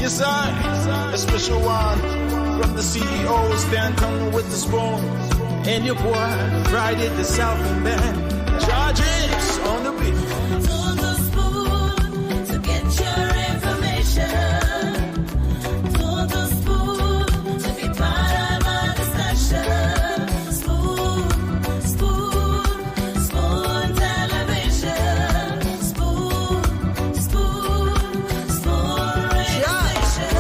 Yes, I, a special one from the CEO, stand coming with the spoon. And your boy, Friday the Southern Band, charges on the beat. On the spoon to get your information. On the spoon to be part of our discussion. Spoon, spoon, spoon television. Spoon, spoon, spoon regulation.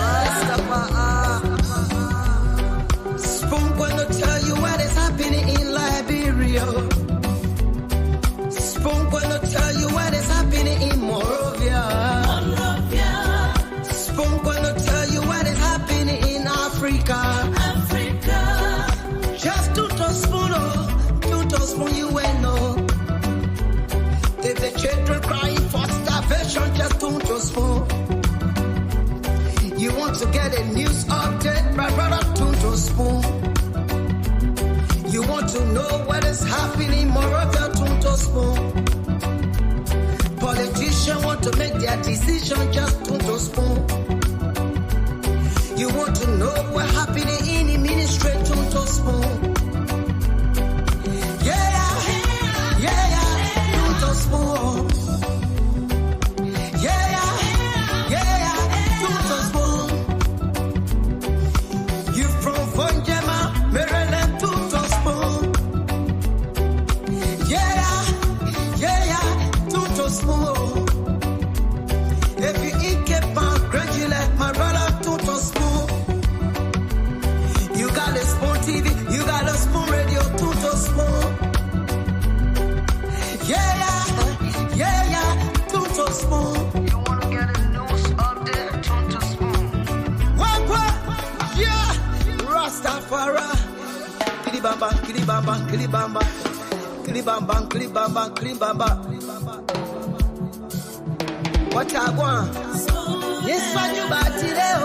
Spoon gonna tell you what is happening in Liberia. Spoon gonna tell you what is happening in Monrovia. Spoon gonna tell you what is happening in Africa. Just to spoon you will know. If the children crying for starvation, just to spoon. You want to get a news update, my brother, to spoon. You want to know what is happening in Monrovia, to spoon. Politicians want to make their decision, just to spoon. You want to know what happening in the ministry, to spoon. To spoon. To spoon. You from Fonjema, Maryland, to spoon. To spoon. If you eat kepa, graduate, my brother, to spoon. You got a spoon TV, you got a spoon radio, to spoon. To spoon. You want to get a news update, to spoon. What? Yeah. Rastafari. Kilibamba, kilibamba, kilibamba. Kilibamba, kilibamba, kilibamba. What I want? Yes, what you got today?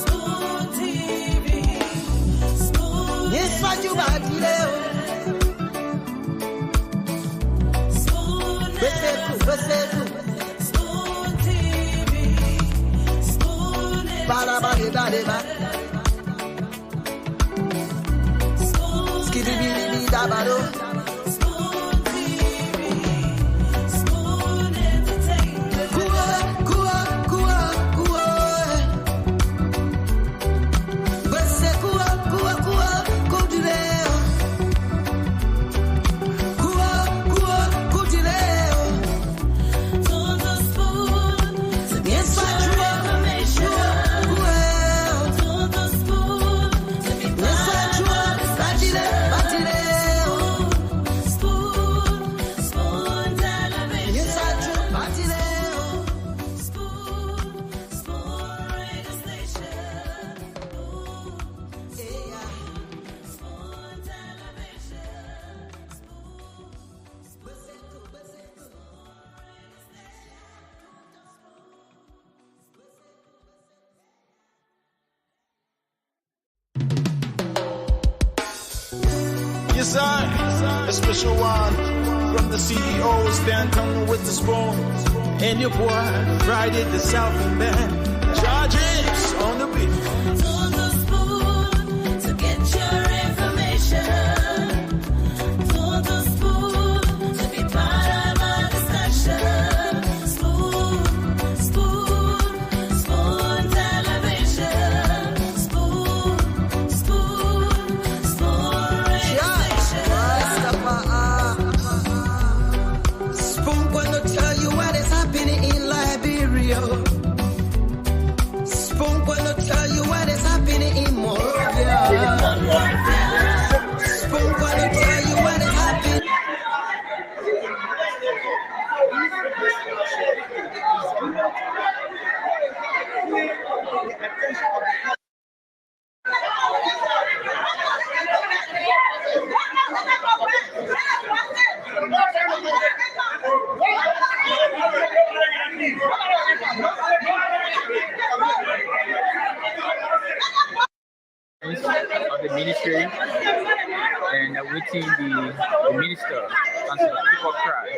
Spoon TV. Spoon. Yes, what you got today? Spoon. Beseku. Spoon TV. Spoon. Ba. Spoon. Skibidi dabado. Spoon TV. Spoon entertainment. Kuwa. Beseku kudileo. Kuwa kudileo. On the spoon to get your information. On the spoon to be part of our discussion. Spoon, spoon television. Spoon, spoon radio station. Spoon television. Yes, I, a special one from the CEO, stand coming with the spoon. And your boy, Friday the Southern Band, charges on the beat. On the spoon to get your information. On the spoon to be part of our discussion. Spoon, spoon, spoon television. Spoon, spoon, spoon radio station. Spoon gonna tell you what is happening in Liberia. Spoon gonna tell you what is happening in Monrovia. Spoon gonna tell you what is happening. Of the ministry and awaiting the minister as the people cry.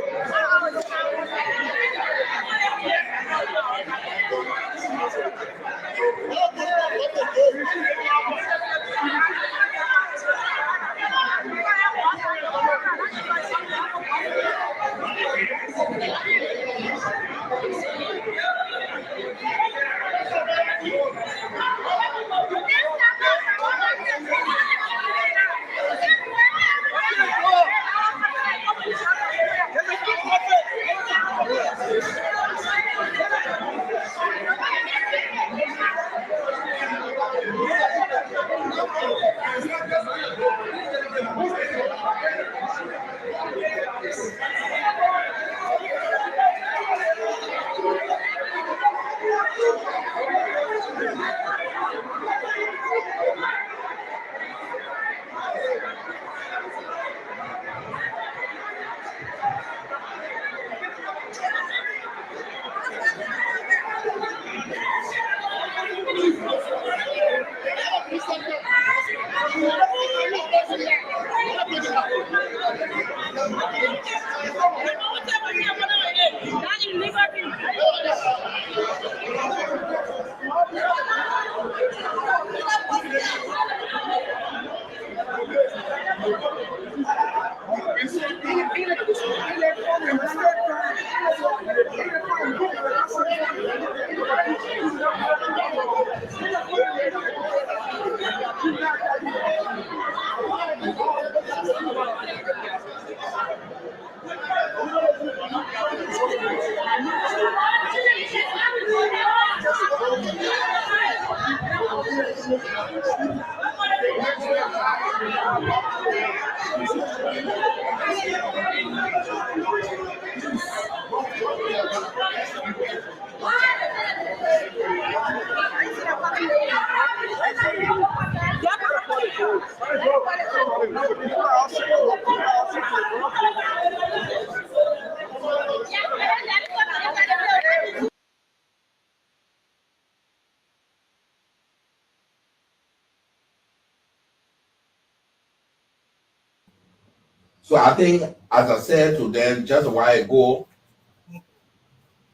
So I think, as I said to them just a while ago,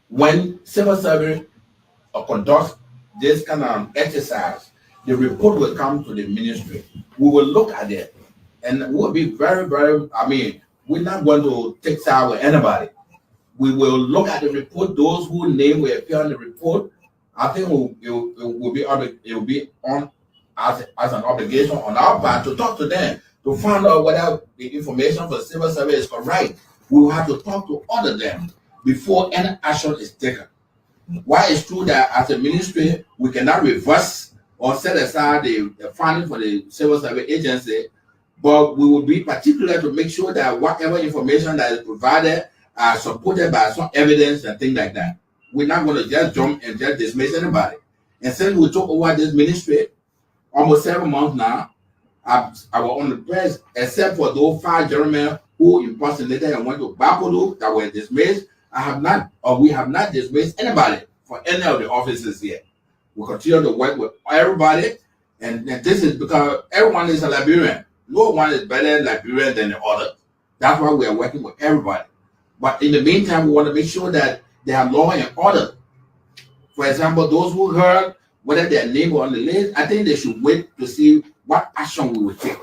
when civil service conducts this kind of exercise, the report will come to the ministry. We will look at it, and we'll be very, very. I mean, we're not going to take side with anybody. We will look at the report. Those whose name will appear on the report, I think it will be on as an obligation on our part to talk to them to find out whether the information for civil service is correct. We will have to talk to all of them before any action is taken. While it's true that as a ministry we cannot reverse or set aside the funding for the civil service agency, but we will be particular to make sure that whatever information that is provided are supported by some evidence and things like that. We're not going to just jump and just dismiss anybody. And since we took over this ministry almost 7 months now, I was on the press, except for those 5 gentlemen who impersonated and went to Bakodo that were dismissed. We have not dismissed anybody for any of the offices yet. We continue to work with everybody, and this is because everyone is a Liberian. No one is better Liberian than the other. That's why we are working with everybody. But in the meantime, we want to make sure that they have law and order. For example, those who heard whether their name was on the list, I think they should wait to see what action we will take.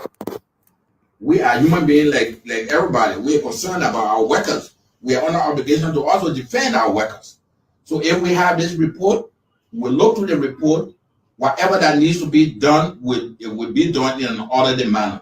We are human beings like everybody. We are concerned about our workers. We are under obligation to also defend our workers. So if we have this report, we'll look through the report. Whatever that needs to be done, it will be done in an orderly manner.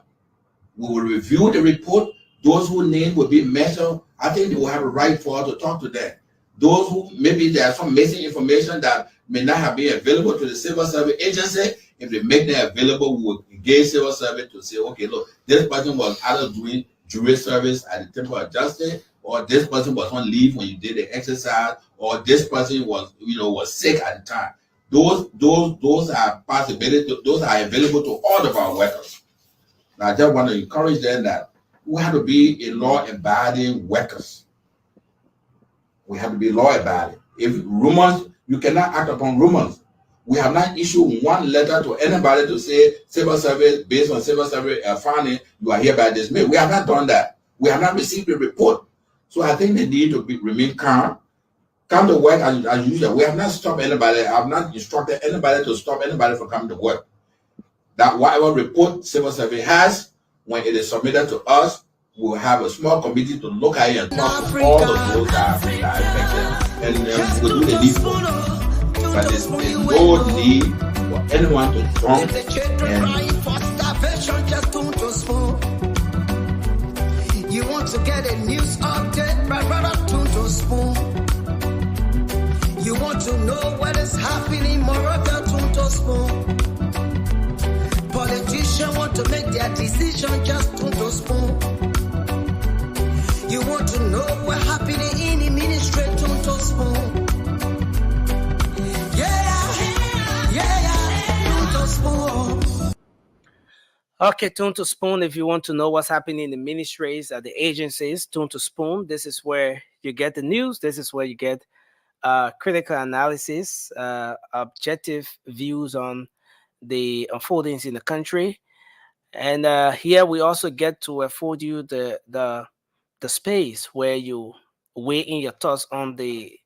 We will review the report. Those whose name will be mentioned, I think they will have a right for us to talk to them. Those who maybe there are some missing information that may not have been available to the civil service agency, if they make them available, we will engage civil service to say, okay, look, this person was either doing jury service at the Temple of Justice, or this person was on leave when you did the exercise, or this person was sick at the time. Those are possibilities. Those are available to all of our workers. Now, I just want to encourage them that we have to be a law-abiding workers. We have to be law-abiding. If rumors, you cannot act upon rumors. We have not issued one letter to anybody to say civil service, based on civil service finding, you are hereby dismissed. We have not done that. We have not received a report. So I think they need to remain calm. Come to work as usual. We have not stopped anybody. I have not instructed anybody to stop anybody from coming to work. That whatever report civil service has, when it is submitted to us, we'll have a small committee to look at it and talk to all of those that are affected, and we'll do the needful. But there's no need for anyone to jump and you want to get a news update, my brother, tune to spoon. You want to know what is happening, Morocco, tune to spoon. Politicians want to make their decision, just tune to spoon. You want to know what's happening in the ministry, tune to spoon. Okay, Tune to Spoon. If you want to know what's happening in the ministries at the agencies, Tune to Spoon. This is where you get the news. This is where you get critical analysis, objective views on the unfoldings in the country. And here we also get to afford you the space where you weigh in your thoughts on the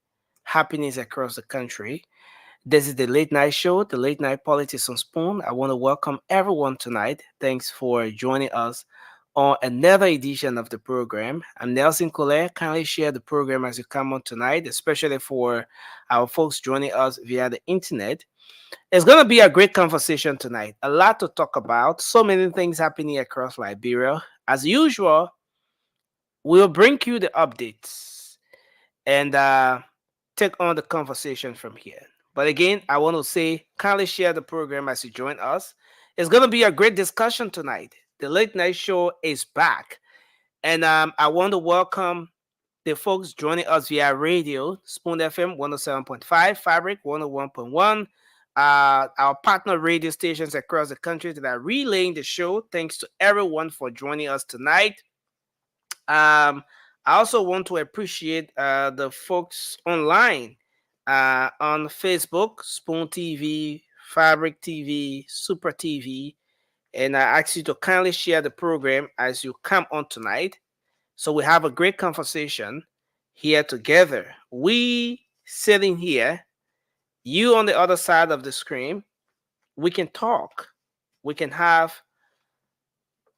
happenings across the country. This is the late night show, the late night politics on Spoon. I want to welcome everyone tonight. Thanks for joining us on another edition of the program. I'm Nelson Collet. Kindly share the program as you come on tonight, especially for our folks joining us via the internet. It's going to be a great conversation tonight. A lot to talk about. So many things happening across Liberia. As usual, we'll bring you the updates and take on the conversation from here. But again, I want to say, kindly share the program as you join us. It's going to be a great discussion tonight. The late night show is back. And I want to welcome the folks joining us via radio, Spoon FM 107.5, Fabric 101.1, our partner radio stations across the country that are relaying the show. Thanks to everyone for joining us tonight. I also want to appreciate the folks online on Facebook, Spoon TV, Fabric TV, Super TV, and I ask you to kindly share the program as you come on tonight. So we have a great conversation here together. We sitting here, you on the other side of the screen, we can talk. We can have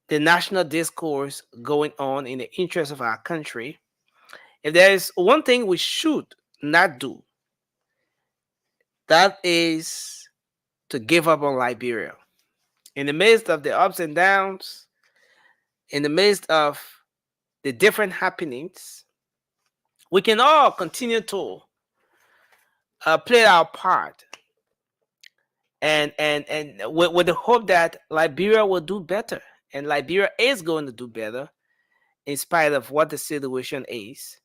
the national discourse going on in the interest of our country. If there is one thing we should not do, that is to give up on Liberia. In the midst of the ups and downs, in the midst of the different happenings, we can all continue to play our part, and with the hope that Liberia will do better, and Liberia is going to do better in spite of what the situation is.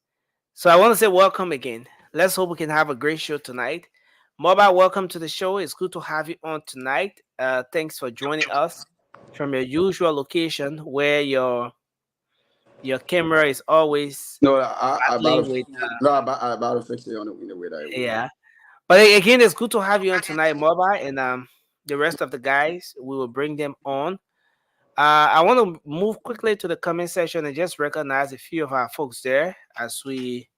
So I want to say welcome again. Let's hope we can have a great show tonight. Mobile, welcome to the show. It's good to have you on tonight. Thanks for joining us from your usual location where your camera is always No, I about battling to, with no, I about to fix it on in the way that it will work. yeah. But again, it's good to have you on tonight, Mobile, and the rest of the guys. We will bring them on. I want to move quickly to the comment section and just recognize a few of our folks there as we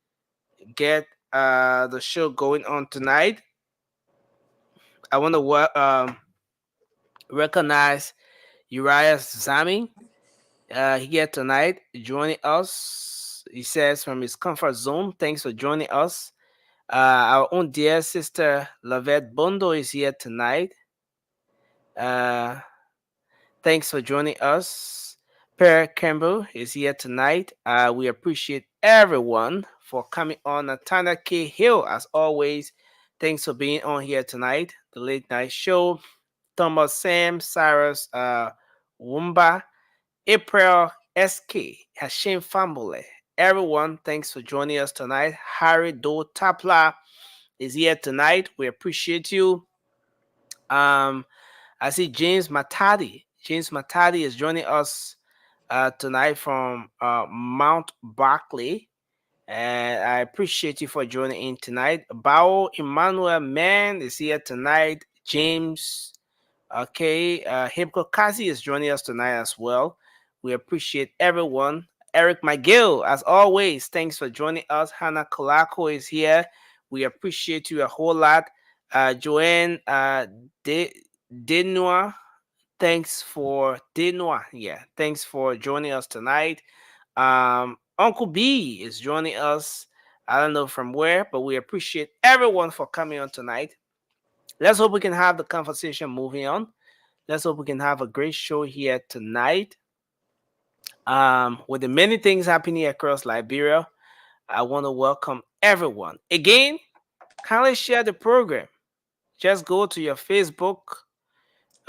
get the show going on tonight. I want to recognize Uriah Zami here tonight joining us. He says from his comfort zone. Thanks for joining us. Our own dear sister Lavette Bondo is here tonight. Uh, Thanks for joining us. Per Campbell is here tonight. We appreciate everyone for coming on. Natana K. Hill, as always, thanks for being on here tonight. The late night show. Thomas Sam, Cyrus Wumba, April SK, Hashim Fambule. Everyone, thanks for joining us tonight. Harry Do Tapla is here tonight. We appreciate you. I see James Matadi. James Matadi is joining us tonight from Mount Barkley. And I appreciate you for joining in tonight. Bao Emmanuel Mann is here tonight. James, okay. Hipko Kazi is joining us tonight as well. We appreciate everyone. Eric McGill, as always, thanks for joining us. Hannah Kolako is here. We appreciate you a whole lot. Joanne Denua, thanks for Denua. Yeah, thanks for joining us tonight. Uncle B is joining us. I don't know from where, but we appreciate everyone for coming on tonight. Let's hope we can have the conversation moving on. Let's hope we can have a great show here tonight. With the many things happening across Liberia, I want to welcome everyone. Again, kindly share the program. Just go to your Facebook,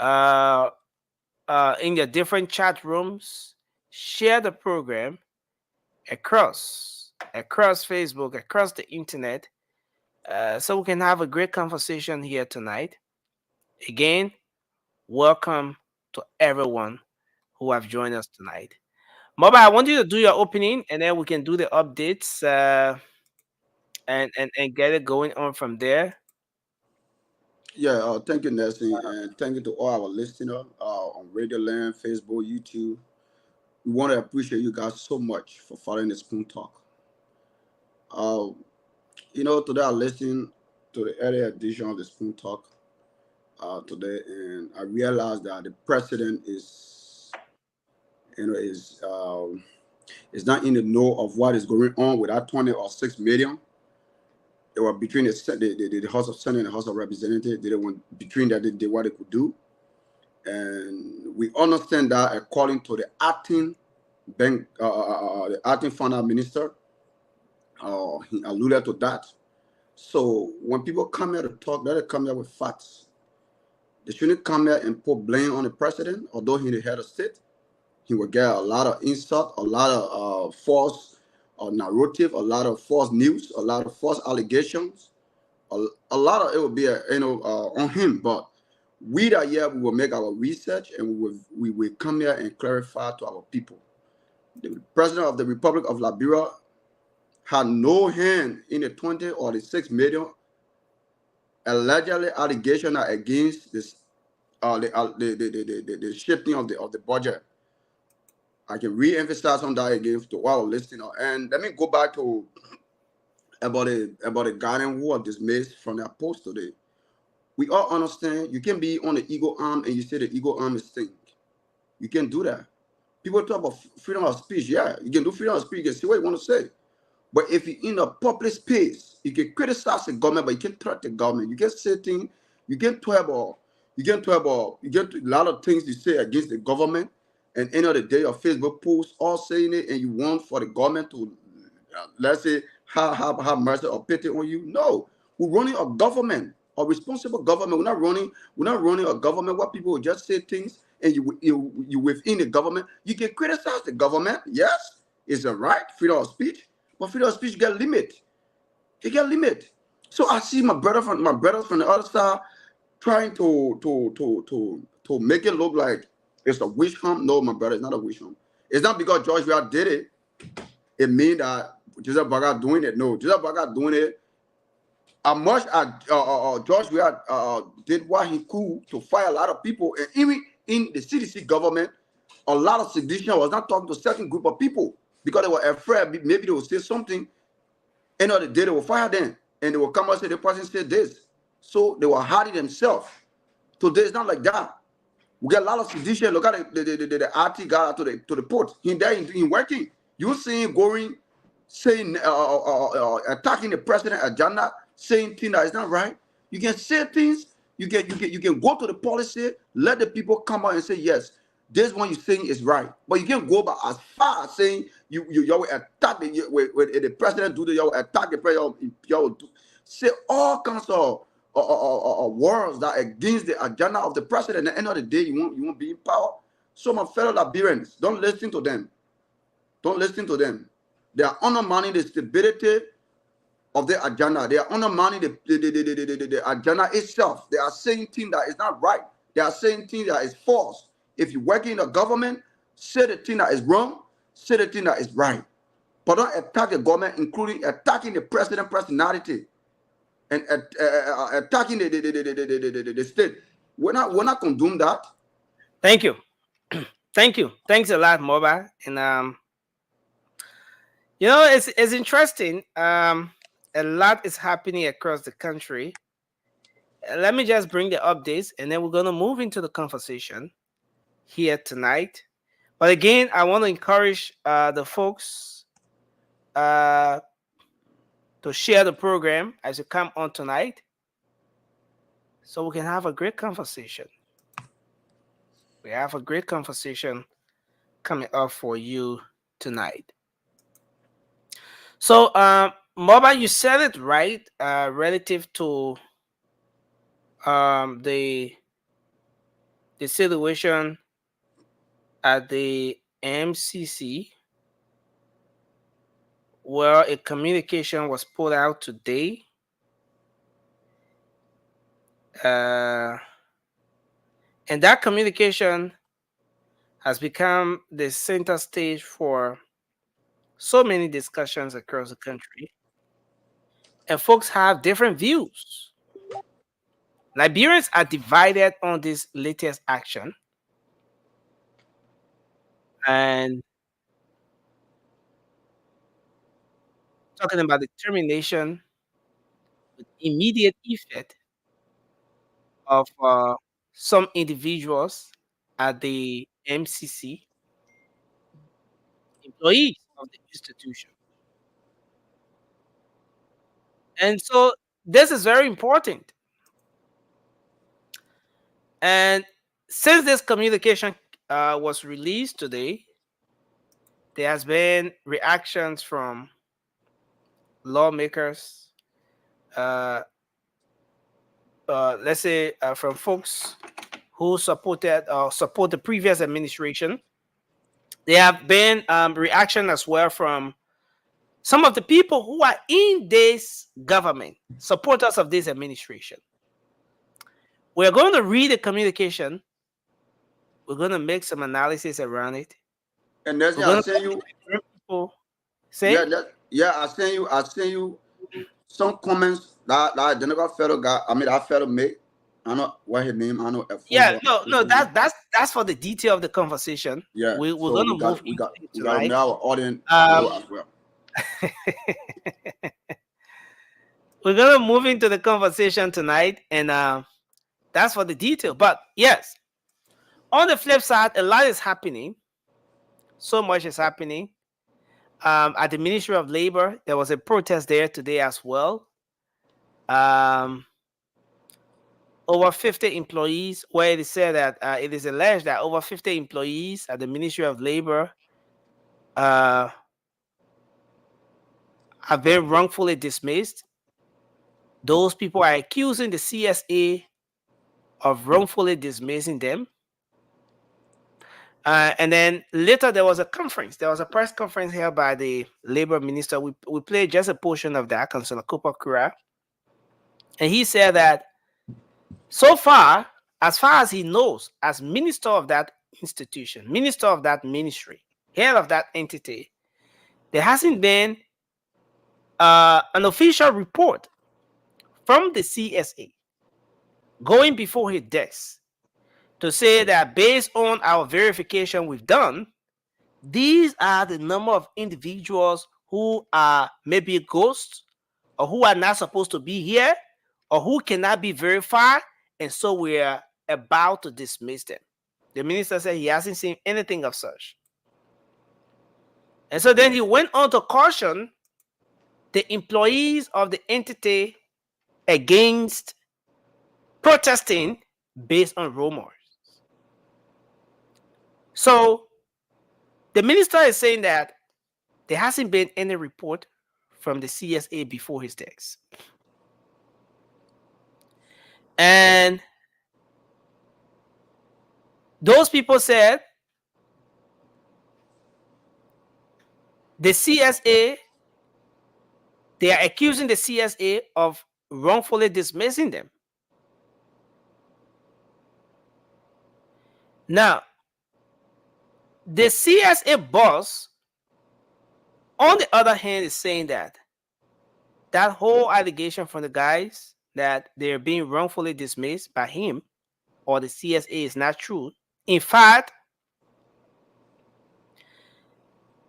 in your different chat rooms, share the program across Facebook, across the internet, so we can have a great conversation here tonight. Again, welcome to everyone who have joined us tonight. Moba, I want you to do your opening, and then we can do the updates and get it going on from there. Yeah, thank you, Nelson, and thank you to all our listeners on Radio Land, Facebook, YouTube. We want to appreciate you guys so much for following the Spoon Talk. Uh, today I listened to the earlier edition of the Spoon Talk today, and I realized that the president is not in the know of what is going on with that 20 or 6 million. They were between the House of Senate and the House of Representatives. They were between that they did what they could do, and we understand that according to the acting finance minister, he alluded to that. So when people come here to talk, let them come here with facts. They shouldn't come here and put blame on the president, although he's the head of state. He will get a lot of insult, a lot of false narrative, a lot of false news, a lot of false allegations. A lot of it will be on him. But we that here, we will make our research, and we will come here and clarify to our people. The president of the Republic of Liberia had no hand in the 20 or the 6 million allegedly allegation against this the shifting of the budget. I can re-emphasize on that again to our listener. And let me go back to about a guardian who was dismissed from their post today. We all understand you can be on the ego arm and you say the ego arm is stink. You can do that. People talk about freedom of speech. Yeah, you can do freedom of speech. You can say what you want to say. But if you're in a public space, you can criticize the government, but you can threat the government. You can say things, you get a lot of things you say against the government, and end of the day, your Facebook posts all saying it, and you want for the government to, let's say, have mercy or pity on you. No, we're running a government, a responsible government. We're not running a government where people will just say things, and you within the government, you can criticize the government. Yes, it's a right, freedom of speech. But freedom of speech get limit. It get limit. So I see my brothers from the other side trying to make it look like it's a witch hunt. No, my brother, it's not a witch hunt. It's not because George Weah did it. It means that Joseph Baga doing it. No, Joseph Baga doing it. As much as George Weah did what he could to fire a lot of people, and even in the CDC government, a lot of sedition was not talking to a certain group of people. Because they were afraid, maybe they will say something. End of the day, they will fire them. And they will come and say, the person said this. So they will hide themselves. Today, it's not like that. We get a lot of sedition. Look at the RT guy to the port. He there in working. You see him going, saying, attacking the president agenda, saying things that is not right. You can say things. You can go to the policy, let the people come out and say, yes, this one you're saying is right. But you can't go back as far as saying you will attack the president do the you will attack the president, you will say all kinds of words that are against the agenda of the president. At the end of the day, you won't be in power. So my fellow Liberians, don't listen to them. Don't listen to them. They are undermining the stability of the agenda. They are undermining the agenda itself. They are saying things that is not right. They are saying things that is false. If you're working in the government, say the thing that is wrong, say the thing that is right. But don't attack the government, including attacking the president personality and attacking the state. We're not condoning that. Thank you. Thank you. Thanks a lot, Moba. And it's interesting. A lot is happening across the country. Let me just bring the updates, and then we're gonna move into the conversation here tonight. But again, I want to encourage the folks to share the program as you come on tonight, so we can have a great conversation. We have a great conversation coming up for you tonight. So, Moba, you said it right relative to the situation at the MCC, where a communication was put out today. And that communication has become the center stage for so many discussions across the country. And folks have different views. Liberians are divided on this latest action. And talking about the termination with immediate effect of some individuals at the MCC, employees of the institution. And so this is very important. And since this communication was released today, there has been reactions from lawmakers, let's say from folks who support the previous administration. There have been reaction as well from some of the people who are in this government, supporters of this administration. We're going to read the communication. We're going to make some analysis around it. And that's We're I going to send you. people say, I send you some comments that identical fellow guy. I mean, that fellow made. I know what his name. I know. yeah, no, that's for the detail of the conversation. Yeah. We're So going to move we got to tonight. make our audience know as well. We're going to move into the conversation tonight, and that's for the detail. But yes, on the flip side, a lot is happening. So much is happening. At the Ministry of Labor, there was a protest there today as well. Over 50 employees, where it is said that it is alleged that over 50 employees at the Ministry of Labor have been wrongfully dismissed. Those people are accusing the CSA of wrongfully dismissing them. And then later there was a conference. There was a press conference held by the labor minister. We played just a portion of that, Councillor Cooper Kura. And he said that so far as he knows, as minister of that institution, minister of that ministry, head of that entity, there hasn't been an official report from the CSA going before his desk to say that based on our verification we've done, these are the number of individuals who are maybe ghosts or who are not supposed to be here or who cannot be verified, and so we're about to dismiss them. The minister said he hasn't seen anything of such. And so then he went on to caution the employees of the entity against protesting based on rumors. So the minister is saying that there hasn't been any report from the CSA before his desk. And those people said the CSA, they are accusing the CSA of wrongfully dismissing them. Now, the CSA boss, on the other hand, is saying that that whole allegation from the guys that they're being wrongfully dismissed by him or the CSA is not true. In fact,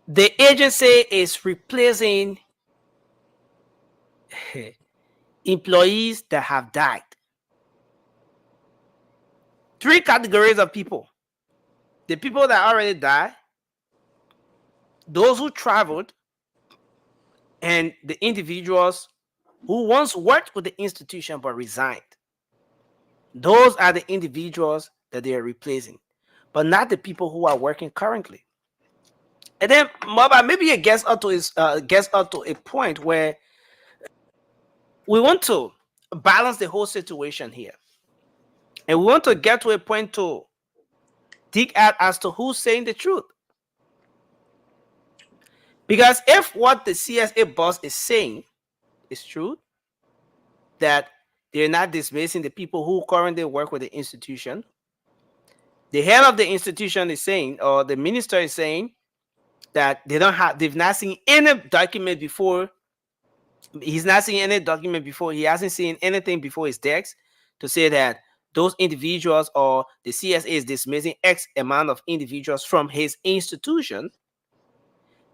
the agency is replacing employees that have died. 3 categories of people: the people that already died, those who traveled, and the individuals who once worked with the institution but resigned. Those are the individuals that they are replacing, but not the people who are working currently. And then maybe it gets up to a point where we want to balance the whole situation here, and we want to get to a point to dig out as to who's saying the truth. Because if what the CSA boss is saying is true, that they're not dismissing the people who currently work with the institution, the head of the institution is saying, or the minister is saying, that they've not seen any document before. He's not seen any document before. He hasn't seen anything before his desk to say that those individuals or the CSA is dismissing X amount of individuals from his institution.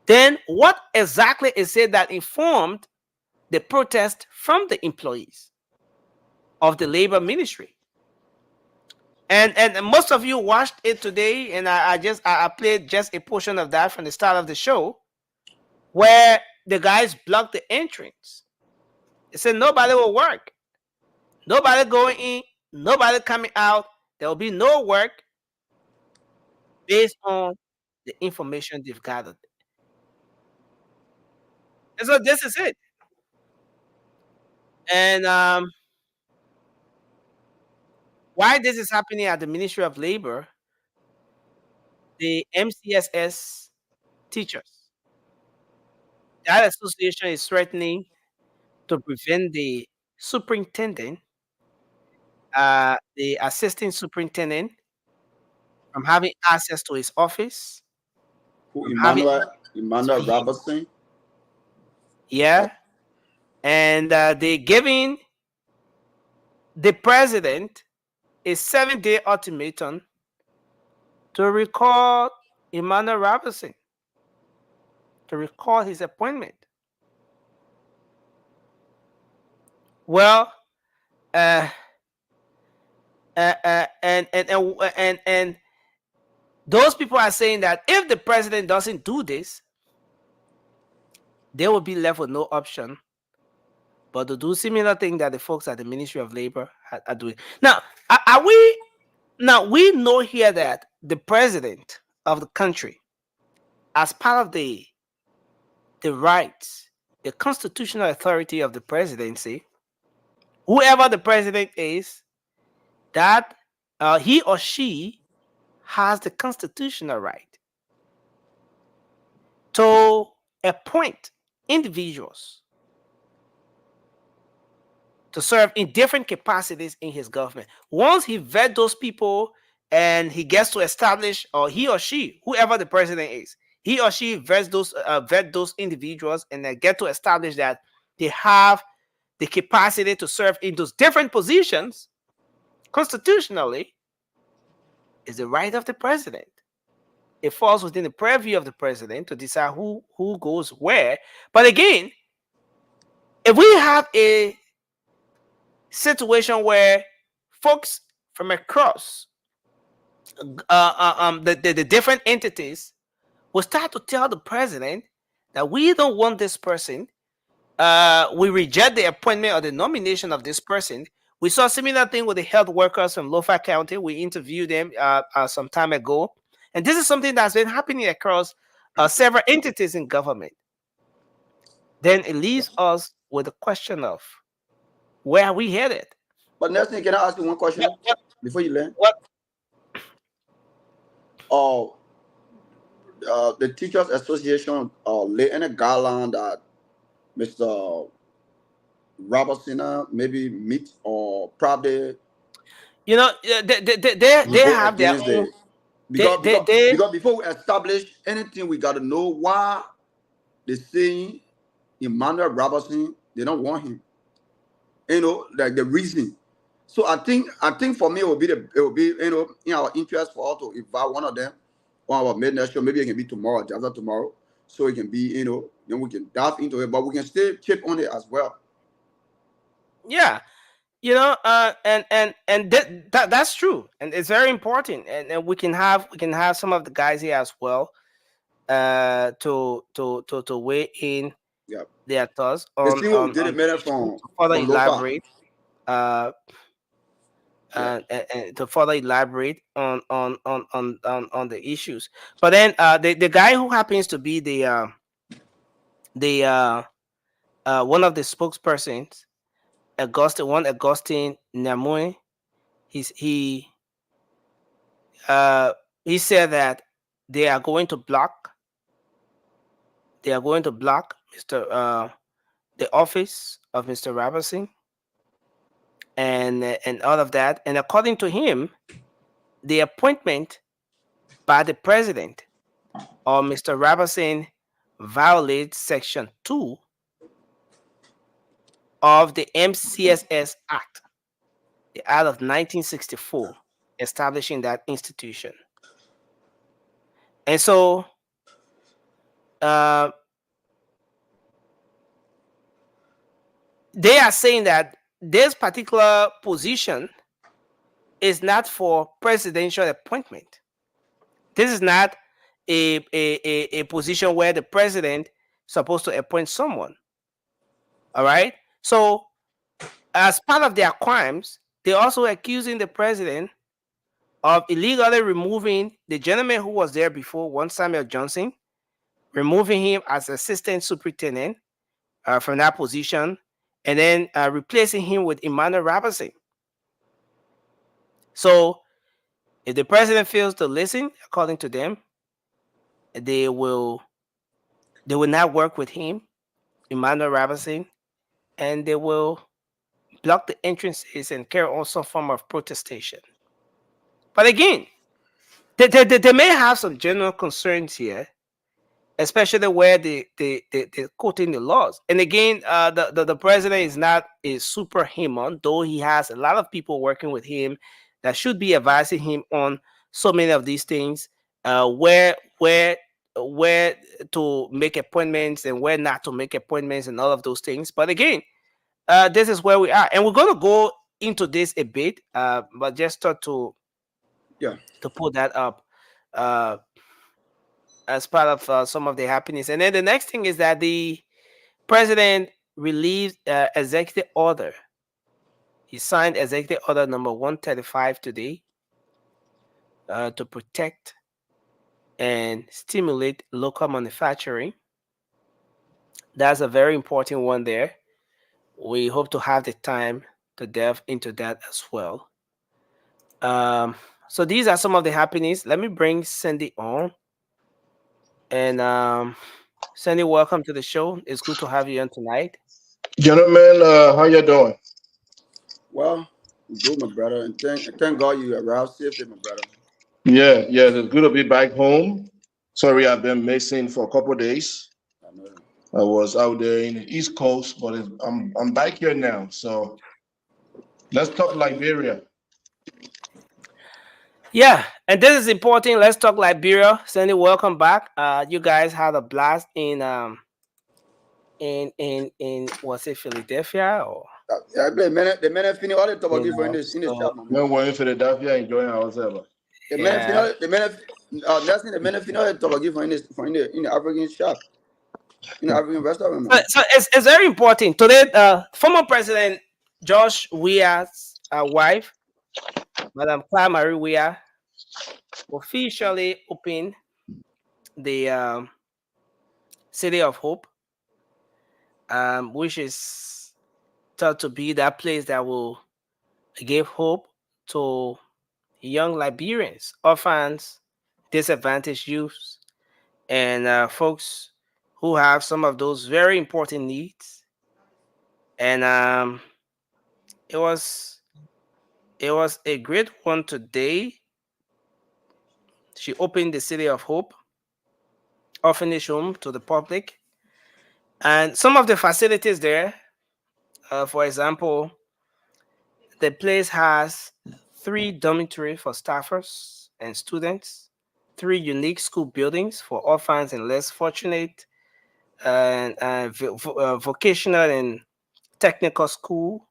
Then what exactly is it that informed the protest from the employees of the labor ministry? And most of you watched it today, and I played just a portion of that from the start of the show, where the guys blocked the entrance. They said nobody will work, nobody going in, nobody coming out. There will be no work based on the information they've gathered. And so this is it. And why this is happening at the Ministry of Labor, the MCSS teachers, that association is threatening to prevent the superintendent, the assistant superintendent, from having access to his office, Who from having access Emmanuel to him. Robertson? Yeah, and they're giving the president a 7-day ultimatum to recall Emmanuel Robertson, to recall his appointment. Well, uh, and those people are saying that if the president doesn't do this, they will be left with no option but to do similar thing that the folks at the Ministry of Labor are doing. Now, are we? Now we know here that the president of the country, as part of the rights, the constitutional authority of the presidency, whoever the president is, that he or she has the constitutional right to appoint individuals to serve in different capacities in his government. Once he vet those people and he gets to establish, or he or she, whoever the president is, he or she vet those individuals and they get to establish that they have the capacity to serve in those different positions constitutionally, is the right of the president. It falls within the purview of the president to decide who goes where. But again, if we have a situation where folks from across the different entities will start to tell the president that we don't want this person, we reject the appointment or the nomination of this person. We saw a similar thing with the health workers from Lofa County. We interviewed them some time ago, and this is something that's been happening across several entities in government. Then it leaves us with the question of where are we headed? But Nelson, can I ask you one question What? before you learn? What? The Teachers Association lay in a guideline that Mr. Robertson maybe meet or probably They have their own. Because before we establish anything, we got to know why they're saying Emmanuel Robertson, they don't want him. Like the reason. So I think for me it will be in our interest for us to invite one of them on our midnight show. Maybe it can be tomorrow, the after tomorrow, so it can be then we can dive into it, but we can still chip on it as well. Yeah, and that's true, and it's very important, and we can have some of the guys here as well, to weigh in their thoughts on to further elaborate. And to further elaborate on the issues. But then the guy who happens to be the one of the spokespersons, Augustine Namui, he said that they are going to block Mr. The office of Mr. Robertson and all of that. And according to him, the appointment by the president of Mr. Robertson violates Section 2 of the MCSS Act, the Act of 1964, establishing that institution. And so they are saying that this particular position is not for presidential appointment. This is not a position where the president is supposed to appoint someone. All right. So as part of their crimes, they're also accusing the president of illegally removing the gentleman who was there before, one Samuel Johnson, removing him as assistant superintendent from that position, and then replacing him with Emmanuel Robertson. So if the president fails to listen, according to them, they will not work with him. Emmanuel Robinson, and they will block the entrances and carry on some form of protestation. But again, they may have some general concerns here, especially where they quoting the laws. And again, the president is not a superhuman, though he has a lot of people working with him that should be advising him on so many of these things, where to make appointments and where not to make appointments and all of those things. But again, this is where we are, and we're going to go into this a bit, but just thought Yeah. to pull that up. Uh, as part of some of the happenings. And then the next thing is that the president released executive order. He signed executive order number 135 today to protect and stimulate local manufacturing. That's a very important one there. We hope to have the time to delve into that as well. So these are some of the happenings. Let me bring Cindy on. And Sandy, welcome to the show. It's good to have you on tonight. Gentlemen, how you doing? Well, good, my brother, and thank God you arrived safely, my brother. Yeah, it's good to be back home. Sorry, I've been missing for a couple of days. I know. I was out there in the East Coast, but I'm back here now. So let's talk Liberia. Yeah, and this is important. Let's talk Liberia. Sandy, welcome back. You guys had a blast in was it Philadelphia or Yeah, the minute finish all the talk you for in know? the So shop, man. We're in Philadelphia, enjoying ourselves. The yeah, minute that's the minute finish all the talk in the African shop, in the African restaurant, man. so it's very important today. Former President Josh Weah's wife, Madam Claire Marie Weah, officially opened the City of Hope, which is thought to be that place that will give hope to young Liberians, orphans, disadvantaged youths, and folks who have some of those very important needs. And it was a great one today. She opened the City of Hope orphanage home to the public, and some of the facilities there. For example, the place has 3 dormitories for staffers and students, 3 unique school buildings for orphans and less fortunate, and vocational and technical school,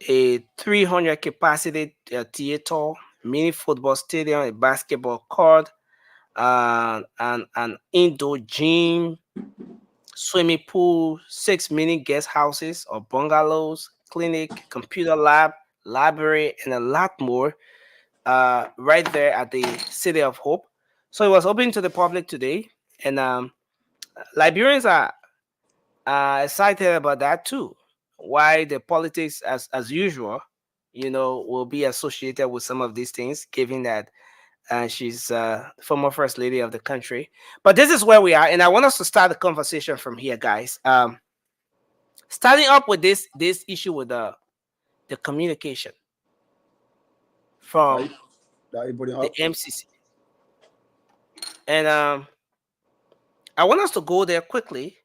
a 300 capacity theater, mini football stadium, a basketball court, and an indoor gym, swimming pool, 6 mini guest houses or bungalows, clinic, computer lab, library, and a lot more right there at the City of Hope. So it was open to the public today, and Liberians are excited about that too. Why the politics, as usual, will be associated with some of these things, given that she's former first lady of the country. But this is where we are, and I want us to start the conversation from here, guys. Starting up with this issue with the communication from That you putting the up. MCC, and I want us to go there quickly,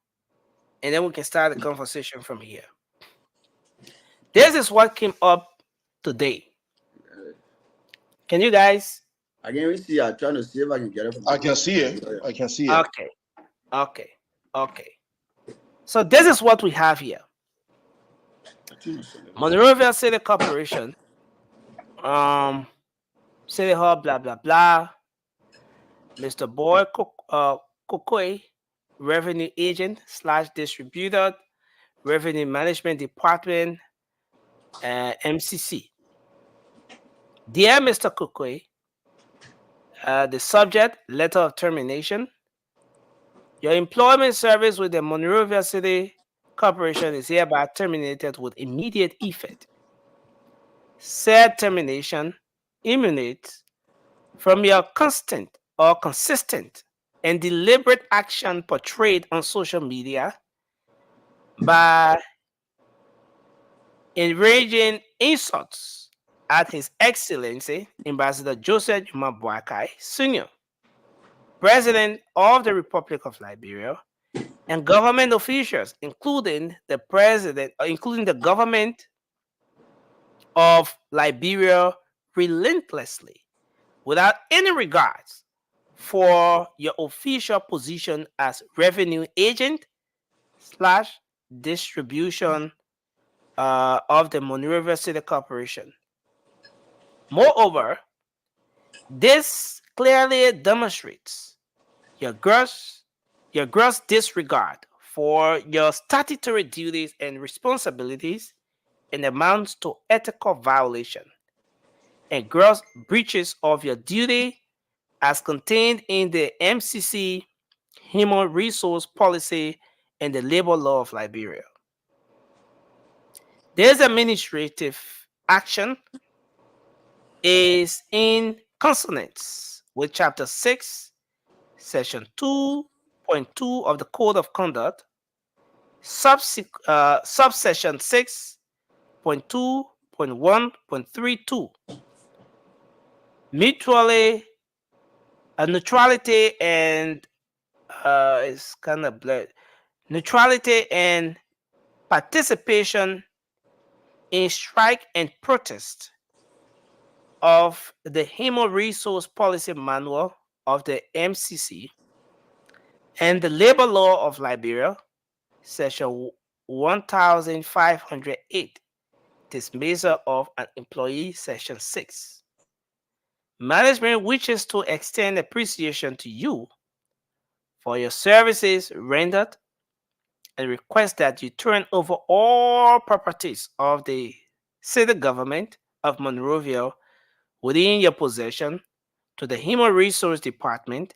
and then we can start the conversation from here. This is what came up today. Can you guys? I can't even see. I'm trying to see if I can get it from. I can see it. I can see it. Okay. So this is what we have here. Monrovia City Corporation, City Hall, blah blah blah. Mr. Boy Kokoi, Revenue Agent / Distributor, Revenue Management Department, MCC. Dear Mr. Kokoi, the subject, letter of termination. Your employment service with the Monrovia City Corporation is hereby terminated with immediate effect. Said termination emanates from your constant or consistent and deliberate action portrayed on social media by enraging insults at His Excellency Ambassador Joseph Juma Boakai Sr., President of the Republic of Liberia, and government officials, including the president, including the government of Liberia, relentlessly, without any regards for your official position as revenue agent slash distribution of the Monrovia City Corporation. Moreover, this clearly demonstrates your gross disregard for your statutory duties and responsibilities and amounts to ethical violation and gross breaches of your duty as contained in the MCC Human Resource Policy and the Labor Law of Liberia. This administrative action is in consonance with Chapter 6, Section 2.2 of the Code of Conduct, subsection 6.2.1.32, mutually neutrality and it's kind of blurred. Neutrality and participation in strike and protest of the Human Resource Policy Manual of the MCC and the Labor Law of Liberia, Section 1508, Dismissal of an Employee, Section 6. Management wishes to extend appreciation to you for your services rendered and request that you turn over all properties of the city government of Monrovia within your possession to the Human Resource Department,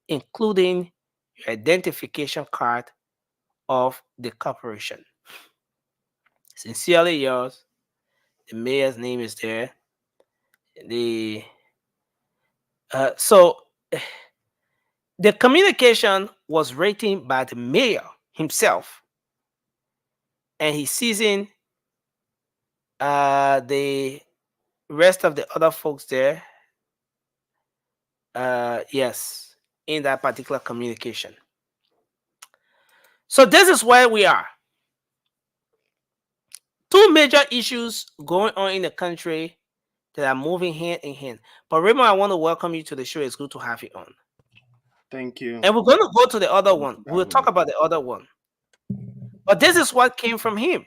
including your identification card of the corporation. Sincerely yours. The mayor's name is there. So the communication was written by the mayor himself, and he's seizing the rest of the other folks there. Yes, in that particular communication. So this is where we are. Two major issues going on in the country that are moving hand in hand. But Raymond, I want to welcome you to the show. It's good to have you on. Thank you. And we're going to go to the other one. We'll talk about the other one. But this is what came from him.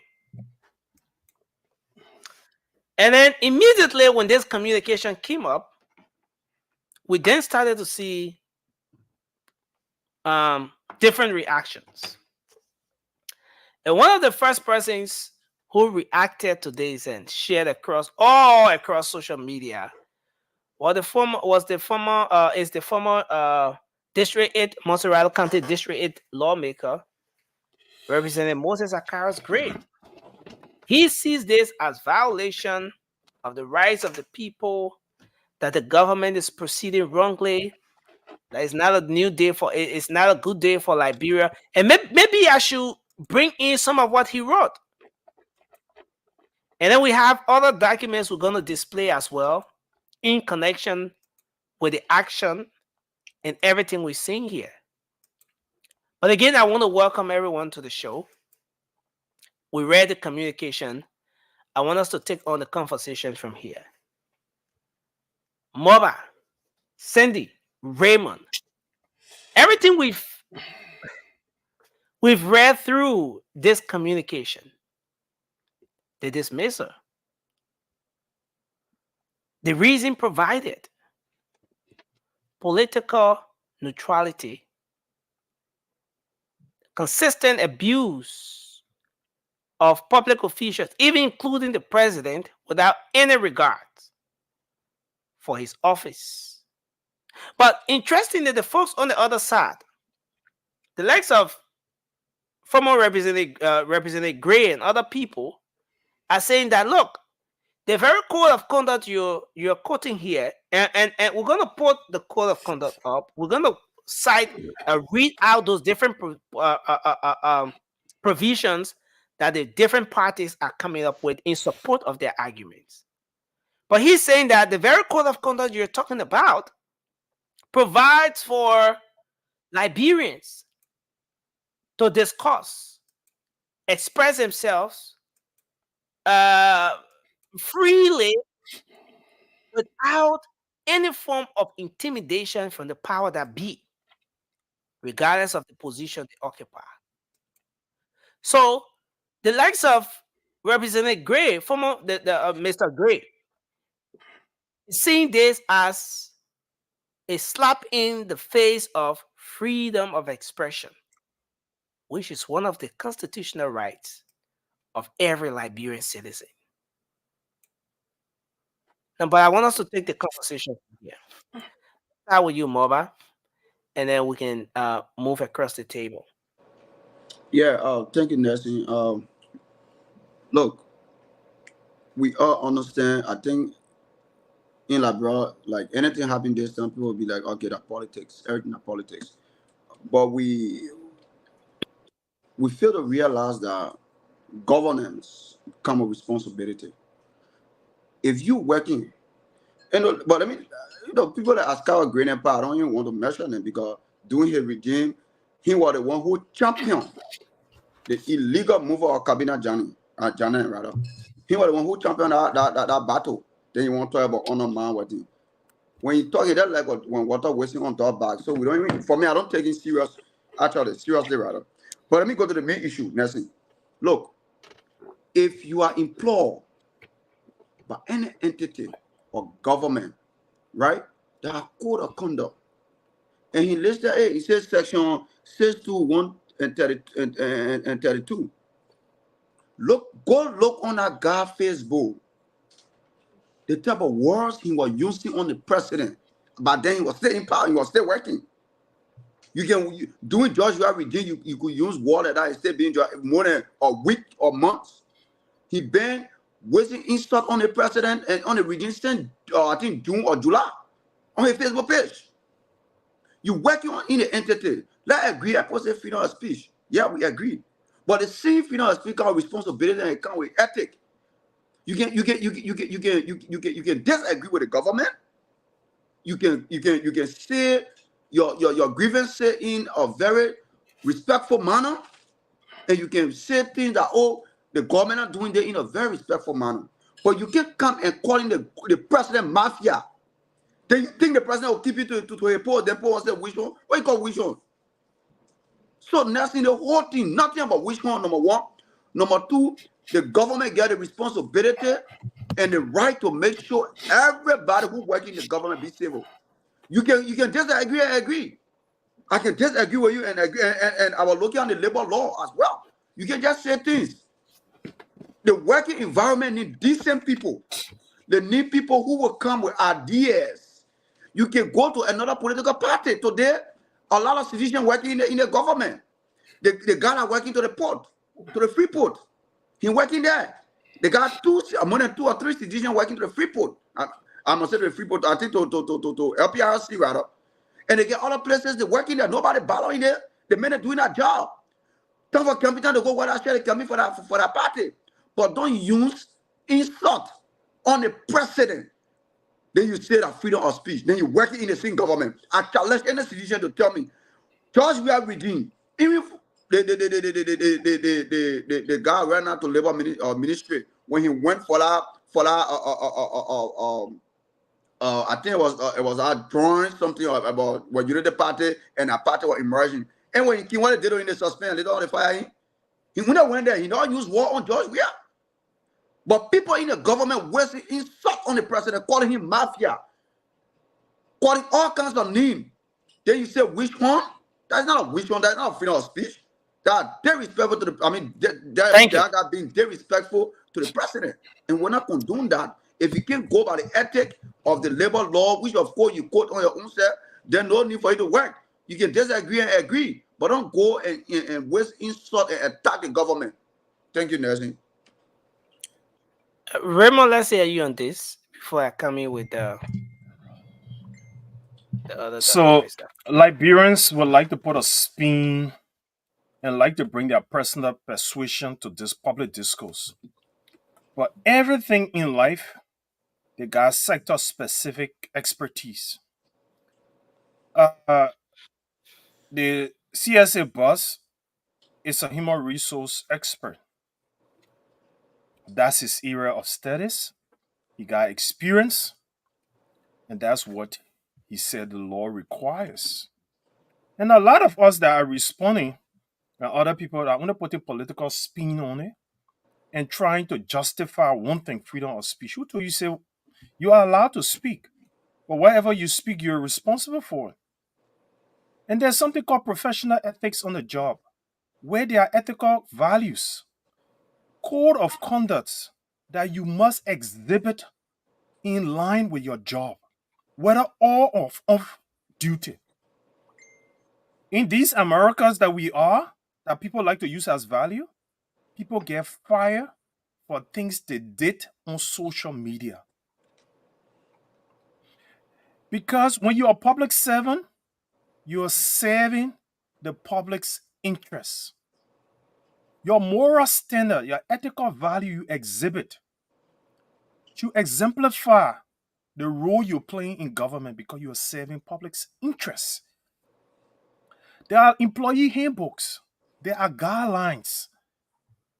And then immediately when this communication came up, we then started to see different reactions. And one of the first persons who reacted to this and shared across social media was the former District 8, Montserrat County District 8 lawmaker, Representative Moses Akaras Gray. He sees this as violation of the rights of the people, that the government is proceeding wrongly, that it's not a new day it's not a good day for Liberia. And maybe I should bring in some of what he wrote. And then we have other documents we're going to display as well in connection with the action and everything we're seeing here. But again, I want to welcome everyone to the show. We read the communication. I want us to take on the conversation from here. Moba, Cindy, Raymond, everything we've read through this communication, the dismissal, the reason provided, political neutrality, consistent abuse of public officials, even including the president, without any regard for his office. But interestingly, the folks on the other side, the likes of former Representative Gray and other people, are saying that, look, the very code of conduct you're quoting here, and we're going to put the code of conduct up. We're going to read out those different provisions that the different parties are coming up with in support of their arguments. But he's saying that the very code of conduct you're talking about provides for Liberians to discuss, express themselves freely without any form of intimidation from the power that be, regardless of the position they occupy. So the likes of Representative Gray, former Mr. Gray, seeing this as a slap in the face of freedom of expression, which is one of the constitutional rights of every Liberian citizen. But I want us to take the conversation from here. Start with you, Moba, and then we can move across the table. Yeah, thank you, Nelson. Look, we all understand. I think in Liberia, like anything happen this time, people will be like, okay, that politics, everything that politics. But we fail to realize that governance come with responsibility. If you working, but I mean, people that ask our Great Empire, I don't even want to mention them because during his regime, he was the one who championed the illegal move of Cabinet Janet rather. He was the one who championed that battle. Then you want to talk about honor man with him. When you talk, that's like when water wasting on top back. So we don't even, for me, I don't take it seriously rather. But let me go to the main issue, Nelson. Look, if you are employed by any entity or government, right, there are code of conduct. And he listed it, he says section 621 and 32. Go look on that guy Facebook. The type of words he was using on the president. But then he was still in power, he was still working. Doing George regime, you could use word like that and still being more than a week or months. He been wasting insult on the president and on the regime since I think June or July on his Facebook page. You working on in the entity. Let's agree. I posted freedom of speech. Yeah, we agree. But the same freedom of speech comes with responsibility and it comes with ethic. You can disagree with the government. You can say your grievance in a very respectful manner, and you can say things that the government are doing there in a very respectful manner. But you can't come and calling the president mafia. Then you think the president will keep you to a poll, then poll will say which one? What you call which one? So that's in the whole thing, nothing about which one, number one. Number two, the government get the responsibility and the right to make sure everybody who works in the government be civil. You can disagree and agree. I can disagree with you and agree, and I was looking at the labor law as well. You can just say things. The working environment needs decent people. They need people who will come with ideas. You can go to another political party. Today, a lot of citizens working in the government. The guy are working to the port, to the free port. He working there. They got more than 2 or 3 citizens working to the free port. I must say to the free port, I think to LPRC rather. And they get other places they working there. Nobody bothering there. The men are doing that job. Time for competent to go where I share coming for that party. But don't use insult on the president. Then you say that freedom of speech. Then you working in the same government. I challenge any citizen to tell me, George, we are redeemed. Even the guy ran out to labor ministry when he went for that I think it was drawing something about when you did the party and a party was emerging. And when he wanted to do in the suspend, they don't fire him. He went there. He don't use war on George Weah. But people in the government wasting insult on the president, calling him mafia, calling all kinds of names. Then you say which one? That's not a which one. That's not a freedom of speech. That they're respectful to the. I mean, they got being disrespectful to the president, and we're not condoning that. If you can't go by the ethic of the labor law, which of course you quote on your own self, then no need for you to work. You can disagree and agree, but don't go and waste insult and attack the government. Thank you, Nelson. Raymond, let's hear you on this before I come in with the other. So Liberians would like to put a spin and like to bring their personal persuasion to this public discourse. But everything in life, they got sector specific expertise. Uh, the CSA boss is a human resource expert. That's his area of studies. He got experience, and that's what he said the law requires. And a lot of us that are responding, and other people that want to put a political spin on it and trying to justify one thing, freedom of speech. Who told you say you are allowed to speak, but whatever you speak, you're responsible for it. And there's something called professional ethics on the job, where there are ethical values, code of conduct that you must exhibit in line with your job, whether or off duty. In these Americas that we are, that people like to use as value, people get fired for things they did on social media. Because when you're a public servant, you're serving the public's interests. Your moral standard, your ethical value you exhibit to exemplify the role you're playing in government because you're serving public's interests. There are employee handbooks. There are guidelines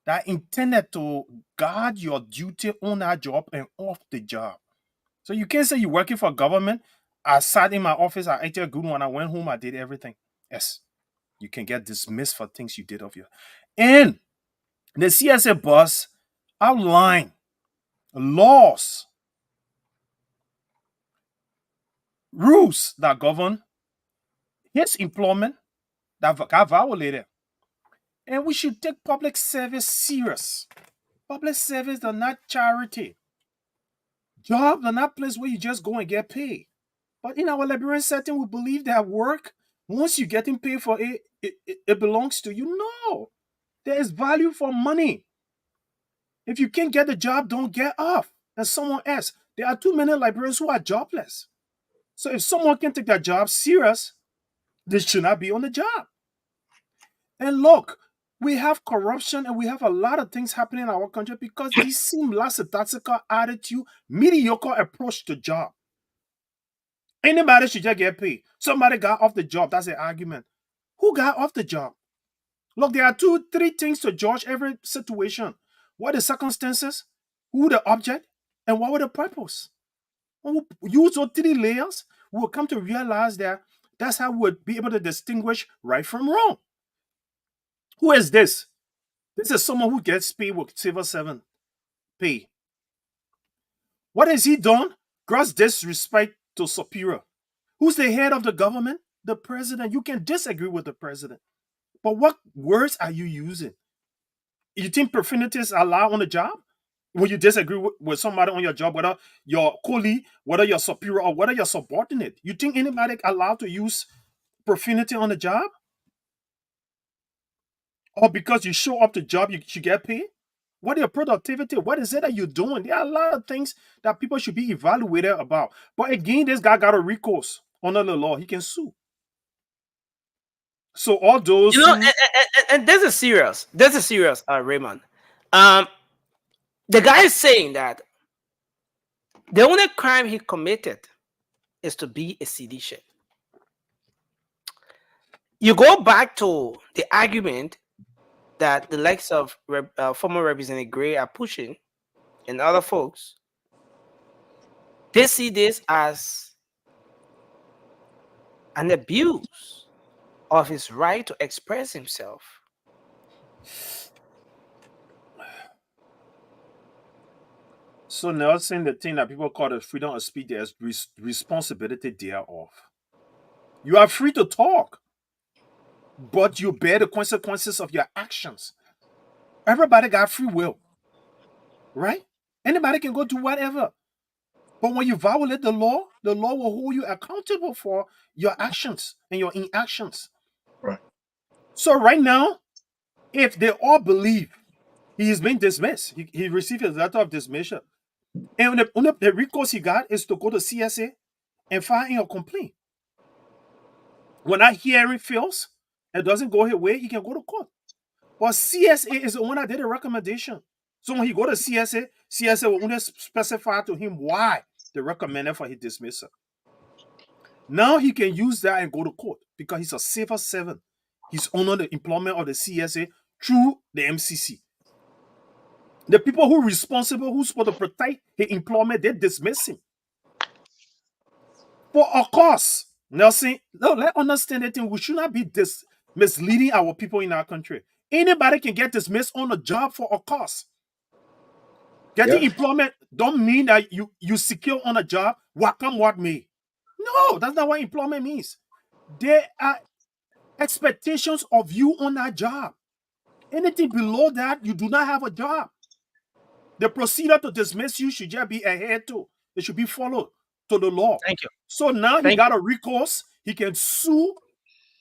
that are intended to guard your duty on that job and off the job. So you can't say you're working for government. I sat in my office, I ate a good one, I went home, I did everything. Yes, you can get dismissed for things you did of you. And the CSA boss outlined laws, rules that govern his employment that got violated. And we should take public service serious. Public service is not charity. Jobs are not place where you just go and get paid. But in our liberal setting, we believe that work, once you're getting paid for it, it belongs to you. No, there is value for money. If you can't get the job, don't get off. And someone else. There are too many librarians who are jobless. So if someone can take that job serious, they should not be on the job. And look, we have corruption and we have a lot of things happening in our country because these seem lackadaisical attitude, mediocre approach to job. Anybody should just get paid. Somebody got off the job. That's the argument. Who got off the job? Look, there are 2-3 things to judge every situation. What are the circumstances? Who the object? And what were the purpose? When we use those 3 layers, we will come to realize that that's how we would be able to distinguish right from wrong. Who is this? This is someone who gets paid with civil servant pay. What has he done? Gross disrespect to superior. Who's the head of the government? The president. You can disagree with the president. But what words are you using? You think profanity is allowed on the job? When you disagree with somebody on your job, whether your colleague, whether your superior, or whether your subordinate, you think anybody allowed to use profanity on the job? Or because you show up to job, you should get paid? What is your productivity? What is it that you're doing? There are a lot of things that people should be evaluated about. But again, this guy got a recourse under the law. He can sue. So all those and this is serious. This is serious, Raymond. The guy is saying that the only crime he committed is to be a seditious. You go back to the argument that the likes of former Representative Gray are pushing and other folks. They see this as an abuse of his right to express himself. So Nelson, the thing that people call the freedom of speech, there's responsibility thereof. You are free to talk, but you bear the consequences of your actions. Everybody got free will, right? Anybody can go do whatever. But when you violate the law will hold you accountable for your actions and your inactions. Right. So right now, if they all believe he is being dismissed, he received his letter of dismissal, and the recourse he got is to go to CSA and file in a complaint. When that hearing fails and doesn't go his way, he can go to court. But CSA is the one that did the recommendation. So when he go to CSA, CSA will only specify to him why they recommended for his dismissal. Now he can use that and go to court because he's a civil servant. He's under the employment of the CSA through the MCC. The people who are responsible, who's supposed to protect his employment, they dismiss him. For a cause. Nelson, no, let's understand that thing. We should not be misleading our people in our country. Anybody can get dismissed on a job for a cause. Getting employment don't mean that you secure on a job, what come what may. No, that's not what employment means. There are expectations of you on that job. Anything below that, you do not have a job. The procedure to dismiss you should just be adhered to. It should be followed to the law. Thank you. So now he got a recourse. He can sue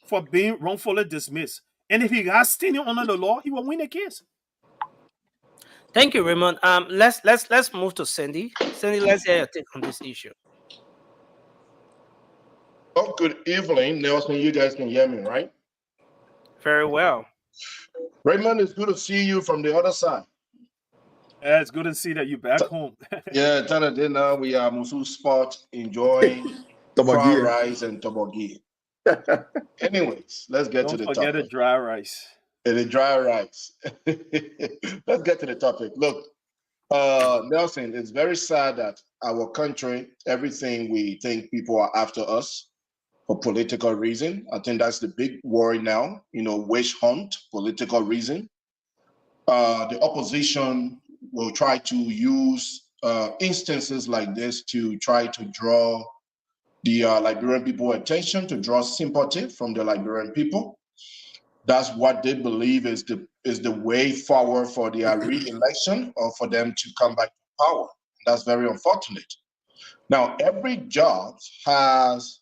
for being wrongfully dismissed. And if he has standing under the law, he will win the case. Thank you, Raymond. Let's move to Sandy. Sandy, let's hear your take on this issue. Oh, good evening, Nelson. You guys can hear me, right? Very well. Raymond, it's good to see you from the other side. Yeah, it's good to see that you're back home. Yeah, Tana dinner. We are Musu Sport enjoying fried rice and toboggi. Anyways, let's get to the topic. Don't forget the dry rice. The dry rice. Let's get to the topic. Look, Nelson, it's very sad that our country, everything we think people are after us for political reason. I think that's the big worry now, witch hunt, political reason. The opposition will try to use instances like this to try to draw the Liberian people attention, to draw sympathy from the Liberian people. That's what they believe is the way forward for their re-election or for them to come back to power. That's very unfortunate. Now, every job has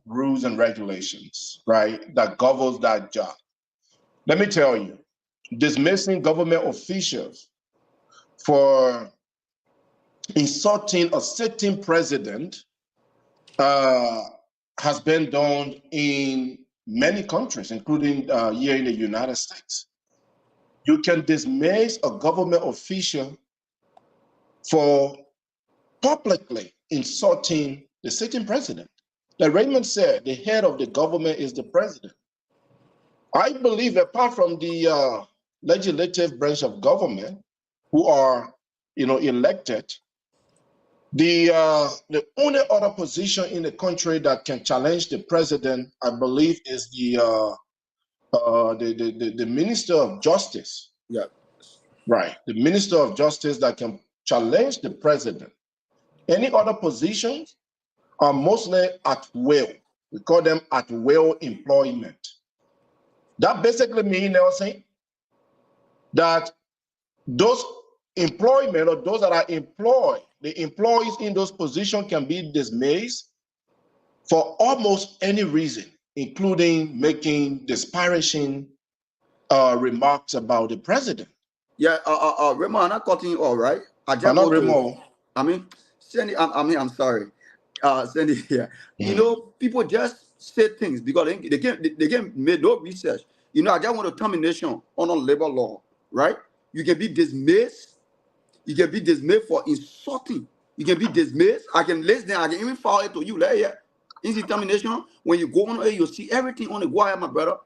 rules and regulations, right, that governs that job. Let me tell you, dismissing government officials for insulting a sitting president has been done in many countries, including here in the United States. You can dismiss a government official for publicly insulting the sitting president. Like Raymond said, the head of the government is the president. I believe apart from the legislative branch of government who are, elected, the only other position in the country that can challenge the president, I believe, is the Minister of Justice. Yeah. Right. The Minister of Justice that can challenge the president. Any other positions are mostly at will. We call them at will employment. That basically means, Nelson, that those employment or those that are employed, the employees in those positions can be dismissed for almost any reason, including making disparaging remarks about the president. Yeah, Remo, I'm not cutting you all right. I'm not Remo. Sandy, I'm sorry. Sandy here. People just say things because they can make no research. I just want a termination under labor law, right? You can be dismissed. You can be dismissed for insulting. You can be dismissed. I can listen. I can even file it to you. Like, yeah. Easy termination. When you go on, you'll see everything on the wire, my brother.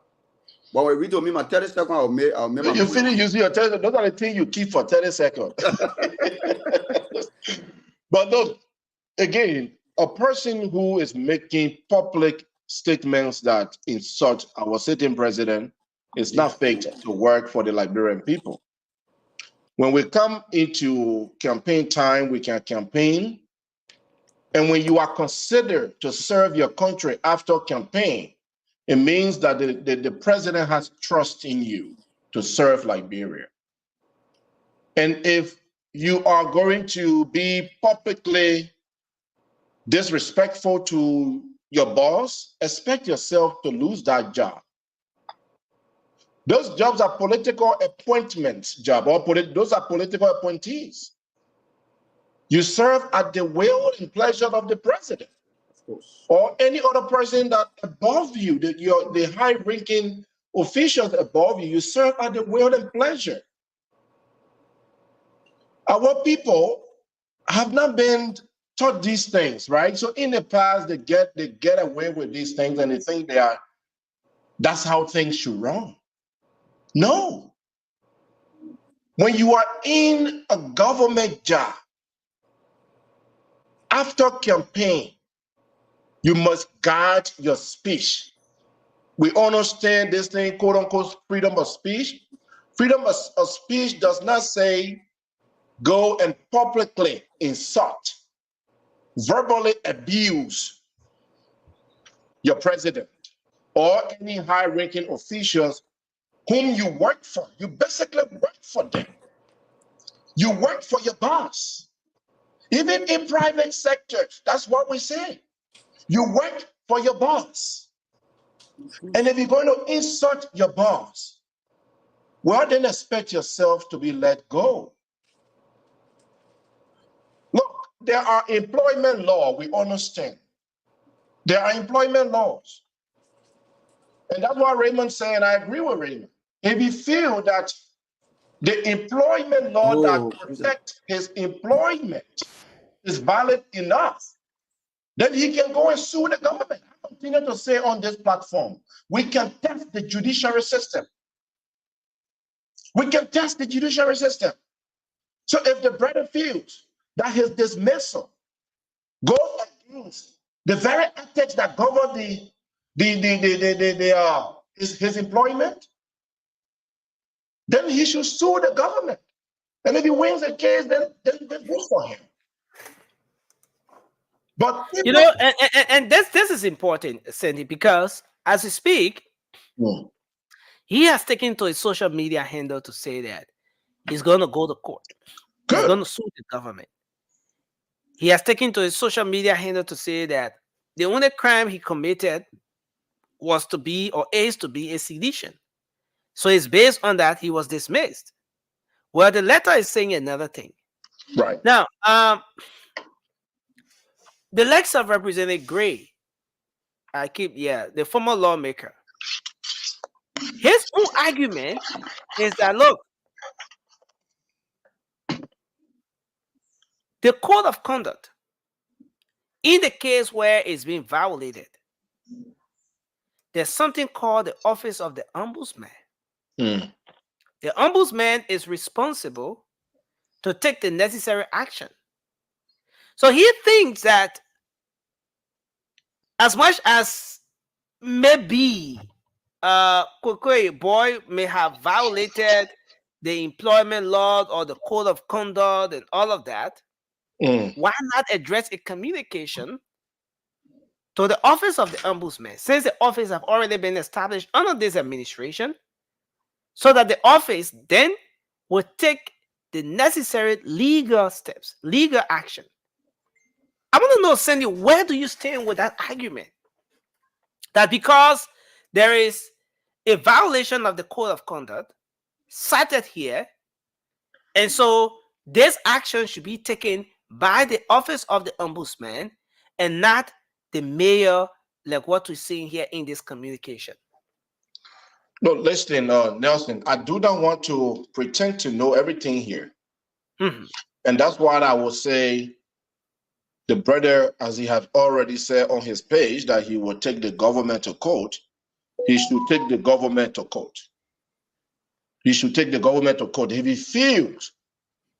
But when you read to me, my 30 seconds, I'll make you finish using your 30 seconds. Those are the things you keep for 30 seconds. But look, again, a person who is making public statements that insult our sitting president is not fit to work for the Liberian people. When we come into campaign time, we can campaign. And when you are considered to serve your country after campaign, it means that the president has trust in you to serve Liberia. And if you are going to be publicly disrespectful to your boss, expect yourself to lose that job. Those jobs are political appointments job, or those are political appointees. You serve at the will and pleasure of the president, of course, or any other person that above you, the high-ranking officials above you, you serve at the will and pleasure. Our people have not been taught these things, right? So in the past, they get away with these things and they think that's how things should run. No. When you are in a government job, after campaign, you must guard your speech. We understand this thing, quote unquote, freedom of speech. Freedom of speech does not say go and publicly insult, verbally abuse your president or any high-ranking officials whom you work for. You basically work for them. You work for your boss. Even in private sector, that's what we say. You work for your boss. And if you're going to insult your boss, well, then expect yourself to be let go. Look, there are employment laws, we understand. There are employment laws. And that's what Raymond's saying. I agree with Raymond. If you feel that the employment law that protects his employment is valid enough, then he can go and sue the government. I continue to say on this platform, we can test the judiciary system. We can test the judiciary system. So if the brother feels that his dismissal goes against the very ethics that govern his employment, then he should sue the government. And if he wins the case, then good for him. But You know, and this is important, Sandy, because as we speak, he has taken to his social media handle to say that he's going to go to court. He's going to sue the government. He has taken to his social media handle to say that the only crime he committed was to be or is to be a sedition. So it's based on that he was dismissed. Well, the letter is saying another thing. Right. Now, the likes of Representative Gray, the former lawmaker, his own argument is that, look, the code of conduct, in the case where it's being violated, there's something called the Office of the Ombudsman. The Ombudsman is responsible to take the necessary action. So he thinks that as much as maybe Kokoe boy may have violated the employment law or the code of conduct and all of that, why not address a communication to the Office of the Ombudsman, since the office have already been established under this administration, so that the office then will take the necessary legal steps, legal action. I want to know, Sandy, where do you stand with that argument? That because there is a violation of the code of conduct cited here, and so this action should be taken by the Office of the Ombudsman and not the mayor, like what we're seeing here in this communication. No, listen, Nelson, I do not want to pretend to know everything here. And that's why I will say the brother, as he had already said on his page, that he will take the government to court. He should take the government to court. He should take the government to court. If he feels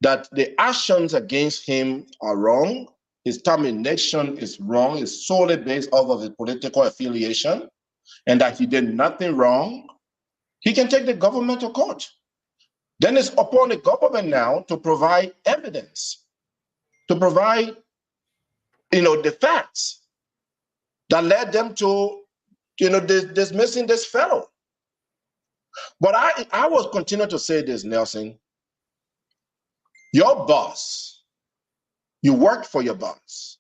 that the actions against him are wrong, his termination is wrong, is solely based off of his political affiliation, and that he did nothing wrong, he can take the government to court. Then it's upon the government now to provide evidence, to provide, the facts that led them to, dismissing this fellow. But I will continue to say this, Nelson. Your boss, you work for your boss.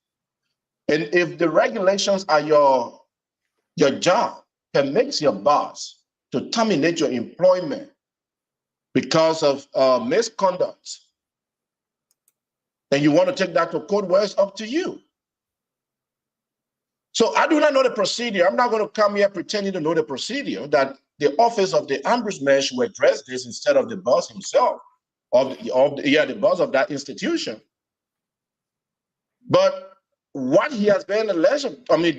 And if the regulations are your job permits your boss to terminate your employment because of misconduct, and you want to take that to court, well, it's up to you. So I do not know the procedure. I'm not going to come here pretending to know the procedure that the office of the ombudsman should address this instead of the boss himself, the boss of that institution. But what he has been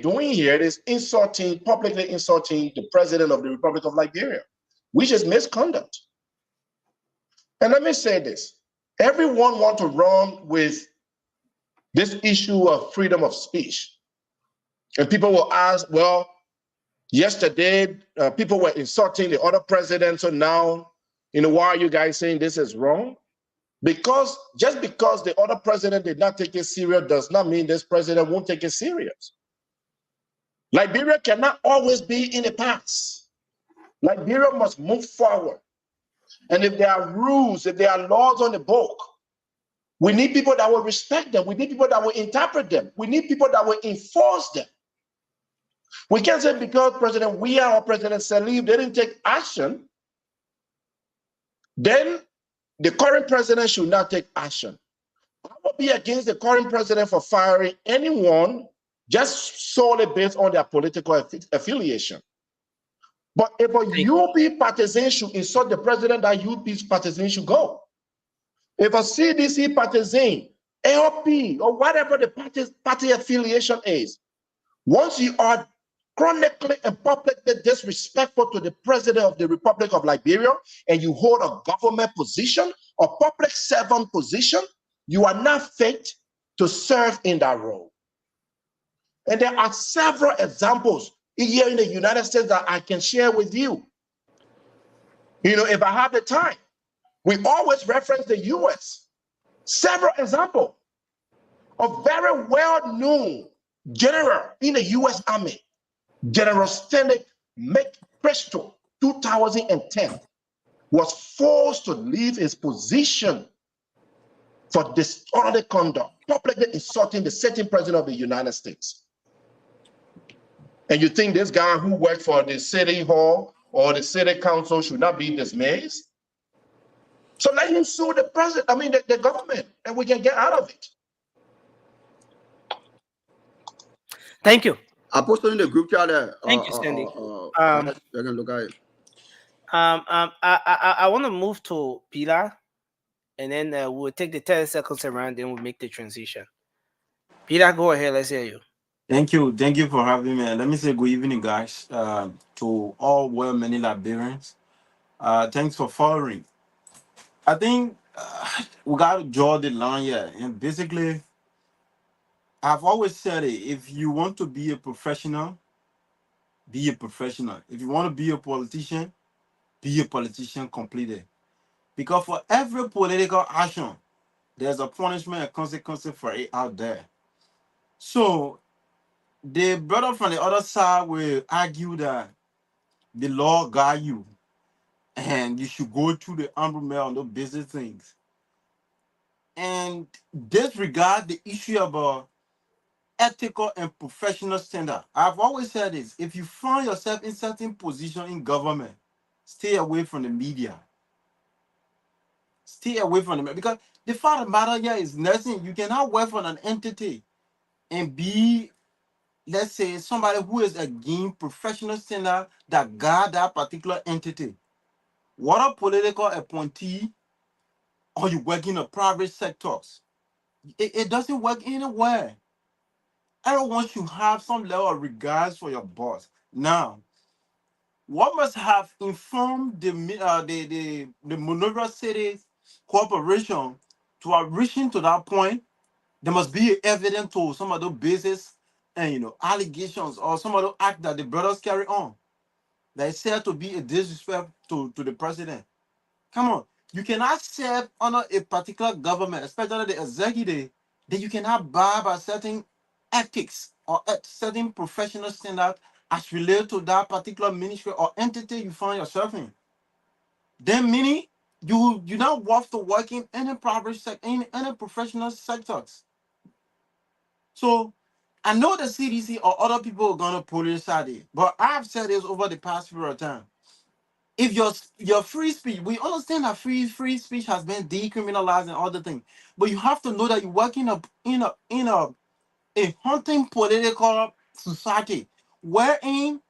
doing here is publicly insulting the president of the Republic of Liberia, which is misconduct. And let me say this. Everyone wants to run with this issue of freedom of speech. And people will ask, well, yesterday, people were insulting the other president, so now, why are you guys saying this is wrong? Just because the other president did not take it serious does not mean this president won't take it serious. Liberia cannot always be in the past. Liberia must move forward. And if there are rules, if there are laws on the book, we need people that will respect them. We need people that will interpret them. We need people that will enforce them. We can't say because President Weah or President Salif didn't take action, then the current president should not take action. I will be against the current president for firing anyone just solely based on their political affiliation. But if a UP partisan should insult the president, that UP partisan should go. If a CDC partisan, AOP, or whatever the party affiliation is, once you are chronically and publicly disrespectful to the president of the Republic of Liberia and you hold a government position or public servant position, you are not fit to serve in that role. And there are several examples here in the United States that I can share with you. If I have the time, we always reference the US. Several examples of very well-known general in the US Army, General Stanley McChrystal, 2010, was forced to leave his position for disorderly conduct, publicly insulting the sitting president of the United States. And you think this guy who worked for the city hall or the city council should not be dismissed? So let him sue the president, the government, and we can get out of it. Thank you. I posted in the group chat there. Thank you, Sandy. You can look at it. I want to move to Pilar, and then we'll take the 30 seconds around, then we'll make the transition. Pilar, go ahead. Let's hear you. Thank you for having me. Let me say good evening, guys, to all many Liberians. Thanks for following. I think we got to draw the line here. And basically, I've always said it, if you want to be a professional, be a professional. If you want to be a politician, be a politician completely. Because for every political action, there's a punishment and consequence for it out there. So, the brother from the other side will argue that the law guide you and you should go through the ombudsman on those basic things. And disregard the issue about ethical and professional standard. I've always said this, if you find yourself in certain position in government, stay away from the media. Stay away from the media. Because the fact of the matter here is nothing. You cannot work for an entity and be, let's say, somebody who is against professional standard that guard that particular entity. What a political appointee, or you work in the private sectors, it doesn't work anywhere. Everyone should have some level of regards for your boss. Now, what must have informed the Monrovia City Corporation to reaching to that point? There must be evidence to some of those bases and allegations or some of the acts that the brothers carry on that is said to be a disrespect to the president. Come on, you cannot serve under a particular government, especially the executive, then you cannot abide by certain ethics or certain professional standards as related to that particular ministry or entity you find yourself in. Then meaning you not want to work in any private sector, in any professional sectors. So I know the CDC or other people are gonna politicize it, but I've said this over the past period of time. If your free speech, we understand that free speech has been decriminalized and other things, but you have to know that you work in a hunting political society wherein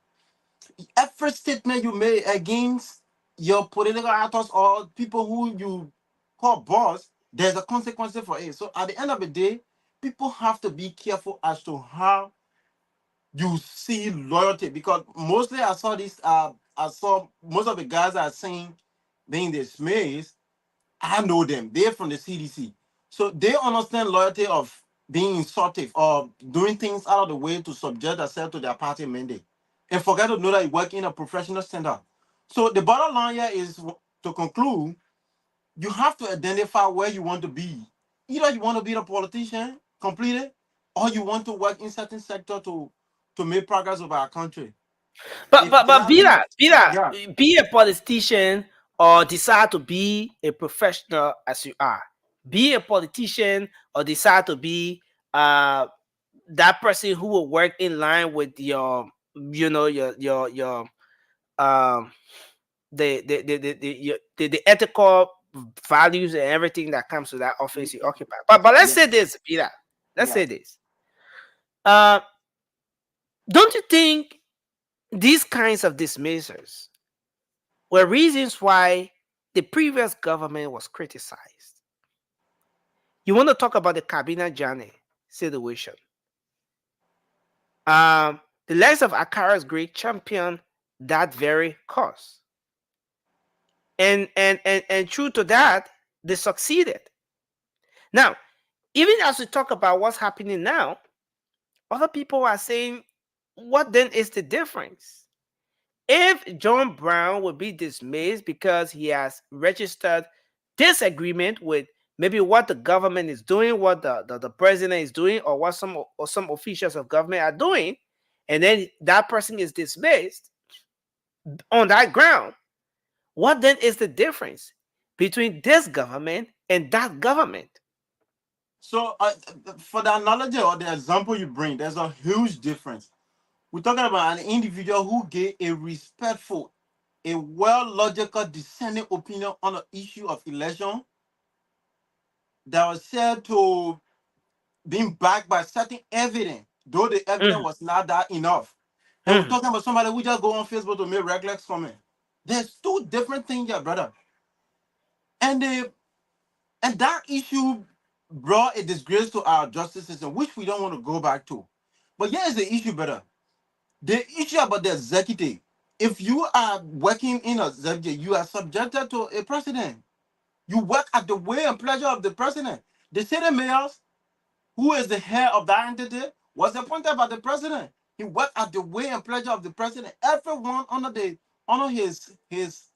every statement you make against your political actors or people who you call boss, there's a consequence for it. So at the end of the day, people have to be careful as to how you see loyalty, because mostly I saw most of the guys are saying being dismissed. I know them. They're from the CDC. So they understand loyalty of being insultive or doing things out of the way to subject themselves to their party mandate. And forget to know that you work in a professional center. So the bottom line here is, to conclude, you have to identify where you want to be. Either you want to be a politician completely, or you want to work in certain sector to make progress of our country. But If but but that be is, that, be that, yeah. be a politician or decide to be a professional as you are. Be a politician or decide to be that person who will work in line with your, your um the ethical values and everything that comes to that office you occupy. But let's Yeah. say this, Peter. Let's Yeah. say this. Uh, don't you think these kinds of dismissals were reasons why the previous government was criticized? You want to talk about the Kabina Jane situation. The likes of Akara's great champion that very cause. And true to that, they succeeded. Now, even as we talk about what's happening now, other people are saying, what then is the difference? If John Brown would be dismissed because he has registered disagreement with maybe what the government is doing, what the president is doing, or what some officials of government are doing, and then that person is dismissed on that ground, what then is the difference between this government and that government? So for the analogy or the example you bring, there's a huge difference. We're talking about an individual who gave a respectful, a well logical dissenting opinion on the issue of election that was said to being backed by certain evidence, though the evidence Mhm, was not that enough. And we're mhm. talking about somebody who just go on Facebook to make reckless comment. There's two different things here, brother. And the and that issue brought a disgrace to our justice system, which we don't want to go back to. But here is the issue, brother. The issue about the executive. If you are working in a executive, you are subjected to a president. You work at the will and pleasure of the president. The city mayors, who is the head of that entity, was appointed by the president. He worked at the will and pleasure of the president. Everyone under his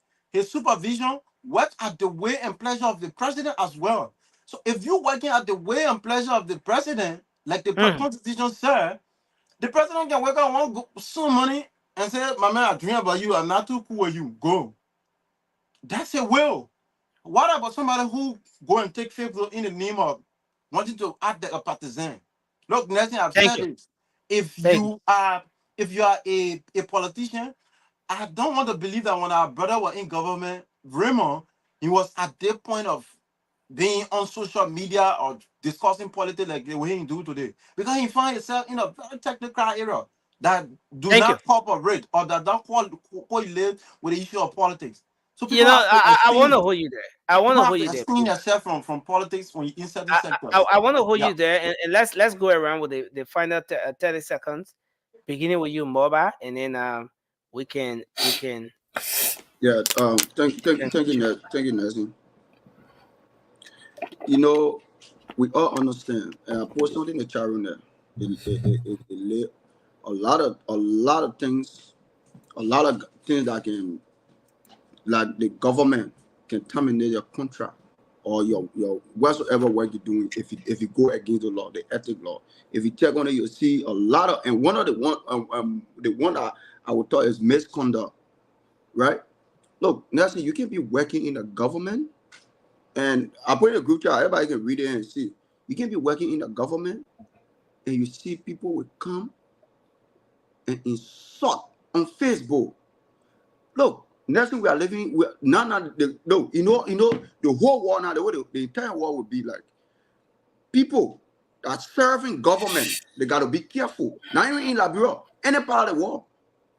supervision worked at the will and pleasure of the president as well. So if you're working at the will and pleasure of the president, like the Mhm. Constitution said, the president can wake up one some money and say, "My man, I dream about you. I'm not too cool with you. Go." That's a will. What about somebody who go and take favor in the name of wanting to act like a partisan? Look, Nelson, I've Thank said you. this. If Thank you. you are a politician, I don't want to believe that when our brother was in government, Raymond, he was at the point of being on social media or discussing politics like the way he do today. Because he found himself in a very technical area that do Thank you. not cooperate or that don't correlate with the issue of politics. So You people know, have to I want to abstain. hold you there. I want People to have hold to you there, abstain Peter. yourself from politics when you're in certain sectors. I want to hold Yeah. you there, and let's go around with the final 30 seconds, beginning with you, Moba, and then Yeah. we can continue. Thank you, Nelson. You know, we all understand. And I put something in the chat room there. It lay a lot of things, that can, like, the government can terminate your contract or your whatsoever work you're doing if you go against the law, the ethic law. If you check on it, you'll see a lot of, and one of the one I would thought is misconduct, right? Look, Nelson, you can be working in the government, and I put in a group chat, everybody can read it and see. You can be working in the government and you see people will come and insult on Facebook. Look, Nelson, we are living. No, the whole world now, the way the entire world would be like. People that serving government, they got to be careful. Not even in Liberia, any part of the world.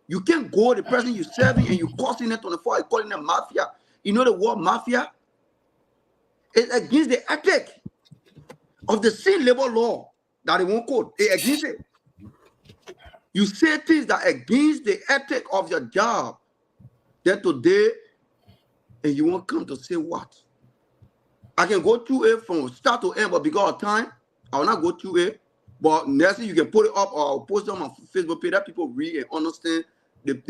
You can't go the person you serving and you costing them 24, you calling them mafia. You know the word mafia? It's against the ethic of the same labor law that they won't code. It's against it. You say things that are against the ethic of your job. Then today, and you won't come to say what? I can go through it from start to end, but because of time, I will not go through it. But next thing you can put it up or post it on my Facebook page that people read and understand the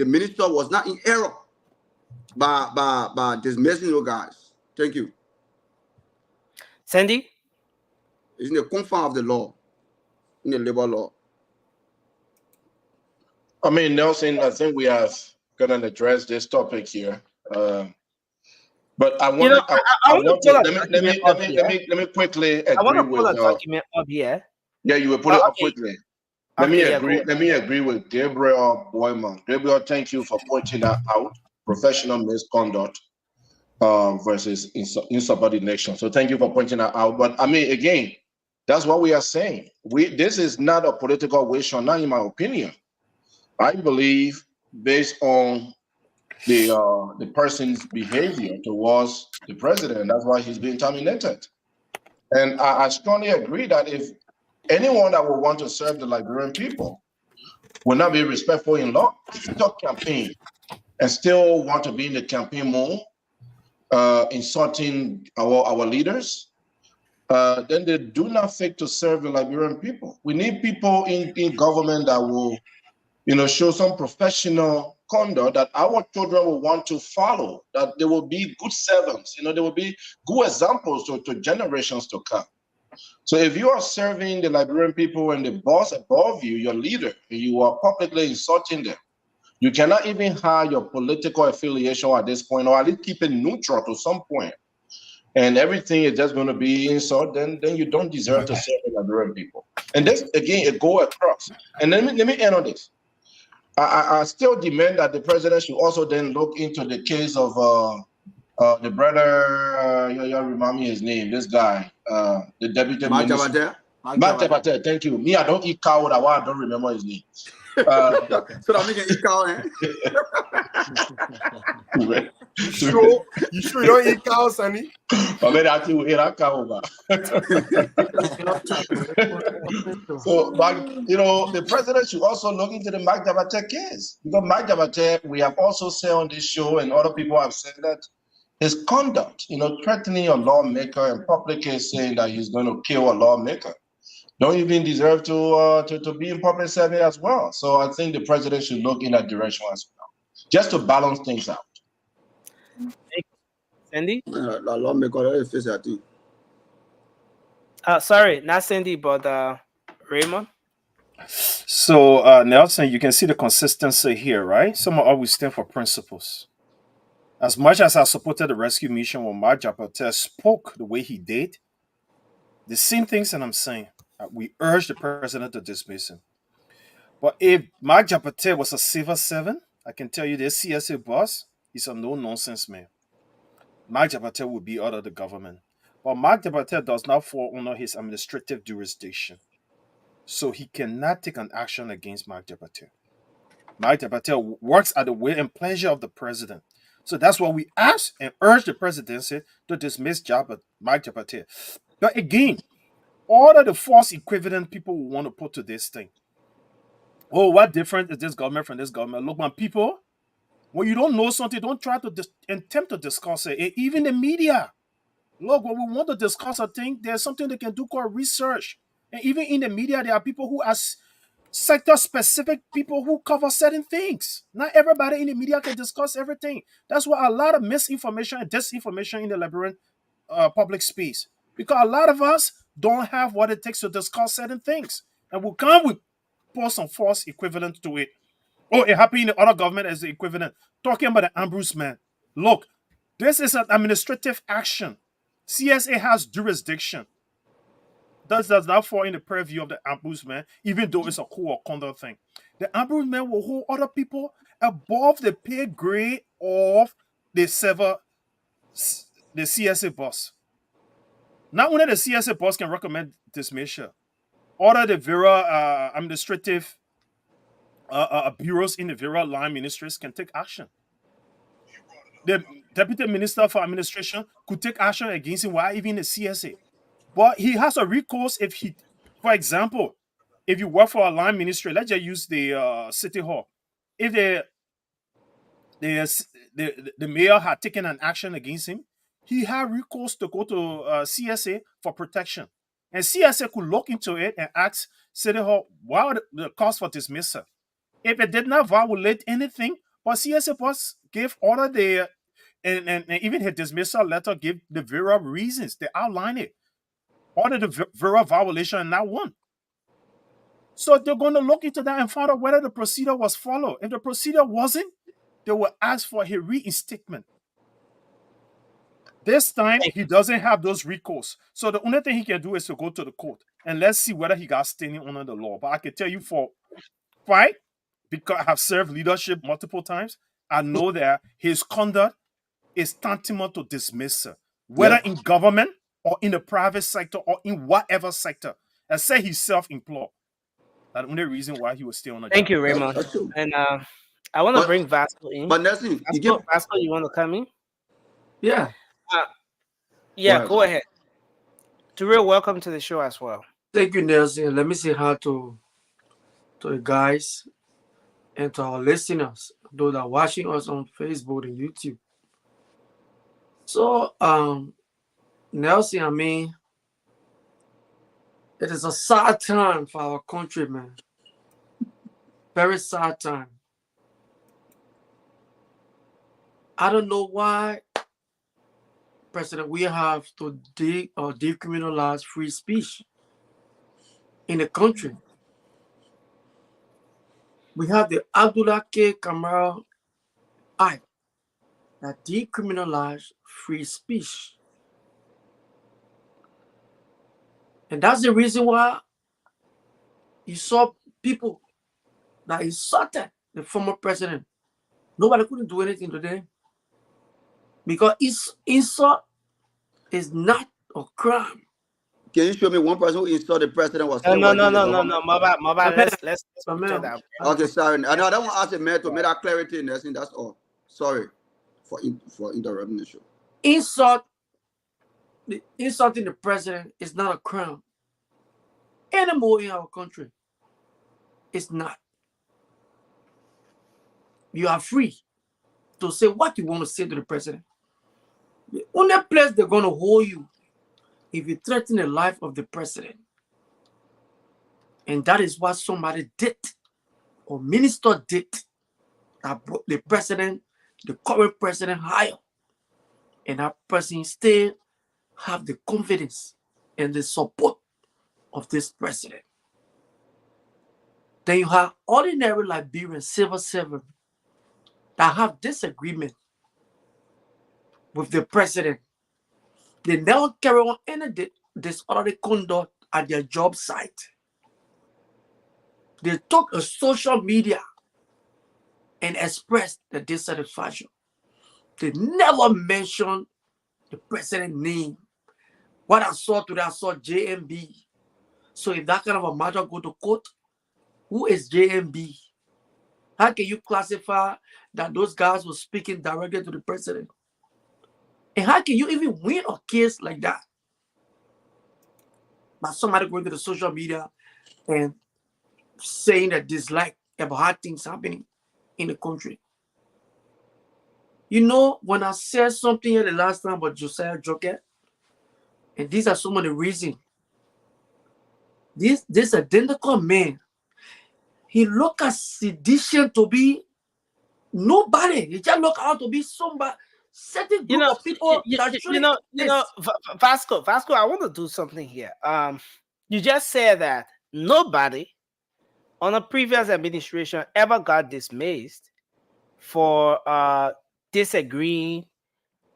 minister was not in error by dismissing you guys. Thank you. Sandy? It's in the confines of the law, in the labor law. I mean, Nelson, I think we have gonna address this topic here. But I You know, wanted, I want to pull a let document up here. me quickly I want agree to pull with. a document up here. Yeah, you will put it up Okay. quickly. Okay, yeah, go Let me agree with Gabriel Boyman. Gabriel, thank you for pointing that out. Professional misconduct versus insubordination. So thank you for pointing that out. But I mean, again, that's what we are saying. This is not a political wish, or not in my opinion. I believe, based on the person's behavior towards the president, that's why he's being terminated. And I strongly agree that if anyone that will want to serve the Liberian people will not be respectful in law, still campaign, and still want to be in the campaign mode, insulting our leaders, then they do not fit to serve the Liberian people. We need people in government that will, show some professional conduct that our children will want to follow, that they will be good servants, they will be good examples to generations to come. So if you are serving the Liberian people and the boss above you, your leader, and you are publicly insulting them, you cannot even hide your political affiliation at this point, or at least keep it neutral to some point. And everything is just going to be insult, then you don't deserve to serve the Liberian people. And this, again, it go across. And let me end on this. I still demand that the president should also then look into the case of the brother, you remind me his name, this guy, the deputy minister. Mark Jabate, thank you. Me, I don't eat cow, that's why I don't remember his name. So that make an eat cow, You sure you don't eat cow, Sonny? I mean, I think we eat that cow. So, but the president should also look into the Mark Jabate case, because Mark Jabate, we have also said on this show, and other people have said that his conduct, threatening a lawmaker and publicly saying that he's going to kill a lawmaker, don't even deserve to be in public service as well. So I think the president should look in that direction as well, just to balance things out. Sandy? La lawmaker face that too. Sorry, not Sandy, but Raymond. So Nelson, you can see the consistency here, right? Someone always stand for principles. As much as I supported the rescue mission when Mark Jabate spoke the way he did, the same things that I'm saying. We urge the president to dismiss him. But if Mark Jabate was a civil servant, I can tell you this CSA boss is a no-nonsense man. Mark Jabate will be out of the government. But Mark Jabate does not fall under his administrative jurisdiction. So he cannot take an action against Mark Jabate. Mark Jabate works at the will and pleasure of the president. So that's why we ask and urge the presidency to dismiss Mark Jabate. But again, all of the false equivalent people will want to put to this thing. Oh, what difference is this government from this government? Look, man, people, when you don't know something, don't try to attempt to discuss it. Even the media. Look, when we want to discuss a thing, there's something they can do called research. And even in the media, there are people who are sector-specific people who cover certain things. Not everybody in the media can discuss everything. That's why a lot of misinformation and disinformation in the Liberian public space. Because a lot of us don't have what it takes to discuss certain things. And we'll come with put some false equivalent to it. Oh, it happened in the other government as the equivalent. Talking about the ombudsman. Look, this is an administrative action. CSA has jurisdiction. That does not fall in the purview of the ombudsman, even though it's a code of conduct thing. The ombudsman will hold other people above the pay grade of the CSA boss. Not only the CSA boss can recommend dismissal, order the various administrative bureaus in the various line ministries can take action. The deputy minister for administration could take action against him while even the CSA. But he has a recourse if he, for example, if you work for a line ministry, let's just use the city hall. If the mayor had taken an action against him, he had recourse to go to CSA for protection. And CSA could look into it and ask City Hall, what are the cause for dismissal? If it did not violate anything, but CSA was gave order there, and even his dismissal letter gave the various reasons. They outline it. Order the various violation and not one. So they're going to look into that and find out whether the procedure was followed. If the procedure wasn't, they will ask for a reinstatement. This time, he doesn't have those recourse. So the only thing he can do is to go to the court. And let's see whether he got standing under the law. But I can tell you for fight, because I have served leadership multiple times, I know that his conduct is tantamount to dismissal. Whether in government or in the private sector or in whatever sector. And say he's self-employed. That's the only reason why he was still on the Thank job. you, Raymond. And I want to bring Vasco in. But Nelson, Vasco, you want to come in? Yeah. Yeah, go ahead. Terrell, welcome to the show as well. Thank you, Nelson. Let me say hi to the guys and to our listeners, those that are watching us on Facebook and YouTube. So, Nelson, I mean, it is a sad time for our country, man. Very sad time. I don't know why, President, we have to decriminalize free speech in the country. We have the Abdullah K. Kamara Act that decriminalize free speech. And that's the reason why you saw people that insulted the former president. Nobody couldn't do anything to them. Because insult is not a crime. Can you show me one person who insulted the president was No. My bad. Let's that. Okay, sorry. I know I don't want to ask a man to make that clarity, Nelson. That's all. Sorry for interrupting the show. Insulting the president is not a crime anymore in our country. It's not. You are free to say what you want to say to the president. The only place they're going to hold you if you threaten the life of the president. And that is what somebody did or minister did that the president, the current president hired. And that person still have the confidence and the support of this president. Then you have ordinary Liberian civil servants that have disagreement with the president. They never carry on any disorderly conduct at their job site. They took a social media and expressed their dissatisfaction. They never mentioned the president's name. What I saw today, I saw JMB. So if that kind of a matter go to court, who is JMB? How can you classify that those guys were speaking directly to the president? And how can you even win a case like that? But somebody going to the social media and saying that dislike about how things happening in the country. You know, when I said something here the last time about Josiah Joker, and these are some of the reasons. This identical man, he look at sedition to be nobody. He just look out to be somebody. Certain group of people Vasco, I want to do something here. You just said that nobody on a previous administration ever got dismissed for disagreeing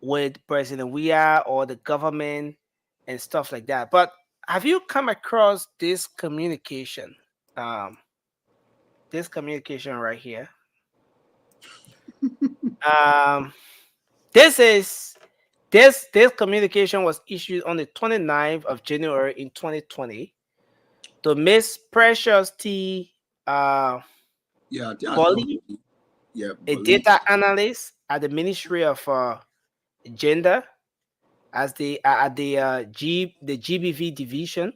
with President Weah or the government and stuff like that. But have you come across this communication? This communication right here. This communication was issued on the 29th of January in 2020 to Miss Precious T. Yeah, I think I spoke. Bolly, Yeah, a Bolly. data analyst at the Ministry of Gender, as the at the the GBV division.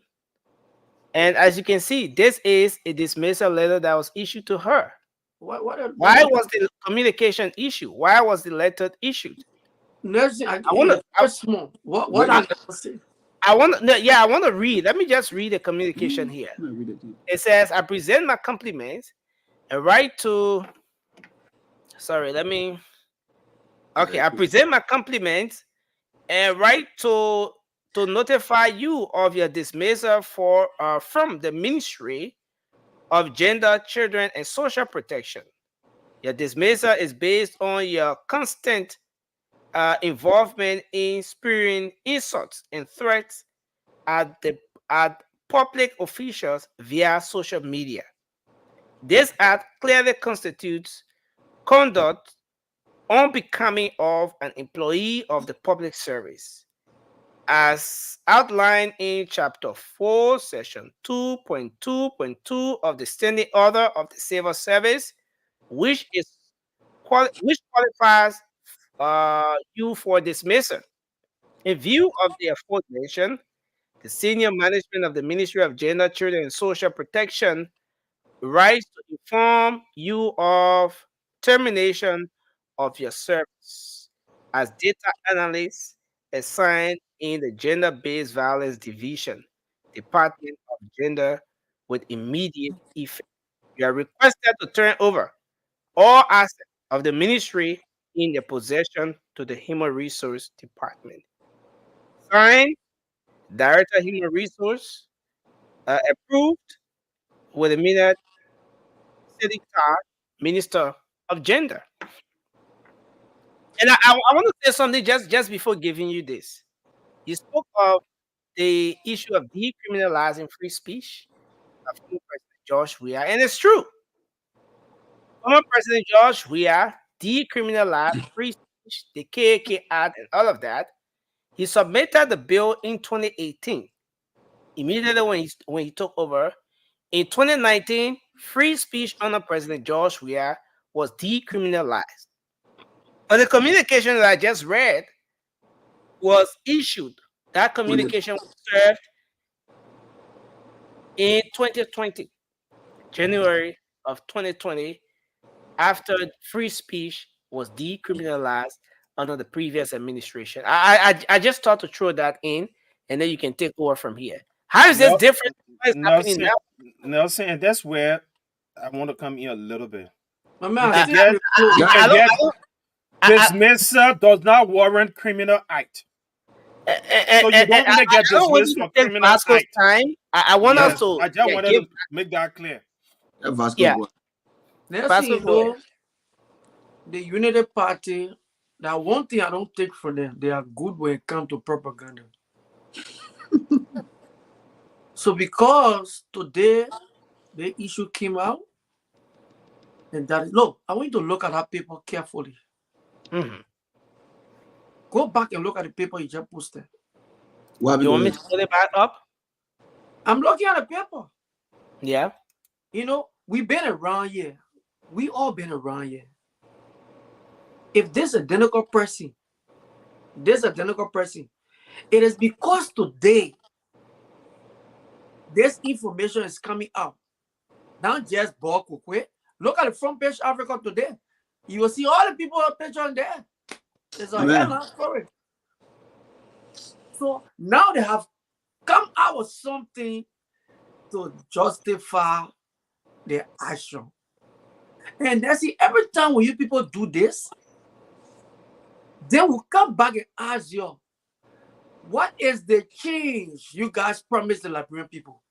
And as you can see, this is a dismissal letter that was issued to her. What Why was the communication issued? Why was the letter issued? nursing? I want to. First one. What Wait, I say? I want to. Yeah, I want to read. Let me just read the communication here. let me read it to you. It says, "I present my compliments and write to." Sorry, let me. Okay, I present my compliments and write to notify you of your dismissal from the Ministry of Gender, Children, and Social Protection. Your dismissal is based on your constant involvement in spewing insults and threats at public officials via social media. This act clearly constitutes conduct unbecoming of an employee of the public service, as outlined in Chapter 4, Section 2.2.2 of the Standing Order of the Civil Service, which qualifies you for dismissal. In view of the aforementioned, the senior management of the Ministry of Gender, Children, and Social Protection writes to inform you of termination of your service as data analyst assigned in the Gender-Based Violence Division, Department of Gender, with immediate effect. You are requested to turn over all assets of the ministry in their possession to the Human Resource Department. Signed, Director Human Resource, approved with a minute, Minister of Gender. And I want to say something just before giving you this. You spoke of the issue of decriminalizing free speech of former President George Weah, and it's true. Former President George Weah decriminalized free speech, the KAK Act, and all of that. He submitted the bill in 2018, immediately when he took over. In 2019, free speech under President George Weah was decriminalized. But the communication that I just read was issued. That communication was served in 2020, January of 2020, after free speech was decriminalized under the previous administration. I just thought to throw that in, and then you can take over from here. How is this different? What is happening now? Nelson, and that's where I want to come in a little bit. My man, Dismissal does not warrant criminal act. So you don't really get dismissed for criminal act. Time. I want us to. I just wanted to make that clear. Next thing you know, the Unity Party, that one thing I don't take from them, they are good when it comes to propaganda. So because today the issue came out, and that look, I want you to look at that paper carefully. Go back and look at the paper you just posted. You want me to put it back up? I'm looking at the paper. Yeah. You know, we've been around here. We all been around here. If this identical person, it is because today this information is coming out. Not just Bob Kukwe. Look at the front page Africa today. You will see all the people on picture on there. It's a headline story. So now they have come out with something to justify their action. And that's it. Every time when you people do this, they will come back and ask you, what is the change you guys promised the Liberian people?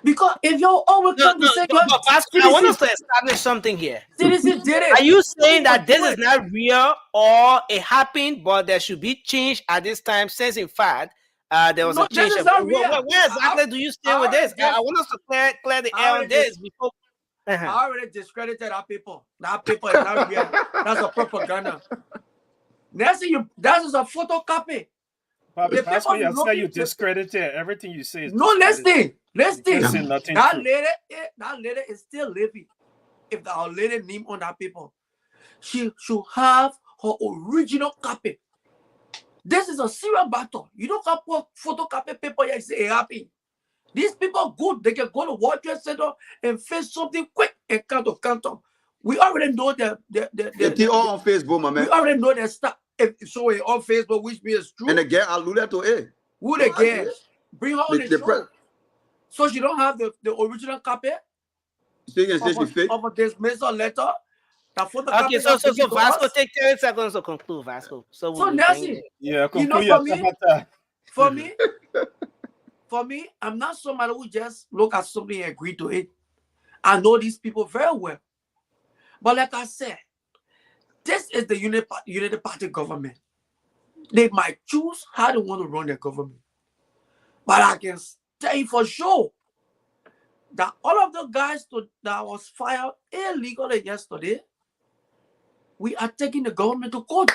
Because if you always come to say, I want us to establish something here. Citizens did it. Are you saying that this is not real or it happened, but there should be change at this time? Since in fact, there was a change. Where exactly do you stand with this? I want us to clear the air on this before. I already discredited our people. That people is not real. That's a propaganda. That's a photocopy. Pastor, you discredited everything you say. No, listen. Can't say Listen, nothing that true. lady is still living. If our lady name on that paper, she should have her original copy. This is a serious battle. You don't have put photocopy paper here and say it happen. These people are good. They can go to World Trade Center and face something quick and counter. We already know It's all on Facebook, my we man. already know that stuff. If so, it on Facebook, which means true. And the girl alluded to it. Who the girl? Bring her on the show. press. So she don't have the original copy So you can say she fake. of a dismissal letter. That photocopy. Okay, so Vasco, take 10 seconds to conclude, Vasco. So Nancy, Yeah, you know, conclude. for me, I'm not somebody who just look at something and agree to it. I know these people very well. But like I said, this is the Unity Party government. They might choose how they want to run their government. But I can tell you for sure that all of the guys that was fired illegally yesterday, we are taking the government to court.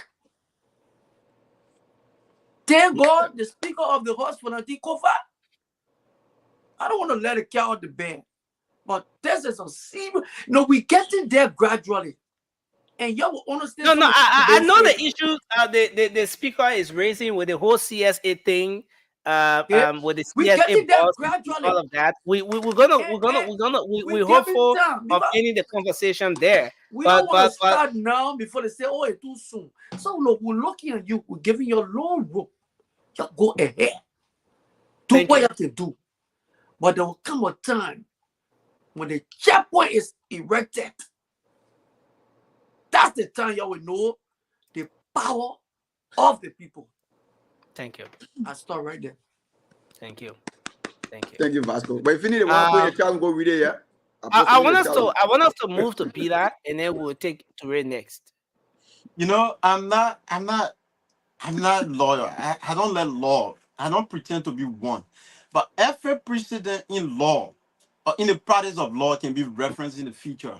Thank God the Speaker of the House for Kofa. I don't want to let it cat out the bag. But this is a serious. No, we're getting there gradually. And you will understand. No, I know the issues the speaker is raising with the whole CSA thing. With the CSA boss and all of that. We're hopeful of ending the conversation there. We don't want to start now before they say, oh, it's too soon. So look, we're looking at you, we're giving you a long rope. You go ahead. Do what you have to do. But there will come a time when the checkpoint is erected. That's the time you will know the power of the people. Thank you. I start right there. Thank you. Thank you, Vasco. But if you need to put your child, go read it, yeah. I want us to move to Peter, and then we'll take to Ray next. You know, I'm not lawyer. I don't let law. I don't pretend to be one. But every precedent in law or in the practice of law can be referenced in the future.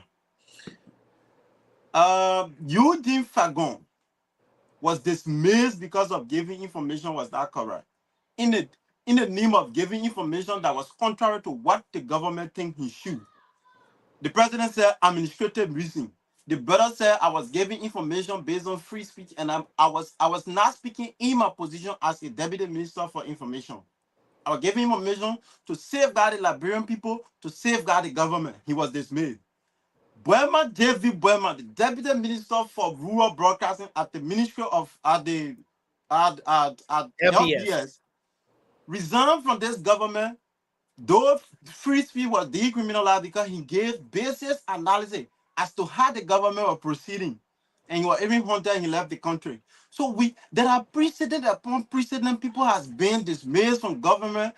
Eugene Fagon was dismissed because of giving information was not correct. In the name of giving information that was contrary to what the government think he should. The president said administrative reason. The brother said I was giving information based on free speech, and I was not speaking in my position as a deputy minister for information. I was giving information to safeguard the Liberian people, to safeguard the government. He was dismissed. Boema David Boema, the deputy minister for rural broadcasting at the Ministry of LBS, resigned from this government. Though free speech was decriminalized because he gave basis analysis as to how the government was proceeding, and he was even hunted. He left the country. So there are precedent upon precedent. People has been dismissed from government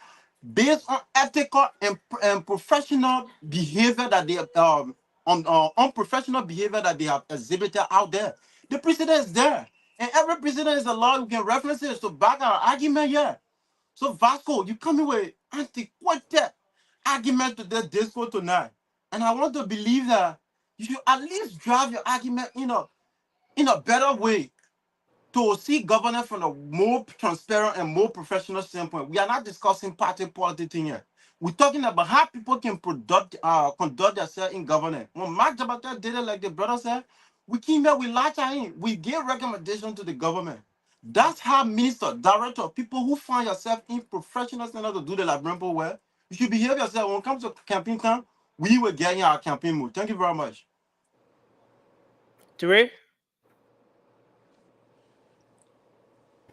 based on ethical and professional behavior that they unprofessional behavior that they have exhibited out there. The precedent is there, and every precedent is a law. We can reference it to back our argument here. So Vasco, you come in with antiquated argument to this disco tonight, and I want to believe that you should at least drive your argument in a better way to see governance from a more transparent and more professional standpoint. We are not discussing party politics here. We're talking about how people can conduct themselves in governance. When Mark Jabata did it, like the brother said, we came here, we latch in, we give recommendations to the government. That's how minister, director, people who find yourself in professional standard to do the Liberian people well, you should behave yourself. When it comes to campaign time, we will get in our campaign mood. Thank you very much. Ture?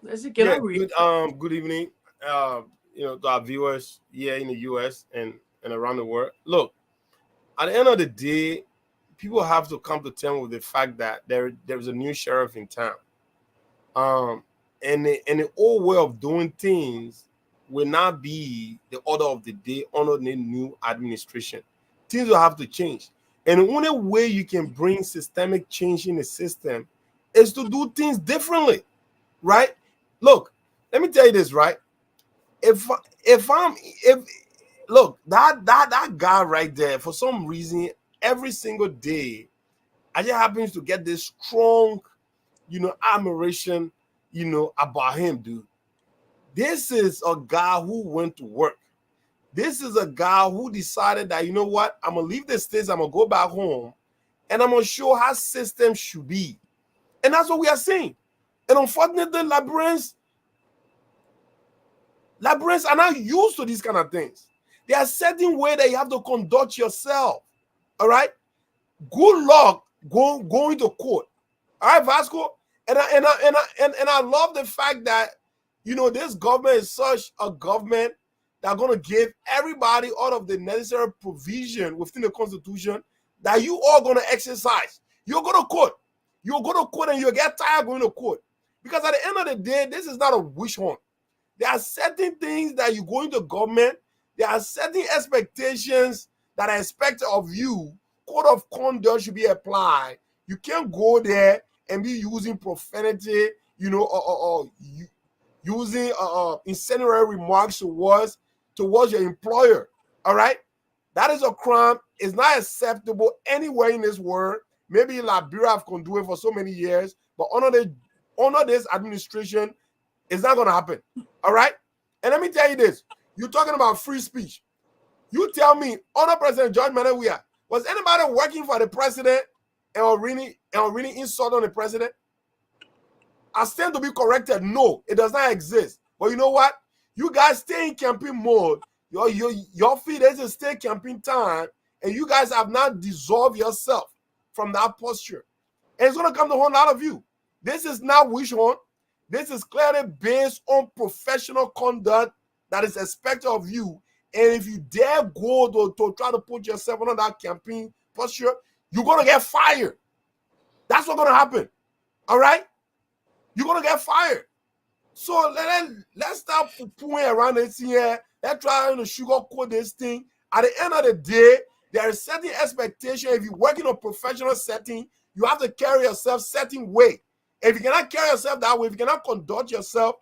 Good evening, to our viewers here in the US and around the world. Look, at the end of the day, people have to come to terms with the fact that there's a new sheriff in town. And the old way of doing things will not be the order of the day under the new administration. Things will have to change. And the only way you can bring systemic change in the system is to do things differently, right? Look, let me tell you this, right? If look, that guy right there, for some reason, every single day, I just happens to get this strong, admiration, about him, dude. This is a guy who went to work. This is a guy who decided that, you know what, I'm going to leave the States, I'm going to go back home, and I'm going to show how systems should be. And that's what we are seeing. And unfortunately, Liberians are not used to these kind of things. There are certain way that you have to conduct yourself. All right? Good luck going to court. All right, Vasco? And I love the fact that, you know, this government is such a government that are going to give everybody all of the necessary provision within the Constitution that you are going to exercise. You'll go to court. You'll go to court and you'll get tired going to court. Because at the end of the day, this is not a wish hunt. There are certain things that you go into government. There are certain expectations that are expected of you. Code of conduct should be applied. You can't go there and be using profanity, you know, or using incendiary remarks towards your employer. All right, that is a crime. It's not acceptable anywhere in this world. Maybe Liberia have can do it for so many years, but under this administration, it's not going to happen. All right, and let me tell you this: you're talking about free speech. You tell me, under President George Manawia, was anybody working for the president and really insult on the president? I stand to be corrected. No, it does not exist. But you know what? You guys stay in campaign mode. Your feet is a stay campaign time, and you guys have not dissolved yourself from that posture. And it's going to come to haunt a lot of you. This is not wish hunt. This is clearly based on professional conduct that is expected of you. And if you dare go to try to put yourself under that campaign posture, you're going to get fired. That's what's going to happen. All right? You're going to get fired. So let's stop pooing around this here. Let's try to sugarcoat this thing. At the end of the day, there is certain expectation. If you work in a professional setting, you have to carry yourself certain way. If you cannot carry yourself that way, if you cannot conduct yourself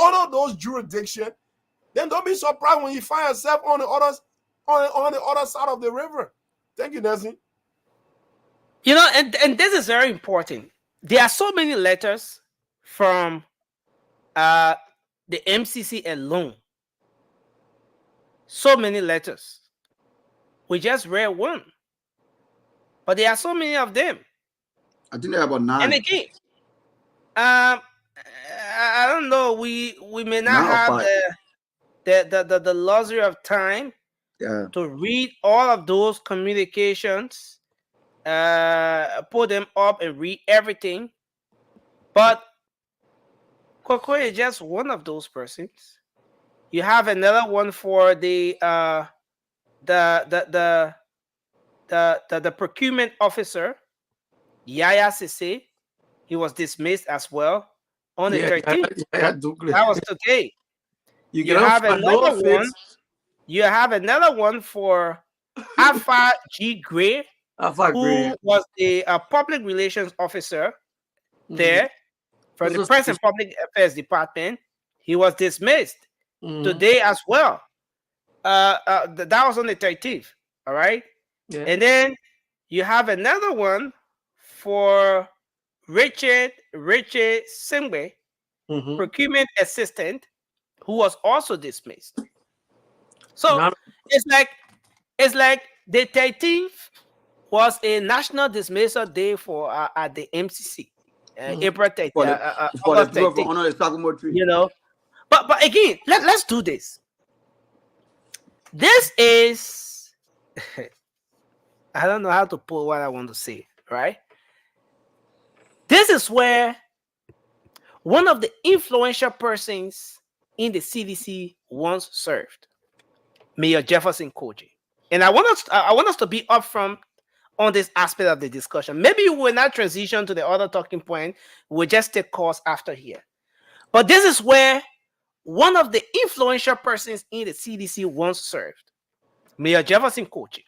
under those jurisdictions, then don't be surprised when you find yourself on the other side of the river. Thank you, Nelson. You know, and this is very important. There are so many letters from the MCC alone. So many letters. We just read one. But there are so many of them. I think there are about 9. And again, I don't know. We may not have the luxury of time to read all of those communications, put them up and read everything. But Coco is just one of those persons. You have another one for the procurement officer, Yaya Sise. He was dismissed as well on the 13th. That was today. You have another one. You have another one for Alpha G. Gray, who was the public relations officer there from the Press and Public Affairs Department. He was dismissed today as well. That was on the 13th. All right. Yeah. And then you have another one for Richard Singbe, procurement assistant, who was also dismissed. So it's like the 13th was a national dismissal day for at the MCC, April 13th. You know, but again, let's do this. This is I don't know how to put what I want to say, right? This is where one of the influential persons in the CDC once served, Mayor Jefferson Koji. And I want us to be upfront on this aspect of the discussion. Maybe we will not transition to the other talking point. We'll just take course after here. But this is where one of the influential persons in the CDC once served, Mayor Jefferson Koji.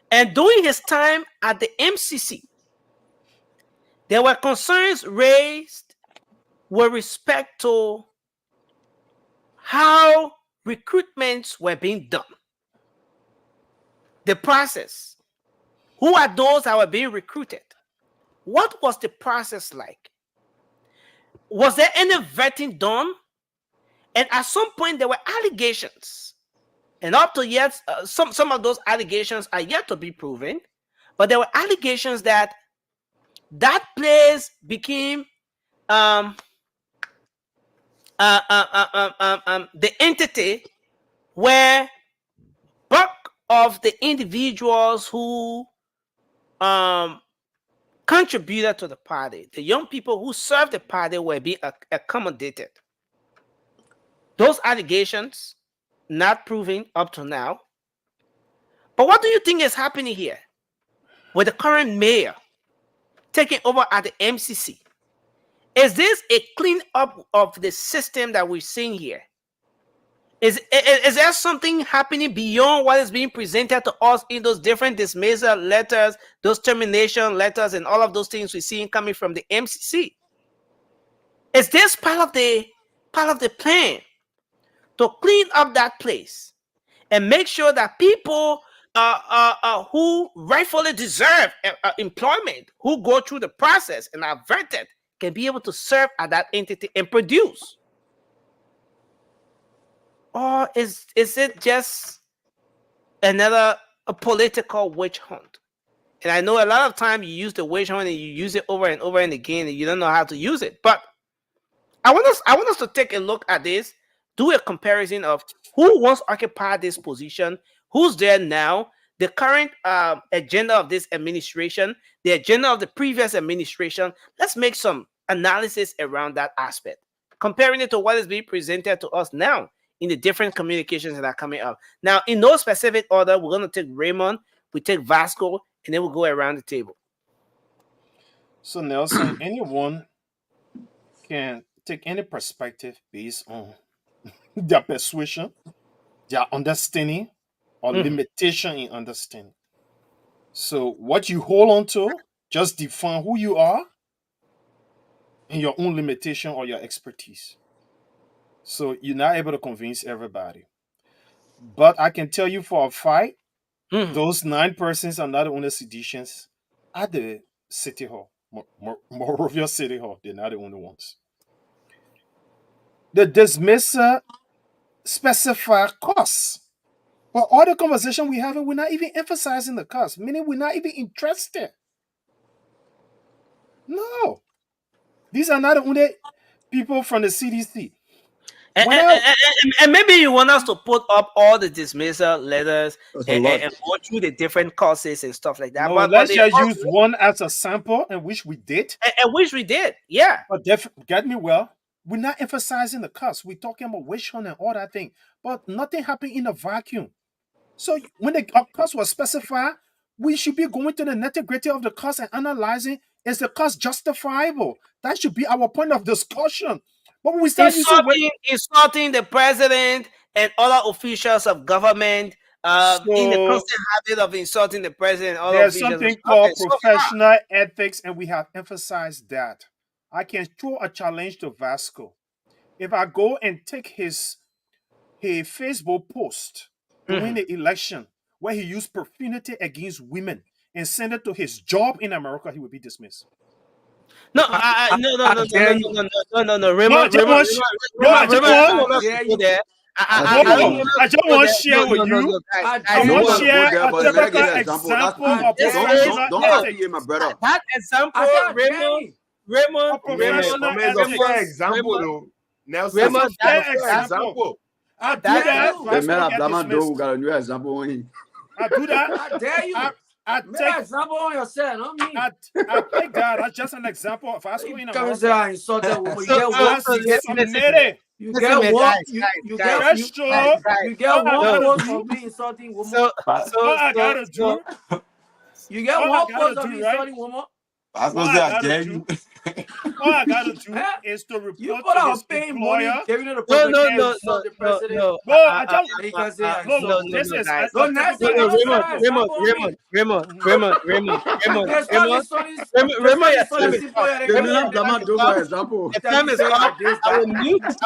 And during his time at the MCC, there were concerns raised with respect to how recruitments were being done. The process. Who are those that were being recruited? What was the process like? Was there any vetting done? And at some point, there were allegations And up to yet, some of those allegations are yet to be proven. But there were allegations that that place became the entity where bulk of the individuals who contributed to the party, the young people who served the party, were being accommodated. Those allegations not proven up to now. But what do you think is happening here with the current mayor taking over at the MCC? Is this a clean up of the system that we're seeing here? Is there something happening beyond what is being presented to us in those different dismissal letters, those termination letters, and all of those things we're seeing coming from the MCC? Is this part of the plan to clean up that place and make sure that people who rightfully deserve employment, who go through the process and are vetted, can be able to serve at that entity and produce? Or is it just another political witch hunt? And I know a lot of time you use the witch hunt and you use it over and over and again, and you don't know how to use it. But I want us to take a look at this, do a comparison of who once occupied this position, who's there now, the current agenda of this administration, the agenda of the previous administration. Let's make some analysis around that aspect, comparing it to what is being presented to us now in the different communications that are coming up. Now, in no specific order, we're going to take Raymond, we take Vasco, and then we'll go around the table. So, Nelson, anyone can take any perspective based on their persuasion, their understanding, or limitation in understanding. So, what you hold on to just define who you are and your own limitation or your expertise. So you're not able to convince everybody. But I can tell you for a fact, those 9 persons are not the only seditions at the City Hall, Morovia City Hall. They're not the only ones. The dismissal specify costs. But all the conversation we having, we're not even emphasizing the cost, meaning we're not even interested. No. These are not the only people from the CDC. And maybe you want us to put up all the dismissal letters and go through the different causes and stuff like that. No, but let's just use one as a sample, and which we did. And which we did, yeah. But get me well, we're not emphasizing the cost. We're talking about witch hunt and all that thing. But nothing happened in a vacuum. So when the cost was specified, we should be going to the nitty-gritty of the cost and analyzing, is the cost justifiable? That should be our point of discussion. But when we start insulting the president and other officials of government, in the constant habit of insulting the president. There's something called professional ethics, and we have emphasized that. I can throw a challenge to Vasco. If I go and take his Facebook post during the election where he used profanity against women and send it to his job in America, he will be dismissed. No, no. Raymond, I just want to share with you. I want to share a typical example of professional ethics. my brother. That example, Raymond, example. Nelson, Raymond, example. I do that. Got a new example on him. I do that. I dare you. I Make an example on yourself, not me. I take that. That's just an example of us going Come and say I insulted woman. You get one. You get one post from me insulting woman. So I gotta do. You get one post of me insulting woman. All I gotta do is to report you to his employer. I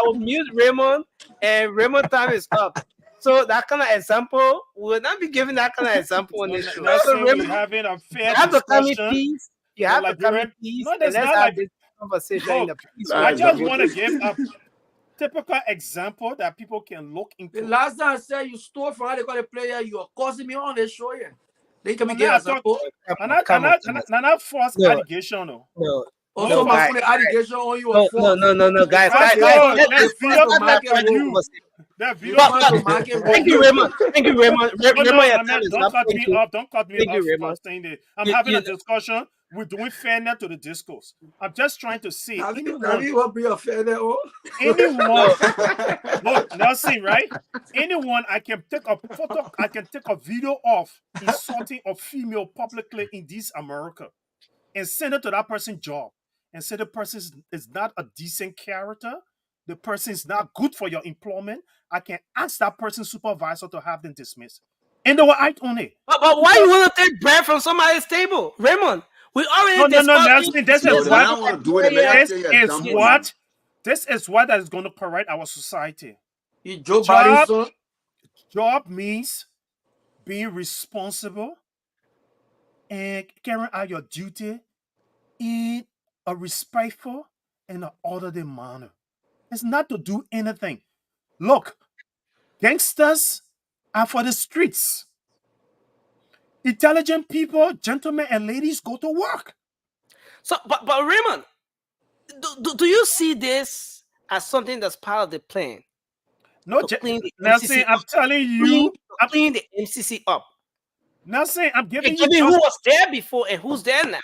will mute Raymond, and Raymond time is up. So that kind of example, we will not be giving that kind of example on this show. So Raymond, having a fair discussion. You have to come in peace. No, that's not have this conversation in the peace. I just want to give up. typical example that people can look The into. last time I said you stole from how they call the player, you are causing me on the show here. They can But make now I an thought, example. not false No, allegation, no. no, No Also, no, my guys. false. put the allegation on you No, are false. guys, They My guys, fail, guys. God, they let's fail to stop that market for road. you. That They video. fail to market Thank you, road. Raymond. Thank you, Raymond. No, Raymond, your I time mean, is don't up. cut Thank me you. off. Don't cut me Thank off you, for Raymond. saying that. I'm You, having a you, discussion. We're doing fairness to the discourse. I'm just trying to say Have you anyone, what be a fair there? Oh? anyone. no, Look, Nelson, right? Anyone I can take a photo, I can take a video of insulting a female publicly in this America and send it to that person's job and say the person is not a decent character, the person is not good for your employment. I can ask that person's supervisor to have them dismissed. And they will act on it. but why you want to take bread from somebody's table, Raymond? We already No, discussed Nelson, this No, is the what man want to do it. The man this say he is example you. what this is what is going to correct our society. You Joe Job, Biden's son. job means being responsible and carrying out your duty in a respectful and an orderly manner. It's not to do anything. Look, gangsters are for the streets. Intelligent people, gentlemen and ladies, go to work. So, but Raymond, do you see this as something that's part of the plan No, to clean the Nelson, MCC I'm up? telling you, Clean the MCC up. Nelson, I'm giving And you give me who just was there before and who's there now.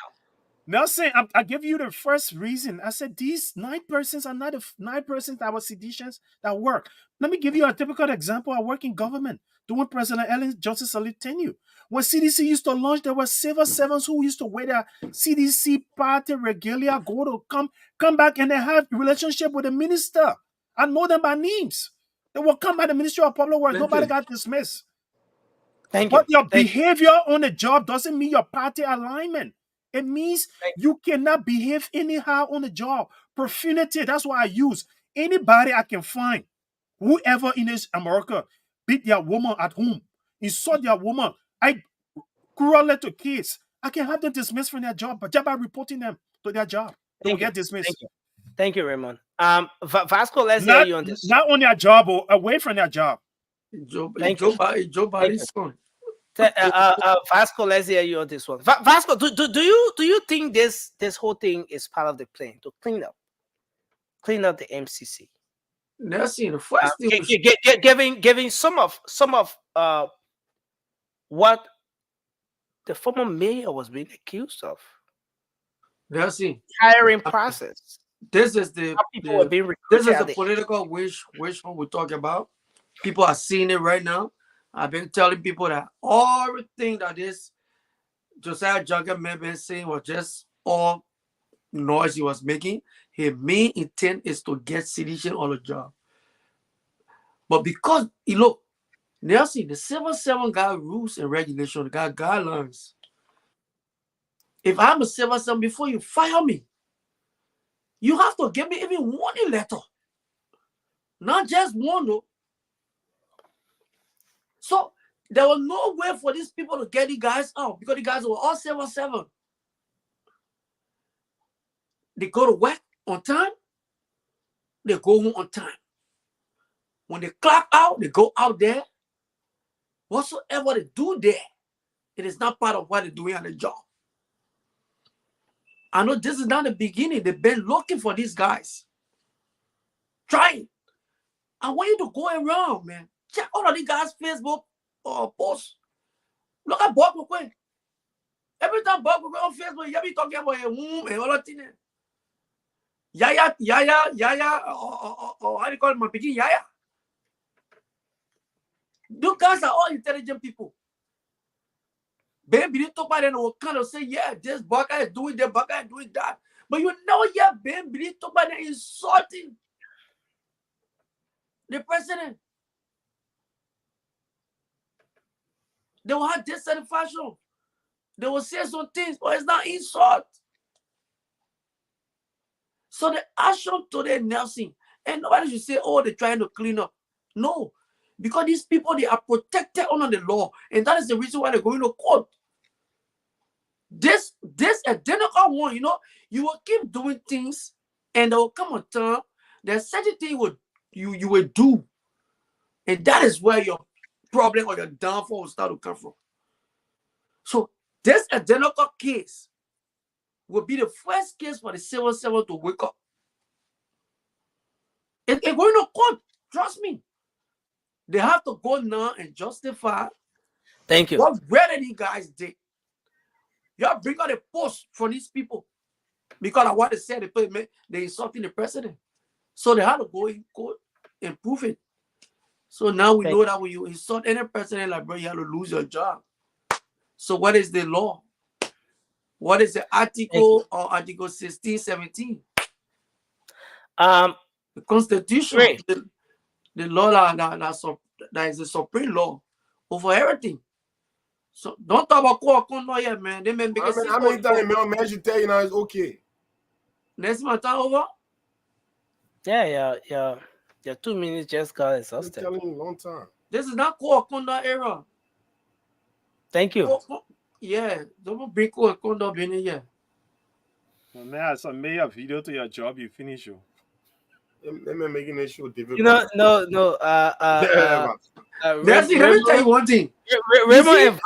Nelson, I give you the first reason. I said these 9 persons are not the 9 persons that were seditious that work. Let me give you a typical example. I work in government during President Ellen Johnson salute tenure. When CDC used to launch, there were civil servants who used to wear their CDC party regalia, go to come back and they have relationship with the minister. I know them by names. They will come by the Ministry of Public Works. Nobody got dismissed. Thank But you. your behavior on the job doesn't mean your party alignment. It means you cannot behave anyhow on the job. Profanity, that's what I use. Anybody I can find, whoever in this America, beat their woman at home, insult their woman, I cruel to kids, I can have them dismissed from their job, but just by reporting them to their job, they will get dismissed. Thank you, Raymond. Vasco, let's hear you on this. Not on their job or away from their job. Joe Biden's son. Vasco, let's hear you on this one. Vasco, do you think this whole thing is part of the plan to clean up the MCC? Nelson, the first thing giving some of what the former mayor was being accused of. Nelson, hiring process. This is the political wish we talk about. People are seeing it right now. I've been telling people that everything that this Josiah Junker man been saying was just all noise he was making. His main intent is to get sedition on the job. But because look, Nelson, the 7-7 got rules and regulations, got guidelines. If I'm a 7-7, before you fire me, you have to give me even warning letter. Not just one, no. So there was no way for these people to get the guys out because the guys were all 7-7. They go to work on time, they go home on time. When they clock out, they go out there. Whatsoever they do there, it is not part of what they're doing on the job. I know this is not the beginning. They've been looking for these guys. Trying. I want you to go around, man. Check all of these guys' Facebook posts. Look at Bob McQueen. Every time Bob McQueen on Facebook, you be talking about a womb and all that thing. Yaya, how do you call it? My picking Yaya. Those guys are all intelligent people. Ben Billy talk about them will kind of say, yeah, this Baka is doing that, Baka is doing that. But you never hear Ben Billy talk about them insulting the president. They will have dissatisfaction. They will say some things, but it's not insult. So the action today, Nelson, and nobody should say, oh, they're trying to clean up. No, because these people, they are protected under the law, and that is the reason why they're going to court. This identical one, you will keep doing things, and there will come a time that certain thing will you will do. And that is where your problem or your downfall will start to come from. So this identical case will be the first case for the civil servant to wake up. It's going to court. Trust me. They have to go now and justify Thank you. what really these guys did. You have to bring out a post for these people. Because of what they said, they insulting the president. So they have to go in court and prove it. So now we know that when you insult any president, like, bro, you have to lose your job. So what is the law? What is the article or Article 16, 17? The Constitution, the law that is the supreme law over everything. So don't talk about court yet, man. They may make it. How many times man should tell you now it's okay? Next month over? Yeah. 2 minutes just got exhausted. I'm telling you, long time. This is not court era. Thank you. Yeah, don't bring court in here. Man, I submit a video to your job, you finish you. Them making this show difficult. You know, no. Let me tell you one thing. Raymond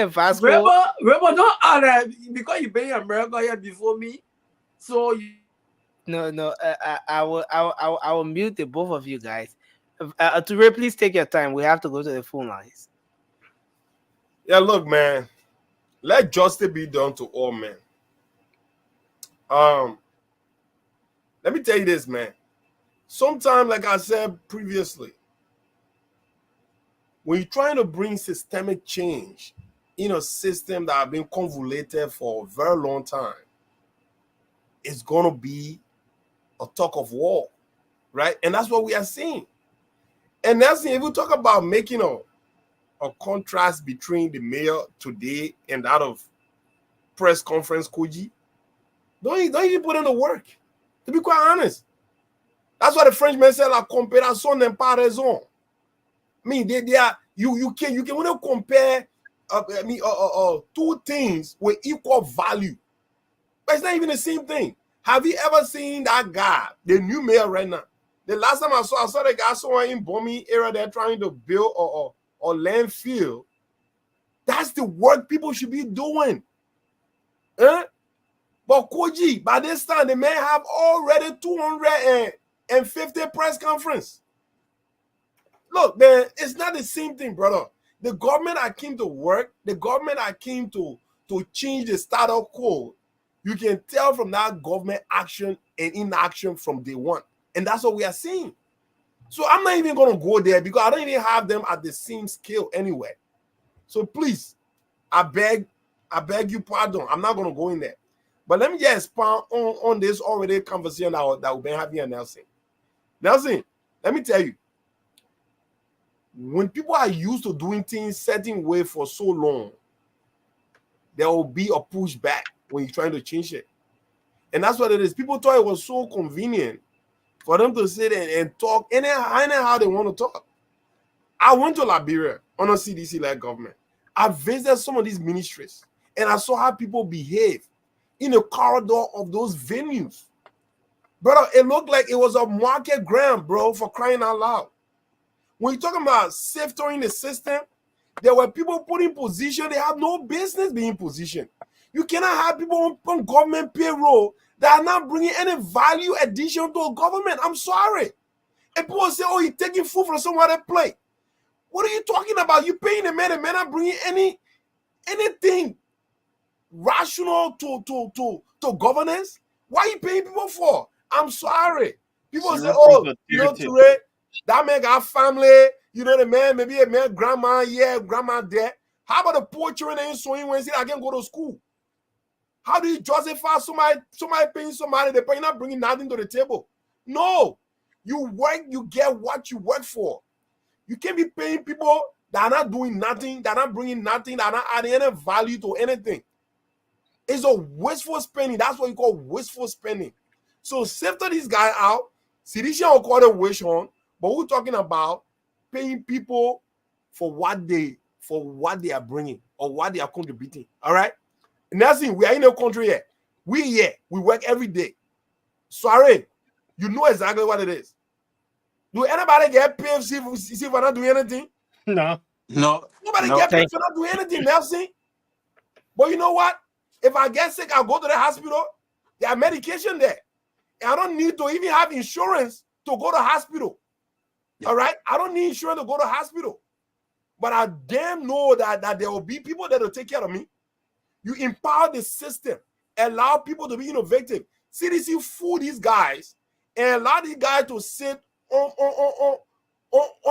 and Vasco. Raymond, don't add that because you been in America here before me. So you. No. I will mute the both of you guys. Toure, please take your time. We have to go to the phone lines. Yeah, look, man. Let justice be done to all men. Let me tell you this, man. Sometimes, like I said previously, when you're trying to bring systemic change in a system that has been convoluted for a very long time, it's going to be a talk of war, right? And that's what we are seeing. And that's if we talk about making a contrast between the mayor today and that of press conference Koji, don't even put in the work. To be quite honest, that's what the Frenchman said, la comparaison n'est pas raison. I mean, they are you can only compare two things with equal value, but it's not even the same thing. Have you ever seen that guy, the new mayor right now? The last time I saw the guy somewhere in Bomi area they're trying to build or landfill. That's the work people should be doing. But Koji, by this time, they may have already 250 press conference. Look, man, it's not the same thing, brother. The government that came to work, the government that came to change the status quo, you can tell from that government action and inaction from day one. And that's what we are seeing. So I'm not even going to go there because I don't even have them at the same scale anyway. So please, I beg you pardon. I'm not going to go in there. But let me just expand on this already conversation that we've been having here, Nelson. Nelson, let me tell you, when people are used to doing things certain way for so long, there will be a pushback when you're trying to change it. And that's what it is. People thought it was so convenient for them to sit and talk anyhow they want to talk. I went to Liberia on a CDC-led government. I visited some of these ministries, and I saw how people behave in the corridor of those venues. Brother, it looked like it was a market ground, bro, for crying out loud. When you're talking about safeguarding the system, there were people put in position, they have no business being in position. You cannot have people on government payroll that are not bringing any value addition to a government. I'm sorry. And people say, oh, you're taking food from somewhere to play. What are you talking about? You paying the man not bringing anything rational to governance? What are you paying people for? I'm sorry. People say, oh, you know, Toure, that man got family. You know, the man, maybe a man, grandma, yeah, grandma there. How about the poor children ain't showing when they can't go to school? How do you justify somebody paying somebody, they're not bringing nothing to the table? No. You work, you get what you work for. You can't be paying people that are not doing nothing, that are not bringing nothing, that are not adding any value to anything. It's a wasteful spending. That's what you call wasteful spending. So safety this guy out. Sidisha will call it wish on, but we're talking about paying people for what they are bringing or what they are contributing. All right. Nothing. We are in a country here. We work every day. Sorry, you know exactly what it is. Do anybody get paid see for not doing anything? No. No. Nobody No. get paid for not doing anything, Nelson. But you know what? If I get sick, I'll go to the hospital. There are medication there. And I don't need to even have insurance to go to hospital. All right? I don't need insurance to go to hospital. But I damn know that there will be people that will take care of me. You empower the system. Allow people to be innovative. CDC fool these guys and allow these guys to sit on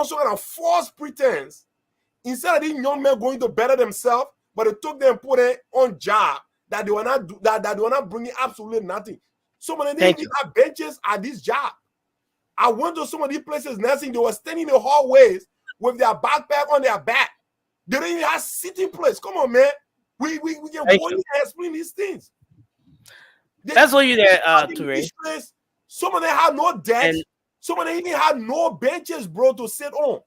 some kind of false pretense. Instead of these young men going to better themselves, but it took them put it on job that they were not that they were not bringing absolutely nothing. Some of them didn't even have benches at this job. I went to some of these places, nursing, they were standing in the hallways with their backpack on their back. They don't even have sitting place. Come on, man. We can go in and explain these things. That's what you there, Toure. Some of them have no desks. Some of them even have no benches, bro, to sit on.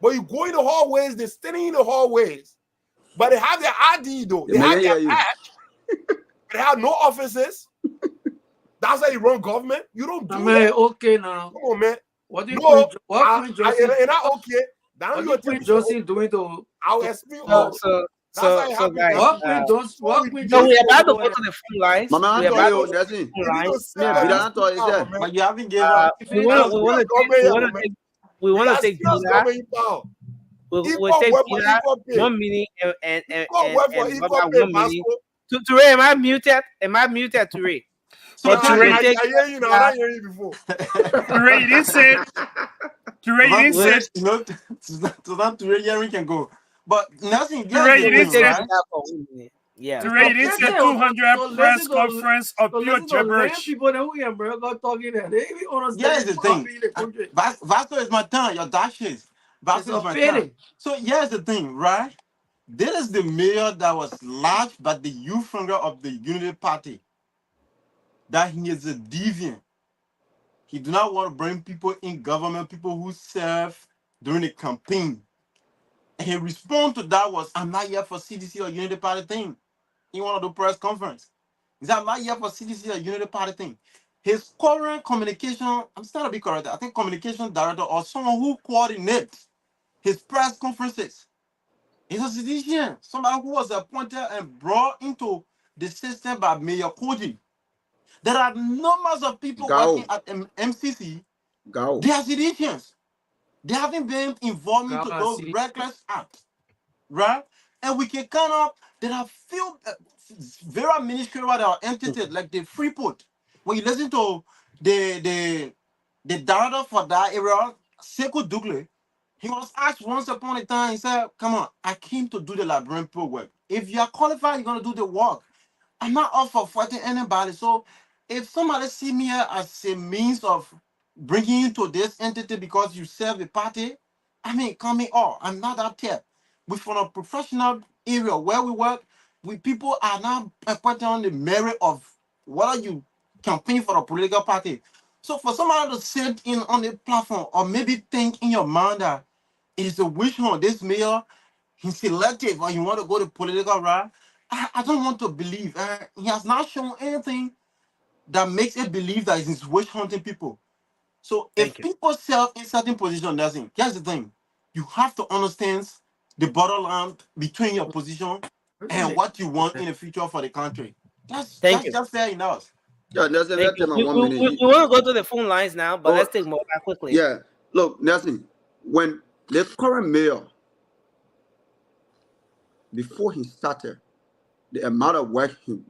But you go in the hallways, they're standing in the hallways. But they have their ID, though. They have their badge. They have no offices. That's how you run government. You don't do that. Okay, now. Come on, man. What do you no, what and I okay. What do Queen Johnson doing to? I'll explain. So guys, what Queen Johnson? So we're about to go to the phone lines. Mama, We're about to go to the phone lines. But you haven't given up. We want to take Bina. We'll take Bina 1 minute and Baba 1 minute. Toure, am I muted? Am I muted, Toure? So Toure, I hear you now. I hear you before. Toure, you didn't say. Toure, you didn't say. No, so that Toure hearing can go. But nothing. Toure, you didn't say. Yeah. Toure, you didn't say 200 press conference of pure gibberish. People that we America talking that they even understand. Here's the thing. Vasco is my turn. Your dashes. Vasco is my turn. So here's the thing, right? This is the mayor that was lodged by the youth founder of the Unity Party. That he is a deviant. He do not want to bring people in government, people who serve during the campaign. And his response to that was, I'm not here for CDC or Unity Party thing. He wanted to do press conference. He said, I'm not here for CDC or Unity Party thing. His current communication, I'm still to be correct, I think communication director or someone who coordinates his press conferences. He's a citizen, somebody who was appointed and brought into the system by Mayor Koji. There are numbers of people working at MCC. They are citizens. They haven't been involved into those reckless acts, right? And we can count up. There are few very ministerial entities like the Freeport. When you listen to the director for that area, Sekou Douglas, he was asked once upon a time. He said, "Come on, I came to do the labyrinthal work. If you are qualified, you're gonna do the work. I'm not up for fighting anybody. So if somebody see me as a means of bringing you to this entity because you serve the party, I mean, call me all. I'm not that type. We're from a professional area where we work. People are now putting on the merit of whether you campaign for a political party. So for somebody to sit in on the platform or maybe think in your mind that it is a witch hunt, this mayor, he's selective or you want to go the political route, I don't want to believe. He has not shown anything that makes it believe that he's witch hunting people. So if people serve in certain position, here's the thing. You have to understand the borderline between your position and what you want in the future for the country. That's just fair enough. Yeah, Nelson, we want to go to the phone lines now, but let's take more back quickly. Yeah, look, Nelson, when the current mayor, before he started, the amount of work he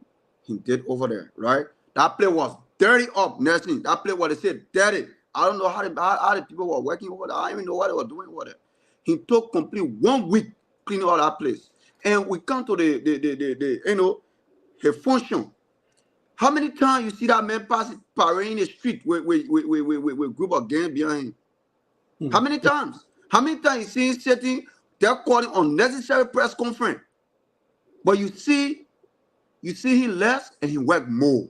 did over there, right? That place was dirty up, Nelson. That place was, they said, dirty. I don't know how the people were working over there. I don't even know what they were doing over there. He took complete 1 week cleaning all that place. And we come to the his function. How many times you see that man parading the street with a group of gangs behind him? How many times? How many times you see him sitting, they're calling unnecessary press conference. But you see he less and he work more.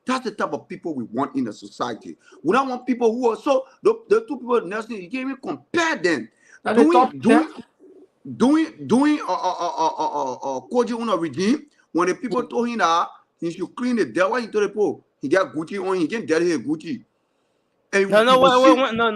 That's the type of people we want in the society. We don't want people who are so the two people Nelson, you can't even compare them. Doing Koji on a regime when the people told him that he should clean the devil, he told the people he got Gucci on, he can't get his Gucci. And No, you no, will see, no,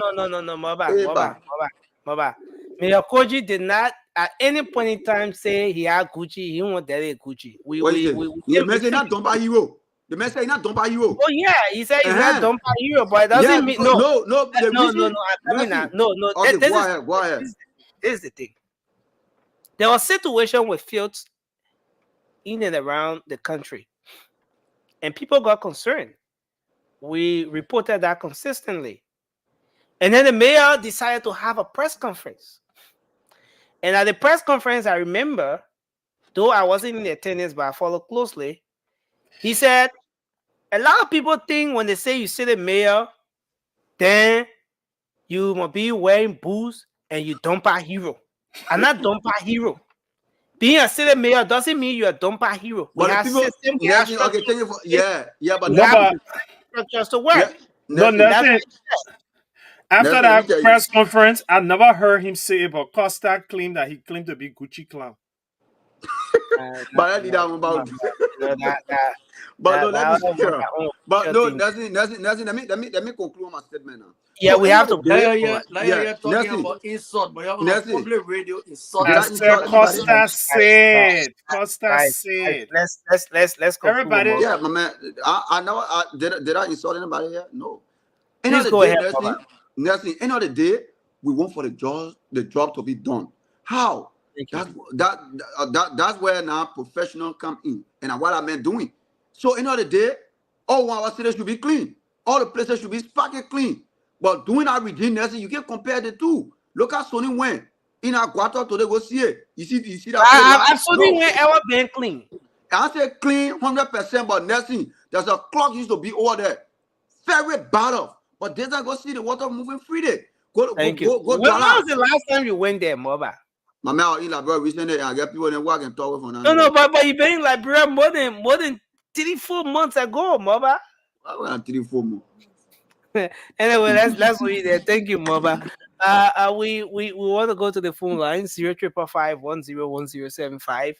Moba, hey, Moba, Moba, Moba. Mayor Koji did not at any point in time say he had Gucci. He won't dare Gucci. what is it? We The came, man say not done by hero. The man say not done by hero. oh yeah, he said he's not Uh-huh. done by Europe, but it Yeah, doesn't mean because no, no, the no. reason, I'm coming now. nothing. No. Okay, This go is ahead, go ahead. this is the thing. There was situation with fields in and around the country, and people got concerned. We reported that consistently, and then the mayor decided to have a press conference. And at the press conference, I remember, though I wasn't in attendance, but I followed closely. He said, a lot of people think when they say you see the mayor, then you must be wearing boots and you dump a hero. I'm not dump a hero. Being a city mayor doesn't mean you're a dumper hero. We But the have people, system, we have nothing. structure, Okay, thank you for but we have Moba, nothing. structures to Yeah, work. but nothing. That's nothing. After Nothing. Let me that tell you. press conference, I never heard him say about Costa claimed that he claimed to be Gucci clown. But I did that one about. no, But no, let me that share. But no, thing. nothing. Let me conclude my statement now. Yeah, So we end have of to the move day, forward. yeah, Talking nothing. about insult, but you're on a Nothing. public radio Did insulting I I said insult anybody? Costa said. Costa Guys, said. let's conclude. Everybody, Moba. Yeah, my man. I know. Did I insult anybody here? No. End of Please the go day, ahead, Moba. nothing. End of the day, we want for the job to be done. How? Thank you. That's where now professional come in, and what I'm doing. So end of the day, all our cities should be clean. All the places should be sparking clean. But doing our redeem nursing, you can't compare the two. Look at Sony went in our quarter today. Go see it. You see that place now? I've seen when ever been clean. I say clean 100%, but nursing, there's a clock used to be over there. Very bad off. But they don't go see the water moving freely. Thank you. Go When dollar. was the last time you went there, Moba? My man in Liberia recently, I get people in work and talk with No, but you've been in Liberia more than 3-4 months ago, Moba. I went 3-4 more. Anyway, let's leave there. Thank you, Moba. We want to go to the phone line 0555101075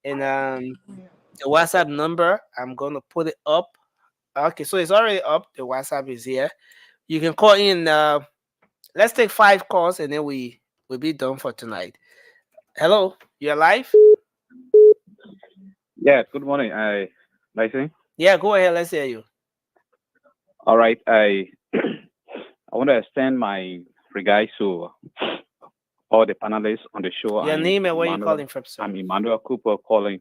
and the WhatsApp number. I'm gonna put it up. Okay, so it's already up. The WhatsApp is here. You can call in. Let's take 5 calls and then we'll be done for tonight. Hello, you're live. Yeah, good morning. I listening. Yeah, go ahead. Let's hear you. All right. I want to extend my regards to all the panelists on the show. Your name and where you calling from, sir? I'm Emmanuel Cooper calling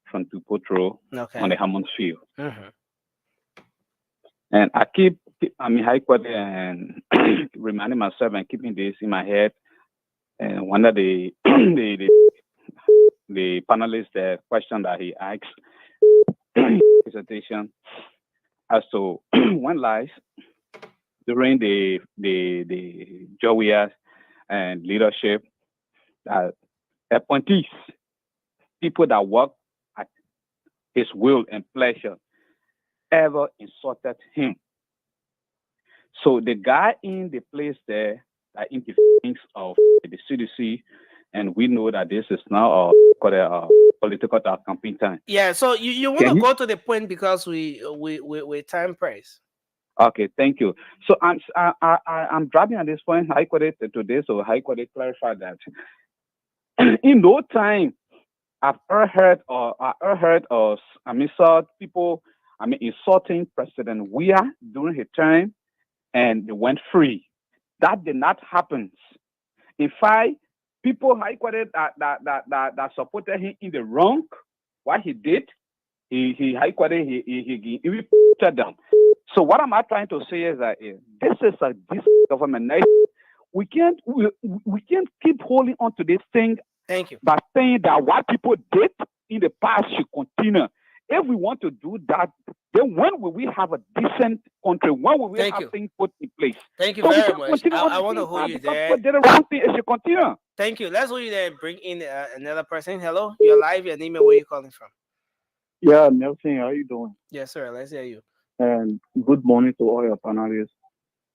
from Tupotro on the Hammond Field. Mm-hmm. And I high quality and reminding myself and keeping this in my head. And one of the panelists, the question that he asked presentation as to one lies during the job and leadership that appointees, people that work at his will and pleasure, ever insulted him. So the guy in the place there that intervenes of the CDC, and we know that this is now a political campaign time. Yeah, so you want to go to the point because we time press. Okay, thank you. So I'm driving at this point. High Court today, so High Court clarify that in no time I've heard saw people insulting President Weah during his time, and they went free. That did not happen. In fact, people High Court that supported him in the wrong, what he did, he High Court he reported them. So what am I trying to say is that this is this government. We can't keep holding on to this thing. Thank you. By saying that what people did in the past should continue. If we want to do that, then when will we have a decent country? When will we have things put in place? Thank you so very much. I want to hold you there. What did the wrong thing? It should continue. Thank you. Let's hold you there and bring in another person. Hello, you're live. Your name and where you calling from? Yeah, Nelson, how you doing? Yes, sir. Let's hear you. And good morning to all your panelists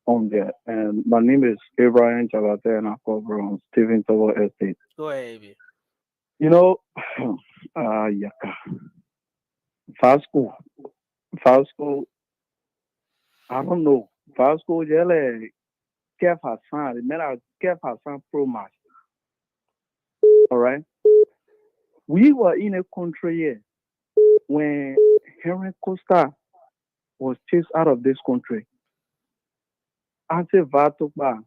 on there. And my name is Abraham Chabate, and I call from Stephen Tower Estate. Go ahead, Abby. You know, fast school. I don't know, Vasco Jele Kev Hassan, the man Kev Hassan Pro Master. All right. We were in a country here when Henry Costa was chased out of this country. Ante Vatoba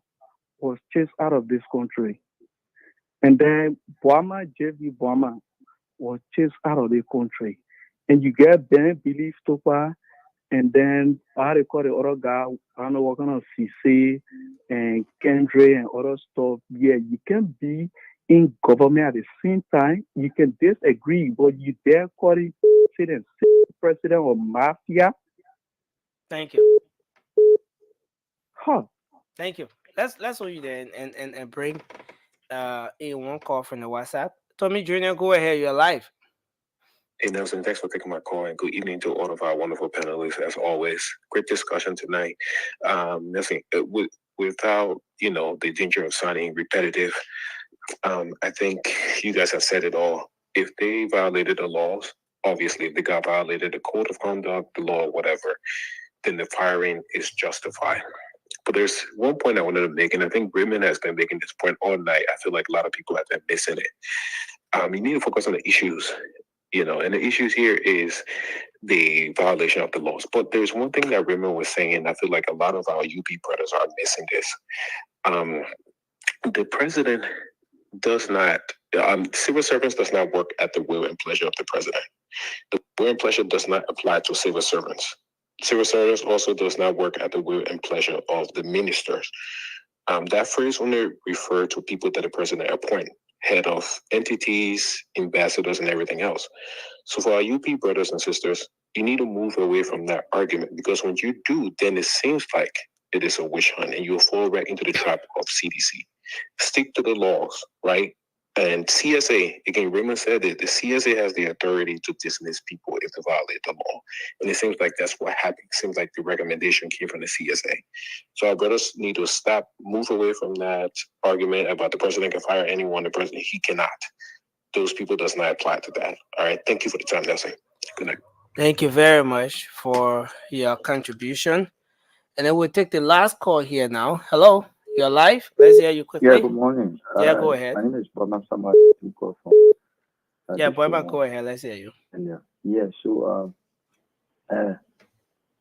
was chased out of this country. And then Boama, J.V. Boama was chased out of the country. And you get Ben Belief Topa, and then how they call the other guy, I don't know what kind of CC and Kendre and other stuff. Yeah, you can be in government at the same time. You can disagree, but you dare call it president or mafia. Thank you. Huh. Thank you. Let's hold you there and bring in one call from the WhatsApp. Tommy Jr., go ahead. You're live. Hey Nelson, thanks for taking my call and good evening to all of our wonderful panelists as always. Great discussion tonight. Nelson, without the danger of sounding repetitive, I think you guys have said it all. If they violated the laws, obviously if they got violated the code of conduct, the law, whatever, then the firing is justified. But there's one point I wanted to make, and I think Raymond has been making this point all night. I feel like a lot of people have been missing it. You need to focus on the issues. And the issues here is the violation of the laws. But there's one thing that Raymond was saying, and I feel like a lot of our UP brothers are missing this. The president does not, civil servants does not work at the will and pleasure of the president. The will and pleasure does not apply to civil servants. Civil servants also does not work at the will and pleasure of the ministers. That phrase only refer to people that the president appoint, head of entities, ambassadors, and everything else. So for our UP brothers and sisters, you need to move away from that argument, because when you do, then it seems like it is a witch hunt and you'll fall right into the trap of CDC. Stick to the laws, right? And CSA, again, Raymond said it, the CSA has the authority to dismiss people if they violate the law. And it seems like that's what happened. It seems like the recommendation came from the CSA. So our brothers need to move away from that argument about the president can fire anyone, the president, he cannot. Those people does not apply to that. All right. Thank you for the time, Nelson. Good night. Thank you very much for your contribution. And then we'll take the last call here now. Hello, you're live. Let's hear you quickly. Yeah, good morning. Yeah, go ahead. My name is Bama Samad. Yeah, Boyman, go ahead. Let's hear you. Yeah, so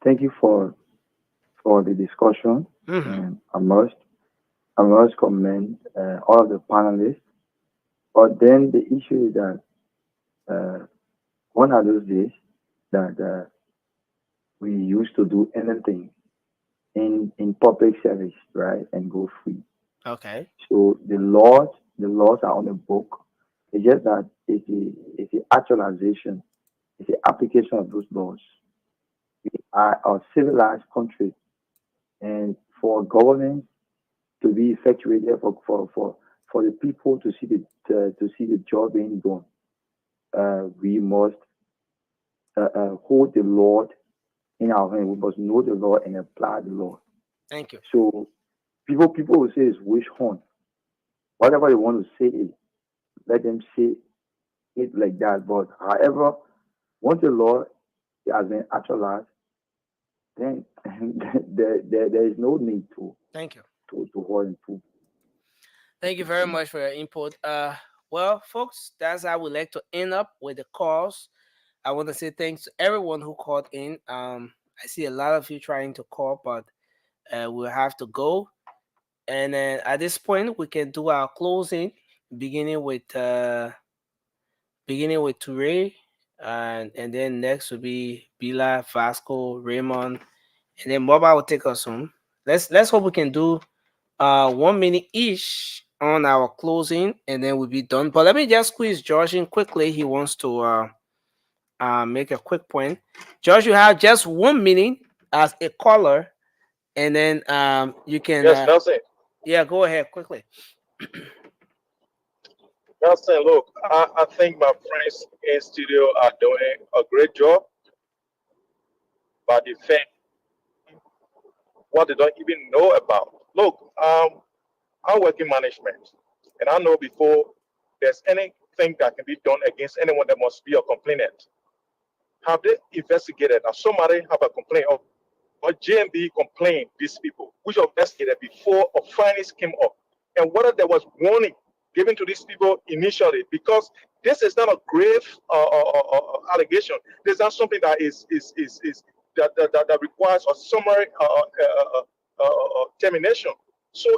thank you for the discussion. And I must commend all of the panelists. But then the issue is that one of those days that we used to do anything in public service, right, and go free. Okay. So the laws are on the book. It's just that it's the actualization, it's the application of those laws. We are a civilized country, and for government to be effectuated, for the people to see the job being done, we must hold the law in our hand. We must know the law and apply the law. Thank you. So people will say it's wish hunt. Whatever they want to say it, let them say it like that. But however, once the law has been actualized, then there is no need to. Thank you. To hold and to. Thank you very much for your input. Well, folks, that's how we like to end up with the calls. I want to say thanks to everyone who called in. I see a lot of you trying to call, but we'll have to go. And then at this point, we can do our closing, beginning with Toure, and then next will be Bila, Vasco, Raymond, and then Boba will take us home. Let's hope we can do 1 minute each on our closing, and then we'll be done. But let me just squeeze George in quickly. He wants to make a quick point. George, you have just 1 minute as a caller, and then you can. Yes, Nelson. Yeah, go ahead quickly. Nelson, look, I think my friends in studio are doing a great job, but the fact what they don't even know about. Look, I work in management, and I know before there's anything that can be done against anyone, there must be a complainant. Have they investigated? Now somebody have a complaint or JMB complained these people, which were investigated before or findings came up, and whether there was warning given to these people initially, because this is not a grave allegation. This is not something that that requires a summary termination. So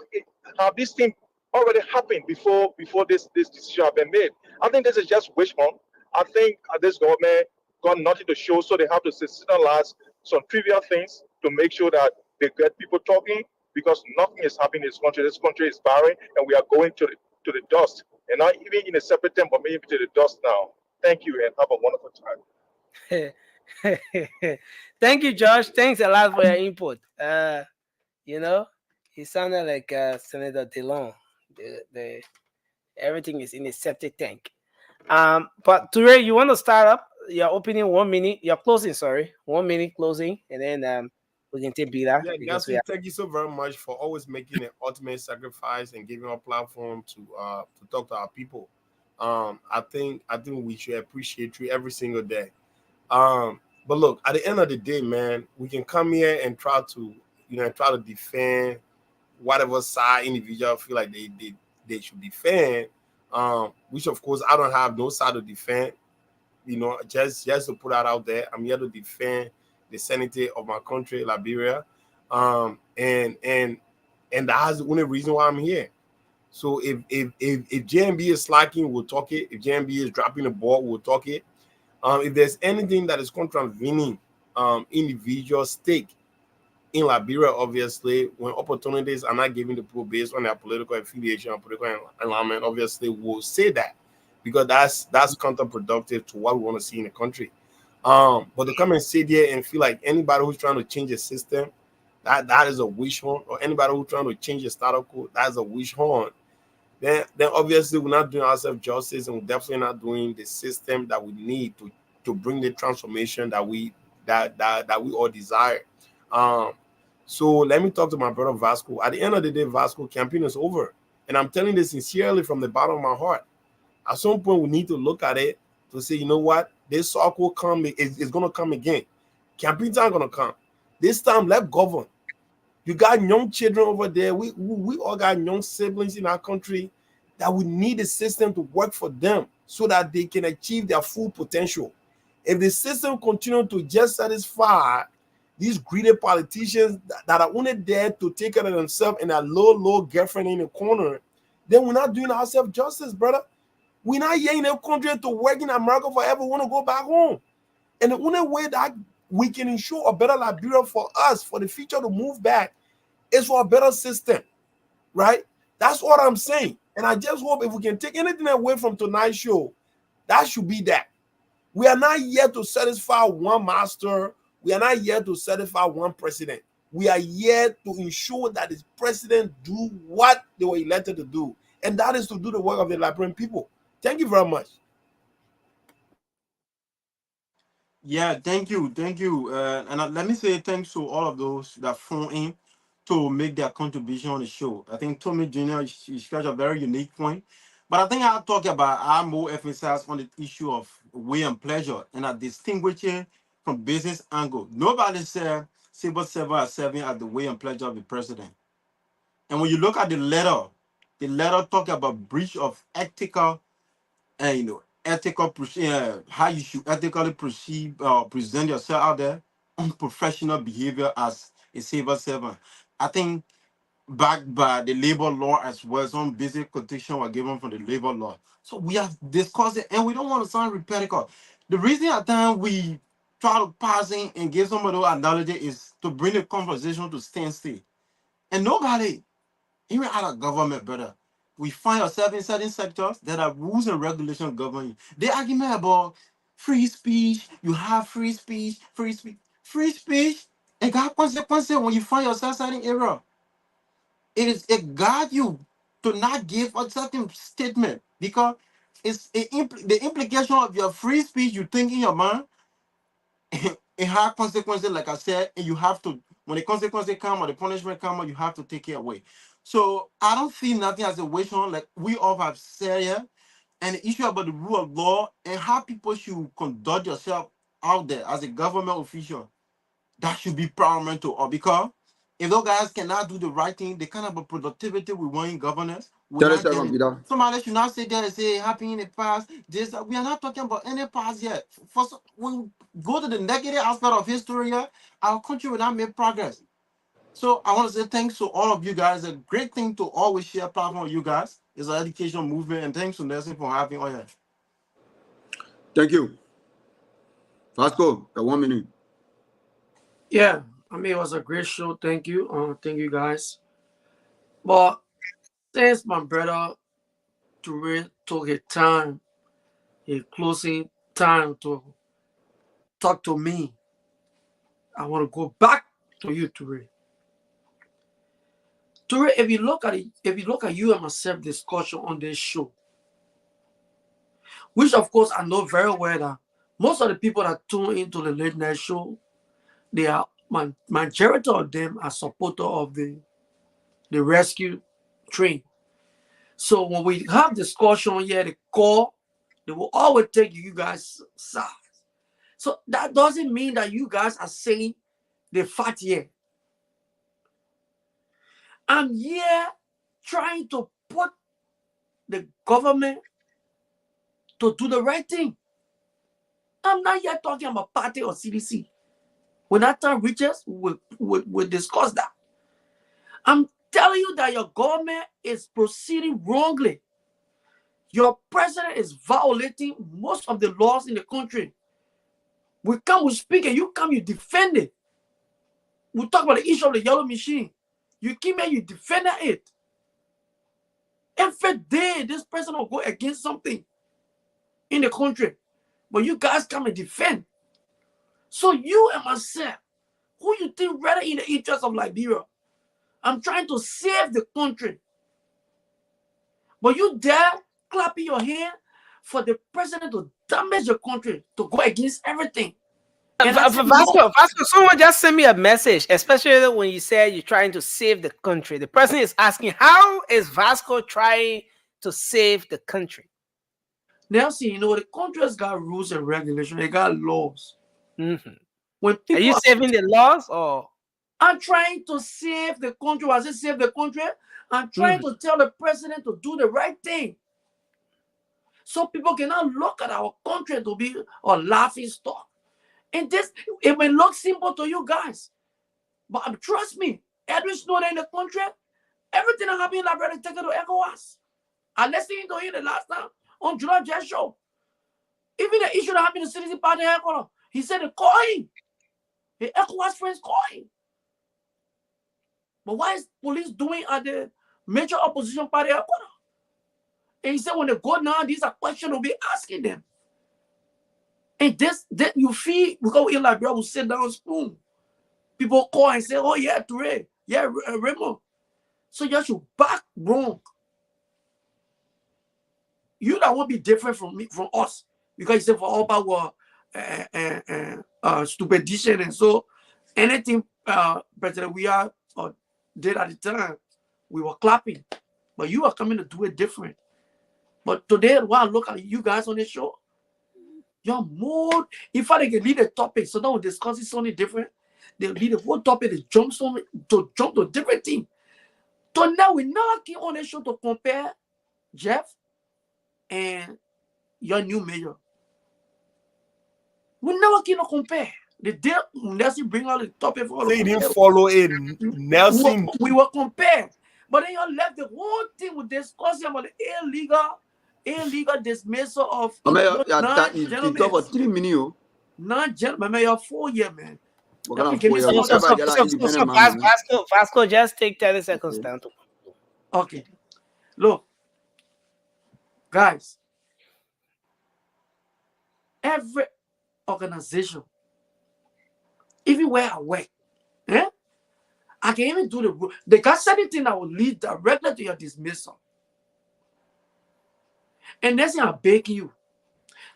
have this thing already happened before this decision have been made? I think this is just wish hunt. I think this government got nothing to show, so they have to sensationalize some trivial things to make sure that they get people talking, because nothing is happening in this country. This country is barren, and we are going to the dust, and not even in a separate temple, maybe to the dust now. Thank you, and have a wonderful time. Thank you, Josh. Thanks a lot for your input. You know, he sounded like Senator DeLong. The everything is in a septic tank. But Ture, you want to start up your opening 1 minute, your closing, sorry, 1 minute closing, and then we can take Bila Yeah, because we Nelson, have. thank you so very much for always making an ultimate sacrifice and giving a platform to talk to our people. I think we should appreciate you every single day. But look, at the end of the day, man, we can come here and try to, try to defend whatever side individual feel like they should defend. Which of course I don't have no side to defend. Just to put that out there, I'm here to defend the sanity of my country, Liberia. And that's the only reason why I'm here. So if JMB is slacking, we'll talk it. If JMB is dropping the ball, we'll talk it. If there's anything that is contravening individual stake in Liberia, obviously, when opportunities are not given to people based on their political affiliation or political alignment, obviously we'll say that, because that's counterproductive to what we want to see in the country. But to come and sit here and feel like anybody who's trying to change the system, that is a wish hunt, or anybody who's trying to change the status quo, that is a wish hunt. Then obviously we're not doing ourselves justice, and we're definitely not doing the system that we need to bring the transformation that we all desire. So let me talk to my brother Vasco. At the end of the day, Vasco, campaign is over. And I'm telling this sincerely from the bottom of my heart. At some point, we need to look at it to say, you know what? This cycle is going to come again. Campaign time going to come. This time, let govern. You got young children over there. We all got young siblings in our country that we need the system to work for them so that they can achieve their full potential. If the system continues to just satisfy these greedy politicians that are only there to take care of themselves and their low girlfriend in the corner, then we're not doing ourselves justice, brother. We're not here in the country to work in America forever. We want to go back home. And the only way that we can ensure a better Liberia for us, for the future to move back, is for a better system, right? That's what I'm saying. And I just hope if we can take anything away from tonight's show, that should be that. We are not here to satisfy one master. We are not here to satisfy one president. We are here to ensure that the president do what they were elected to do, and that is to do the work of the Liberian people. Thank you very much. Yeah, thank you, thank you. Let me say thanks to all of those that phone in to make their contribution on the show. I think Tommy Jr. is such a very unique point. But I think I'll more emphasize on the issue of way and pleasure, and I distinguish it from business angle. Nobody said civil servant are serving at the way and pleasure of the president. And when you look at the letter talk about breach of ethical and how you should ethically proceed present yourself out there, unprofessional behavior as a civil servant. I think backed by the labor law as well, some basic quotation were given from the labor law. So we have discussed it, and we don't want to sound repetitive. The reason at times we try to pass in and give some of those analogy is to bring the conversation to stand still. And nobody, even out of government, brother, we find ourselves in certain sectors that are rules and regulations governing you. The argument about free speech, you have free speech, free speech, and got consequences when you find yourself in certain area. It guide you to not give a certain statement because the implication of your free speech you think in your mind. It has consequences, like I said, and you have to, when the consequences come or the punishment come, you have to take it away. So I don't see nothing as a wish on, like we all have said here, and the issue about the rule of law and how people should conduct yourself out there as a government official. That should be paramount to all, because if those guys cannot do the right thing, the kind of productivity we want in governance, we're 30 not seconds, getting. Peter. Somebody should not sit there and say it happened in the past. This we are not talking about any past yet. When we go to the negative aspect of history here, our country will not make progress. So I want to say thanks to all of you guys. A great thing to always share platform with you guys is an educational movement, and thanks to Nelson for having all here. Thank you. Vasco, 1 minute. Yeah, I mean, it was a great show. Thank you. Thank you guys. But since my brother Ture took his time, his closing time to talk to me, I want to go back to you, Ture. Ture, if you look at you and myself discussion on this show, which of course I know very well that most of the people that tune into the late night show, they are majority of them are supporter of the rescue train. So when we have discussion here, the call, they will always take you guys' side. So that doesn't mean that you guys are saying the fact here. I'm here trying to put the government to do the right thing. I'm not here talking about party or CDC. When that time reaches, we'll discuss that. I'm telling you that your government is proceeding wrongly. Your president is violating most of the laws in the country. We come, we speak, and you come, you defend it. We talk about the issue of the yellow machine. You came here, you defend it. Every day, this person will go against something in the country. But you guys come and defend. So you and myself, who you think rather in the interest of Liberia? I'm trying to save the country. But you dare clapping your hand for the president to damage the country, to go against everything. And I said, Vasco, someone just sent me a message, especially when you said you're trying to save the country. The person is asking, how is Vasco trying to save the country? Nelson, you know, the country has got rules and regulations. They got laws. Mm-hmm. When Are you saving the laws, or? I'm trying to save the country. As I save the country, I'm trying to tell the president to do the right thing. So people cannot look at our country to be a laughing stock. And this, it may look simple to you guys. But trust me, Edwin Snowden in the country, everything that happened in Liberia, take it to ECOWAS. I listened to him the last time on July Jet Show. Even the issue that happened in the Citizen Party, he said the coin. The ECOWAS friends coin. But why is police doing at the major opposition party? And he said when they go now, these are questions we'll be asking them. And this you feel, because in Liberia will sit down spoon. People call and say, oh yeah, Ture, yeah, Raymond. So you should back wrong. You that won't be different from me, from us. Because you said for all power stupidation, and so anything President we are did at the time, we were clapping. But you are coming to do it different. But today, when I look at you guys on the show, you're more, in fact, they can lead a topic, so now we're discussing something different. They lead the whole topic, they jump to a different thing. So now we never came on the show to compare Jeff and your new mayor. We never came to compare. The day Nelson bring out the topic for they didn't follow it. Nelson. We were compared. But then you left the whole thing with discussing about the illegal dismissal of non-gentlemen. For 3 minutes. Non-gentlemen, you're 4 years, man. Vasco, just take 30 seconds down to. Okay. Look, guys, every organization, even where I work, I can even do they got certain thing that will lead directly to your dismissal. And next thing I'm begging you,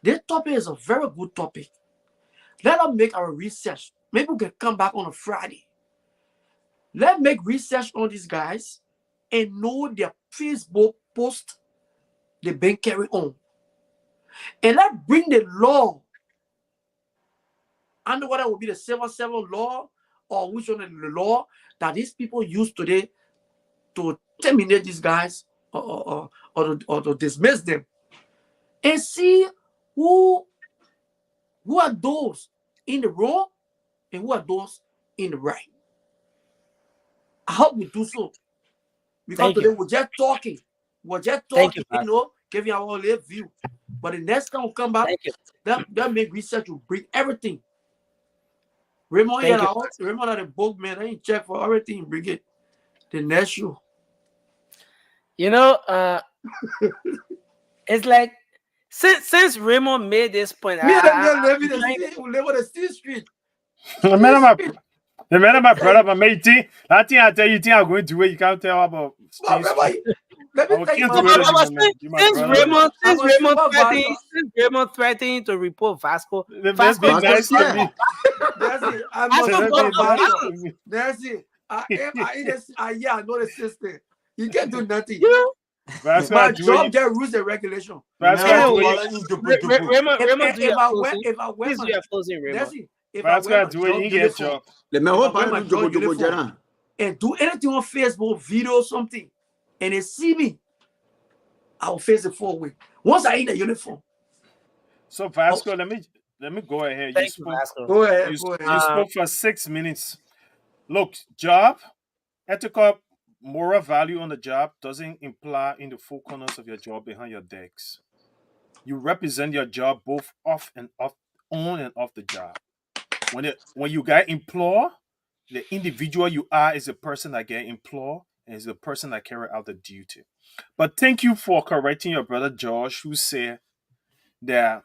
this topic is a very good topic. Let us make our research. Maybe we can come back on a Friday. Let's make research on these guys and know their Facebook post they've been carried on. And let's bring the law I know whether it will be the civil law or which one of the law that these people use today to terminate these guys or to dismiss them, and see who are those in the wrong and who are those in the right. I hope we do so. Because Thank today you. we're just talking. We're just Thank you, talking, Pastor. giving our live view. But the next time we come back, Thank you. that make research will bring everything. Raymond, Thank you, Raymond had a book, man. I ain't check for everything, bring it. The next show. You know, it's like since Raymond made this point, Me and them I'm live in trying the we live on the Steel Street. The man of my brother, my mate, that thing I tell you, I'm going to where you can't tell about. Let me tell you, since Raymond threatening to report Vasco, let's be nice to me. That's it. I'm not supervisor. That's it. I know the system. You can't do nothing. My job get rules and regulation. Raymond, if I wear my job uniform and do anything on Facebook, video, something, and they see me, I will face it forward. Once I in the uniform. So Vasco, let me go ahead. You spoke. Go ahead. You spoke for 6 minutes. Look, job, ethical, moral value on the job doesn't imply in the four corners of your job behind your decks. You represent your job both on and off the job. When you get employed, the individual you are is the person that get employed and is the person that carry out the duty. But thank you for correcting your brother Josh, who said that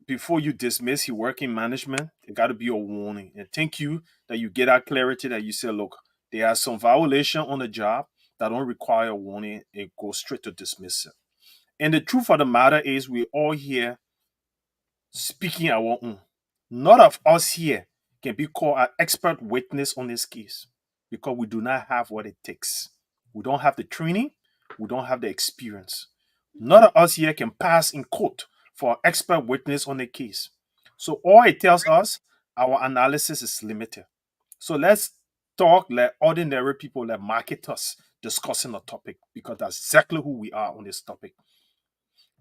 before you dismiss you work in management, it got to be a warning. And thank you that you get that clarity that you say, look, there are some violation on the job that don't require a warning and go straight to dismissal. And the truth of the matter is we all here speaking our own. None of us here can be called an expert witness on this case because we do not have what it takes. We don't have the training. We don't have the experience. None of us here can pass in court for an expert witness on the case. So all it tells us, our analysis is limited. So let's talk like ordinary people, like marketers discussing a topic because that's exactly who we are on this topic.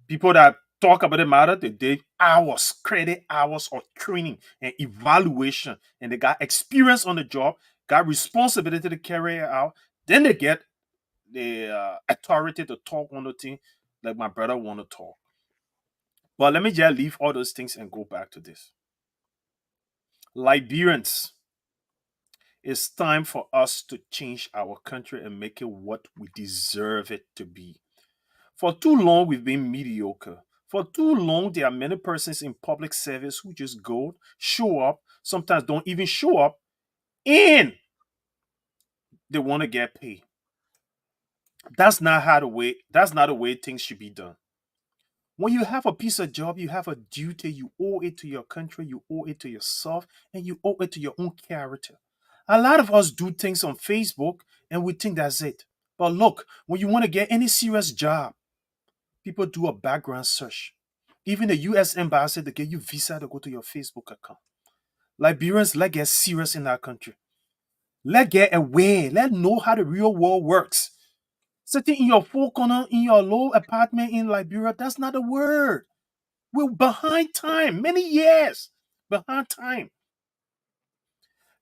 People that talk about the matter, they did credit hours of training and evaluation, and they got experience on the job, got responsibility to carry it out. Then they get the authority to talk on the thing like my brother want to talk. But let me just leave all those things and go back to this. Liberians, it's time for us to change our country and make it what we deserve it to be. For too long, we've been mediocre. For too long, there are many persons in public service who just go, show up, sometimes don't even show up, and they want to get paid. That's not the way things should be done. When you have a piece of job, you have a duty, you owe it to your country, you owe it to yourself, and you owe it to your own character. A lot of us do things on Facebook and we think that's it. But look, when you want to get any serious job, people do a background search. Even the US embassy to get you visa to go to your Facebook account. Liberians, let's get serious in our country. Let's get away. Let's know how the real world works. Sitting in your four corner, in your low apartment in Liberia, that's not a word. We're behind time, many years behind time.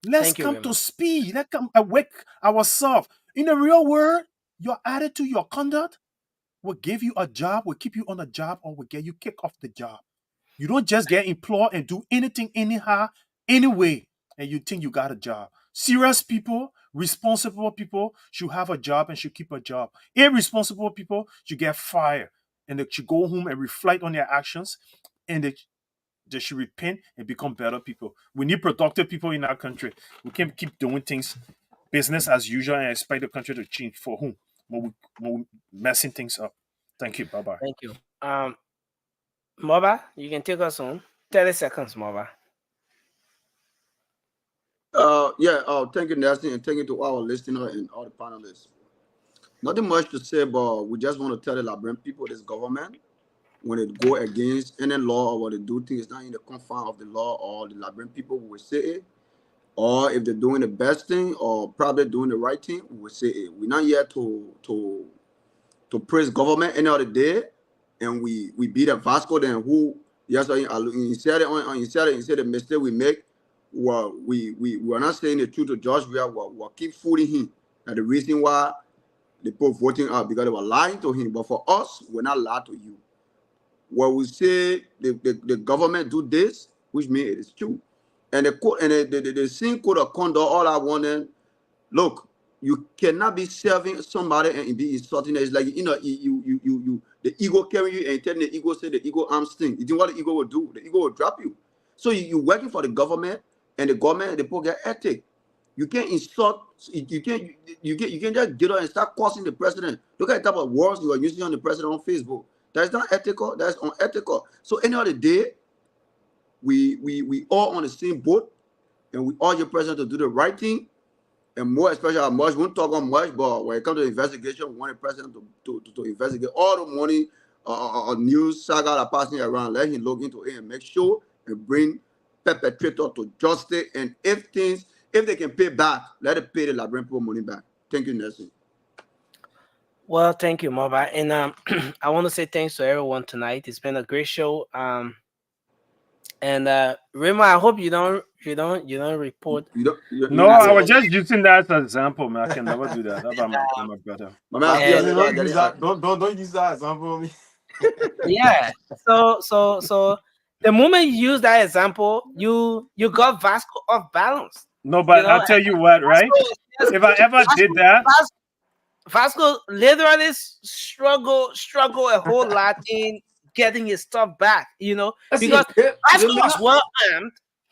Let's come to speed. Let's come awake ourselves. In the real world, your attitude, your conduct will give you a job, will keep you on a job, or will get you kicked off the job. You don't just get employed and do anything anyhow, anyway, and you think you got a job. Serious people, responsible people should have a job and should keep a job. Irresponsible people should get fired and they should go home and reflect on their actions and they should repent and become better people. We need productive people in our country. We can't keep doing things business as usual and expect the country to change for whom? When we're messing things up. Thank you. Bye-bye. Thank you. Moba, you can take us home. 30 seconds, Moba. Thank you, Nelson, and thank you to our listeners and all the panelists. Nothing much to say, but we just want to tell the Liberian people, this government, when it go against any law or when they do things not in the confine of the law or the Liberian people, we will say it. Or if they're doing the best thing or probably doing the right thing, we will say it. We're not here to praise government any other day, and we beat a Vasco then who yes instead the mistake we make, well we are not saying the truth to Josh. We keep fooling him. And the reason why they put voting out because they were lying to him. But for us, we're not lying to you. When we say the government do this, which means it is true. And the same code of conduct, all I want them, look, you cannot be serving somebody and be insulting them. It's like, you the ego carry you and telling the ego, say the ego arms thing. You think what the ego will do? The ego will drop you. So you working for the government, and the government and the people get ethic. You can't insult, you can't just get up and start cursing the president. Look at the type of words you are using on the president on Facebook. That's not ethical, that's unethical. So any other day, we all on the same boat, and we urge the president to do the right thing, and more especially on much, we won't talk on much, but when it comes to investigation, we want the president to investigate all the money news saga that passing around. Let him look into it and make sure and bring perpetrator to justice. And if they can pay back, let it pay the Liberian people money back. Thank you, Nelson. Well, thank you, Moba. And I want to say thanks to everyone tonight. It's been a great show. And Rima, I hope you don't report. No, I was just using that as an example, man. I can never do that. That's my brother. Don't use that example of me. Yeah. So the moment you use that example, you got Vasco off balance. No, but I'll tell you what, right? If I ever did that, Vasco literally struggle a whole lot in getting his stuff back, because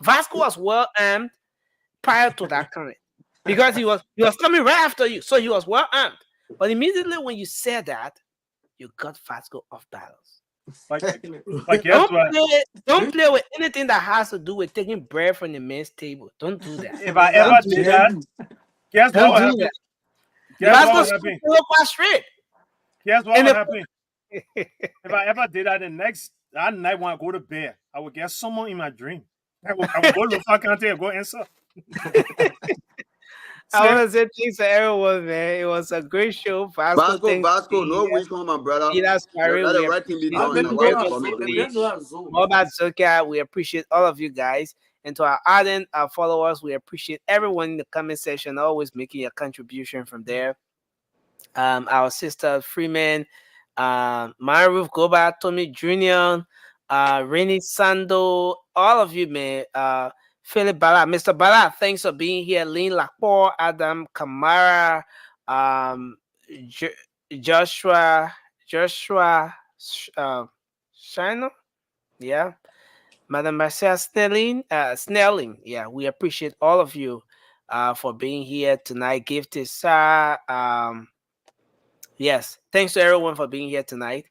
Vasco was well armed prior to that comment, because he was coming right after you, so he was well armed. But immediately when you said that, you got Vasco off balance. Don't play with anything that has to do with taking bread from the men's table. Don't do that. If I ever did that, guess what would happen? Guess what would happen? Guess what would happen? If I ever did that, that night when I go to bed, I would get someone in my dream. I would go to the County and go answer. I want to say thanks to everyone, man. It was a great show. Vasco, no wish for my brother. Let the right thing be done. Moba Zoka, we appreciate all of you guys. And to our ardent followers, we appreciate everyone in the comment section, always making a contribution from there. Our sister Freeman, Maruf Goba, Tommy Jr., Rennie Sando, all of you, man. Philip Bala, Mr. Bala, thanks for being here. Lynn Laporte, Adam Kamara, Joshua Shino, yeah. Madam Marcia Snelling, yeah, we appreciate all of you for being here tonight. Gifted Sir, yes, thanks to everyone for being here tonight.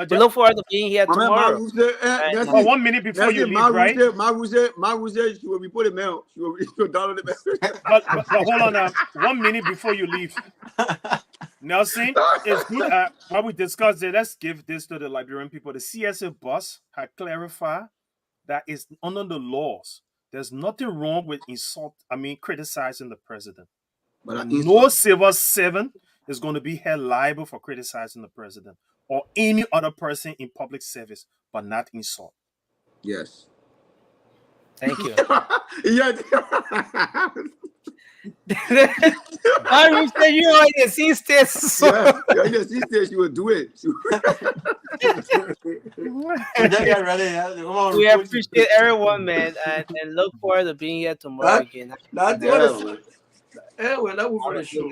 We look forward to being here tomorrow. 1 minute before you leave, right? Maruze, she will report the mail. She will download the mail. But hold on, 1 minute before you leave. Nelson, it's good. While we discussed it, let's give this to the Liberian people. The CSA boss had clarified that it's under the laws. There's nothing wrong with criticizing the president. But no civil servant is going to be held liable for criticizing the president or any other person in public service, but not insult. Yes. Thank you. Yeah. I say you are in the C stage. So. Yeah, in the C stage, you will do it. We appreciate everyone, man, and look forward to being here tomorrow again. That was for the show.